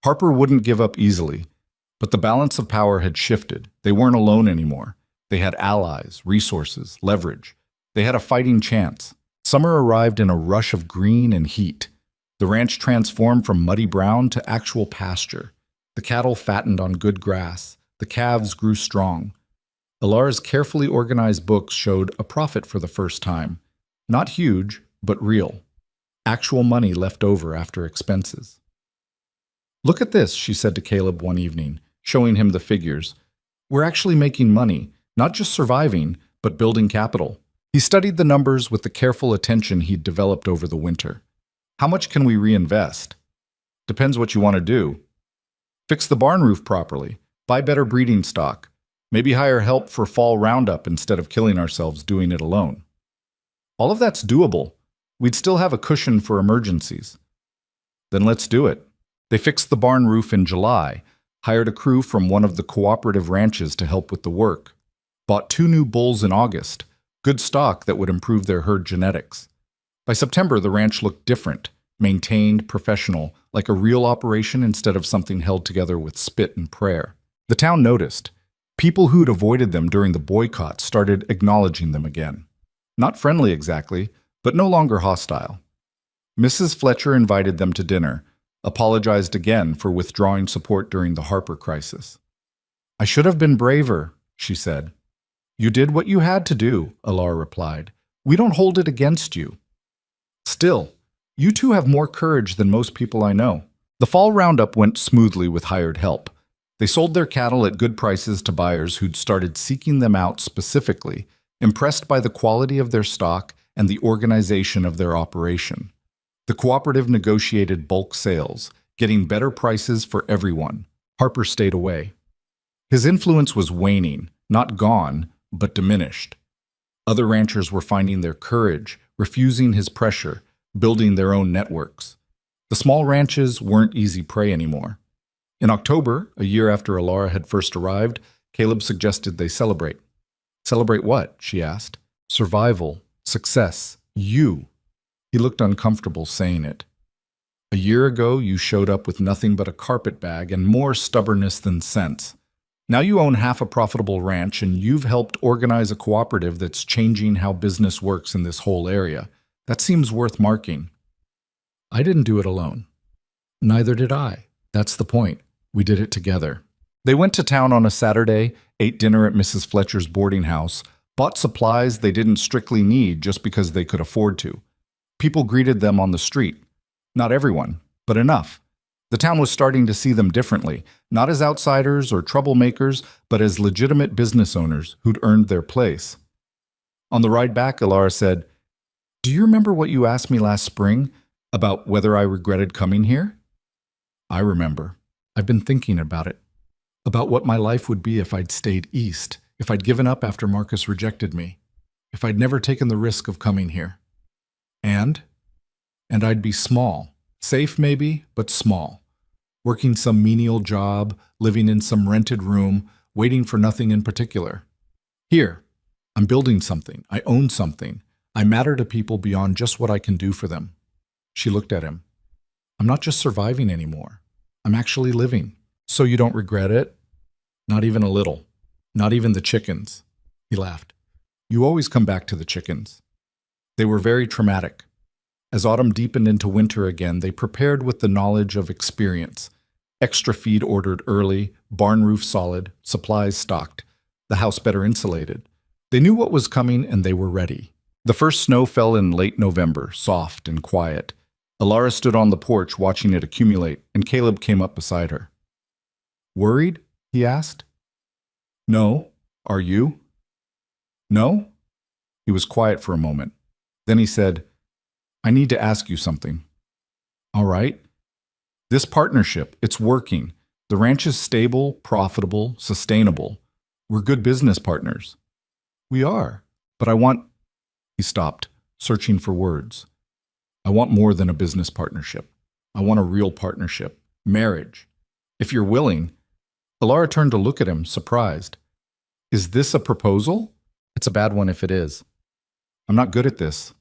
Harper wouldn't give up easily, but the balance of power had shifted. They weren't alone anymore. They had allies, resources, leverage. They had a fighting chance. Summer arrived in a rush of green and heat. The ranch transformed from muddy brown to actual pasture. The cattle fattened on good grass. The calves grew strong. Alara's carefully organized books showed a profit for the first time. Not huge, but real. Actual money left over after expenses. "Look at this," she said to Caleb one evening, showing him the figures. "We're actually making money, not just surviving, but building capital." He studied the numbers with the careful attention he'd developed over the winter. "How much can we reinvest?" "Depends what you want to do. Fix the barn roof properly, buy better breeding stock, maybe hire help for fall roundup instead of killing ourselves doing it alone." "All of that's doable. We'd still have a cushion for emergencies." "Then let's do it." They fixed the barn roof in July, hired a crew from one of the cooperative ranches to help with the work, bought 2 new bulls in August, good stock that would improve their herd genetics. By September, the ranch looked different, maintained, professional, like a real operation instead of something held together with spit and prayer. The town noticed. People who'd avoided them during the boycott started acknowledging them again. Not friendly exactly, but no longer hostile. Mrs. Fletcher invited them to dinner, apologized again for withdrawing support during the Harper crisis. "I should have been braver," she said. "You did what you had to do," Alara replied. "We don't hold it against you. Still, you two have more courage than most people I know." The fall roundup went smoothly with hired help. They sold their cattle at good prices to buyers who'd started seeking them out specifically, impressed by the quality of their stock and the organization of their operation. The cooperative negotiated bulk sales, getting better prices for everyone. Harper stayed away. His influence was waning, not gone, but diminished. Other ranchers were finding their courage, refusing his pressure, building their own networks. The small ranches weren't easy prey anymore. In October, a year after Alara had first arrived, Caleb suggested they celebrate. "Celebrate what?" she asked. "Survival, success, you." He looked uncomfortable saying it. "A year ago, you showed up with nothing but a carpet bag and more stubbornness than sense. Now you own half a profitable ranch and you've helped organize a cooperative that's changing how business works in this whole area. That seems worth marking." "I didn't do it alone." "Neither did I. That's the point. We did it together." They went to town on a Saturday, ate dinner at Mrs. Fletcher's boarding house, bought supplies they didn't strictly need just because they could afford to. People greeted them on the street. Not everyone, but enough. The town was starting to see them differently, not as outsiders or troublemakers, but as legitimate business owners who'd earned their place. On the ride back, Alara said, "Do you remember what you asked me last spring about whether I regretted coming here?" "I remember. I've been thinking about it. About what my life would be if I'd stayed east, if I'd given up after Marcus rejected me, if I'd never taken the risk of coming here. And I'd be small, safe maybe, but small, working some menial job, living in some rented room, waiting for nothing in particular. Here, I'm building something, I own something, I matter to people beyond just what I can do for them." She looked at him. I'm not just surviving anymore. I'm actually living. So you don't regret it? Not even a little. Not even the chickens. He laughed. You always come back to the chickens. They were very traumatic. As autumn deepened into winter again, they prepared with the knowledge of experience. Extra feed ordered early, barn roof solid, supplies stocked, the house better insulated. They knew what was coming and they were ready. The first snow fell in late November, soft and quiet. Alara stood on the porch watching it accumulate, and Caleb came up beside her. Worried? He asked. No. Are you? No? He was quiet for a moment. Then he said, I need to ask you something. All right. This partnership, it's working. The ranch is stable, profitable, sustainable. We're good business partners. We are. But I want... He stopped, searching for words. I want more than a business partnership. I want a real partnership. Marriage. If you're willing... Alara turned to look at him, surprised. Is this a proposal? It's a bad one if it is. I'm not good at this.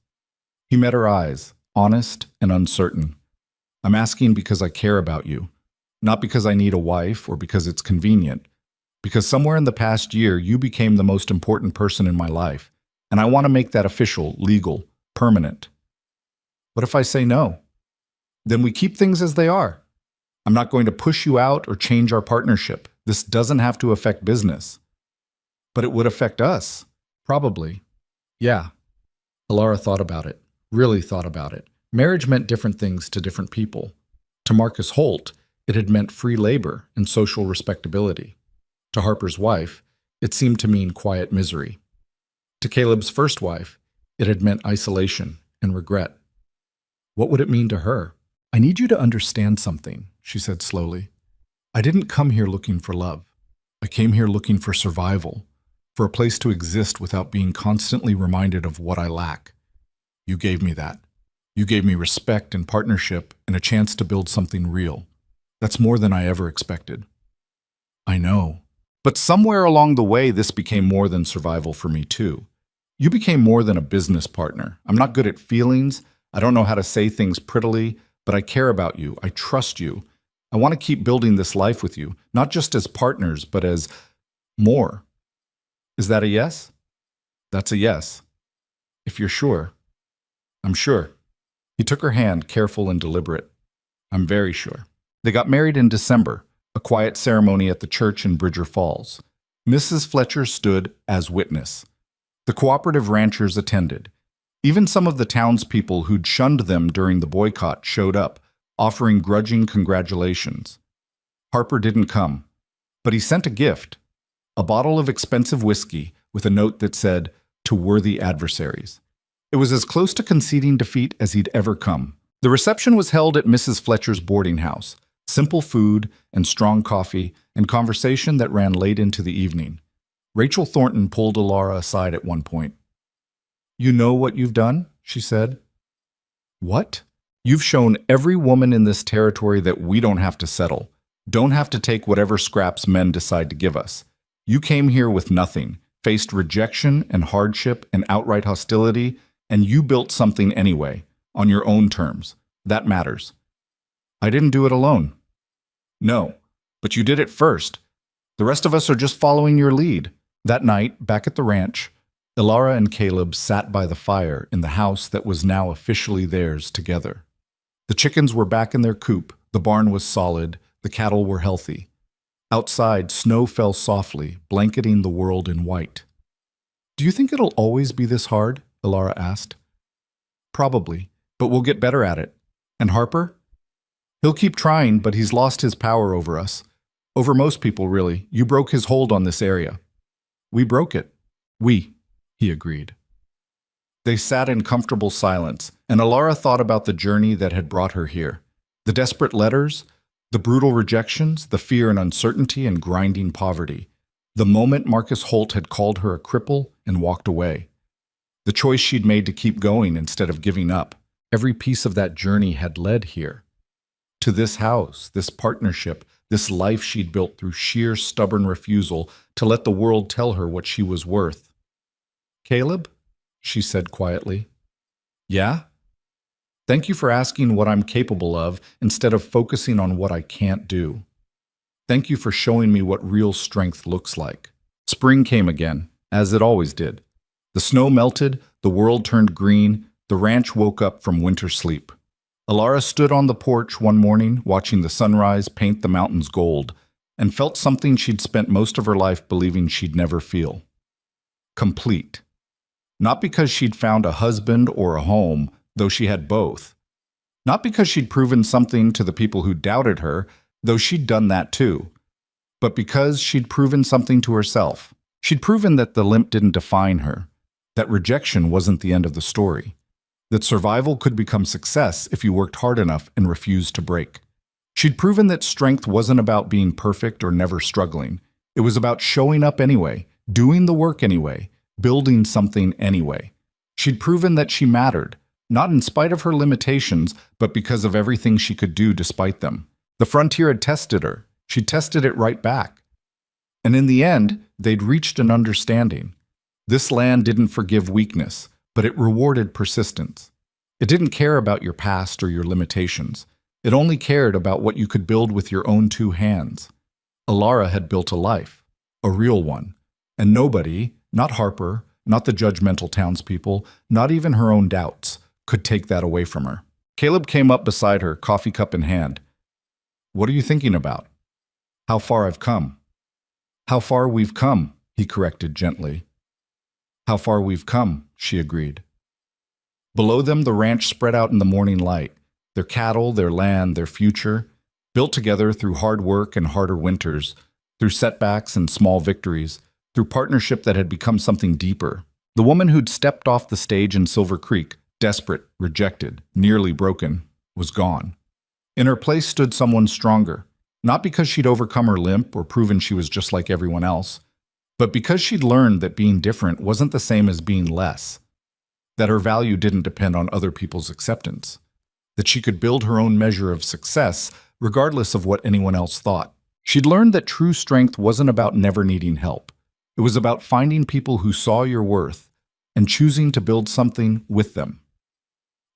He met her eyes, honest and uncertain. I'm asking because I care about you, not because I need a wife or because it's convenient, because somewhere in the past year you became the most important person in my life, and I want to make that official, legal, permanent. What if I say no? Then we keep things as they are. I'm not going to push you out or change our partnership. This doesn't have to affect business. But it would affect us. Probably. Yeah. Alara thought about it, really thought about it. Marriage meant different things to different people. To Marcus Holt, it had meant free labor and social respectability. To Harper's wife, it seemed to mean quiet misery. To Caleb's first wife, it had meant isolation and regret. What would it mean to her? I need you to understand something, she said slowly. I didn't come here looking for love. I came here looking for survival, for a place to exist without being constantly reminded of what I lack. You gave me that. You gave me respect and partnership and a chance to build something real. That's more than I ever expected. I know. But somewhere along the way, this became more than survival for me too. You became more than a business partner. I'm not good at feelings. I don't know how to say things prettily, but I care about you. I trust you. I want to keep building this life with you, not just as partners, but as more. Is that a yes? That's a yes. If you're sure. I'm sure. He took her hand, careful and deliberate. I'm very sure. They got married in December, a quiet ceremony at the church in Bridger Falls. Mrs. Fletcher stood as witness. The cooperative ranchers attended. Even some of the townspeople who'd shunned them during the boycott showed up, offering grudging congratulations. Harper didn't come, but he sent a gift, a bottle of expensive whiskey with a note that said, "To worthy adversaries." It was as close to conceding defeat as he'd ever come. The reception was held at Mrs. Fletcher's boarding house. Simple food and strong coffee and conversation that ran late into the evening. Rachel Thornton pulled Alara aside at one point. You know what you've done? She said. What? You've shown every woman in this territory that we don't have to settle, don't have to take whatever scraps men decide to give us. You came here with nothing, faced rejection and hardship and outright hostility, and you built something anyway, on your own terms. That matters. I didn't do it alone. No, but you did it first. The rest of us are just following your lead. That night, back at the ranch, Alara and Caleb sat by the fire in the house that was now officially theirs together. The chickens were back in their coop, the barn was solid, the cattle were healthy. Outside, snow fell softly, blanketing the world in white. Do you think it'll always be this hard? Alara asked. Probably, but we'll get better at it. And Harper? He'll keep trying, but he's lost his power over us. Over most people, really. You broke his hold on this area. We broke it. He agreed. They sat in comfortable silence, and Alara thought about the journey that had brought her here. The desperate letters, the brutal rejections, the fear and uncertainty and grinding poverty. The moment Marcus Holt had called her a cripple and walked away. The choice she'd made to keep going instead of giving up. Every piece of that journey had led here. To this house, this partnership, this life she'd built through sheer stubborn refusal to let the world tell her what she was worth. Caleb? She said quietly. Yeah? Thank you for asking what I'm capable of instead of focusing on what I can't do. Thank you for showing me what real strength looks like. Spring came again, as it always did. The snow melted, the world turned green, the ranch woke up from winter sleep. Alara stood on the porch one morning, watching the sunrise paint the mountains gold, and felt something she'd spent most of her life believing she'd never feel. Complete. Not because she'd found a husband or a home, though she had both. Not because she'd proven something to the people who doubted her, though she'd done that too. But because she'd proven something to herself. She'd proven that the limp didn't define her, that rejection wasn't the end of the story, that survival could become success if you worked hard enough and refused to break. She'd proven that strength wasn't about being perfect or never struggling. It was about showing up anyway, doing the work anyway, building something anyway. She'd proven that she mattered, not in spite of her limitations, but because of everything she could do despite them. The frontier had tested her. She tested it right back. And in the end, they'd reached an understanding. This land didn't forgive weakness, but it rewarded persistence. It didn't care about your past or your limitations. It only cared about what you could build with your own two hands. Alara had built a life, a real one, and nobody, not Harper, not the judgmental townspeople, not even her own doubts, could take that away from her. Caleb came up beside her, coffee cup in hand. "What are you thinking about?" "How far I've come." "How far we've come," he corrected gently. "How far we've come," she agreed. Below them, the ranch spread out in the morning light. Their cattle, their land, their future, built together through hard work and harder winters, through setbacks and small victories, through partnership that had become something deeper. The woman who'd stepped off the stage in Silver Creek, desperate, rejected, nearly broken, was gone. In her place stood someone stronger, not because she'd overcome her limp or proven she was just like everyone else, but because she'd learned that being different wasn't the same as being less, that her value didn't depend on other people's acceptance, that she could build her own measure of success regardless of what anyone else thought. She'd learned that true strength wasn't about never needing help. It was about finding people who saw your worth and choosing to build something with them.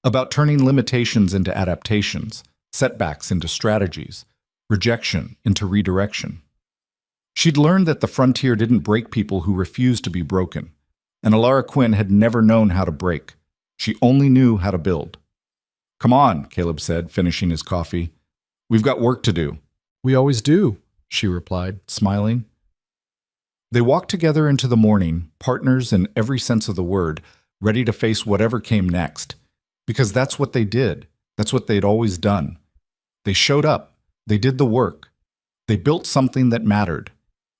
About turning limitations into adaptations, setbacks into strategies, rejection into redirection. She'd learned that the frontier didn't break people who refused to be broken, and Alara Quinn had never known how to break. She only knew how to build. "Come on," Caleb said, finishing his coffee. "We've got work to do." "We always do," she replied, smiling. They walked together into the morning, partners in every sense of the word, ready to face whatever came next. Because that's what they did. That's what they'd always done. They showed up. They did the work. They built something that mattered.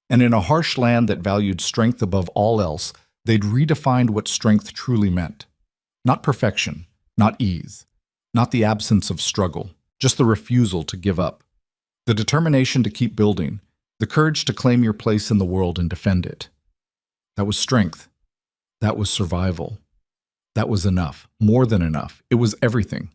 And in a harsh land that valued strength above all else, they'd redefined what strength truly meant. Not perfection, not ease, not the absence of struggle, just the refusal to give up. The determination to keep building, the courage to claim your place in the world and defend it. That was strength. That was survival. That was enough, more than enough. It was everything.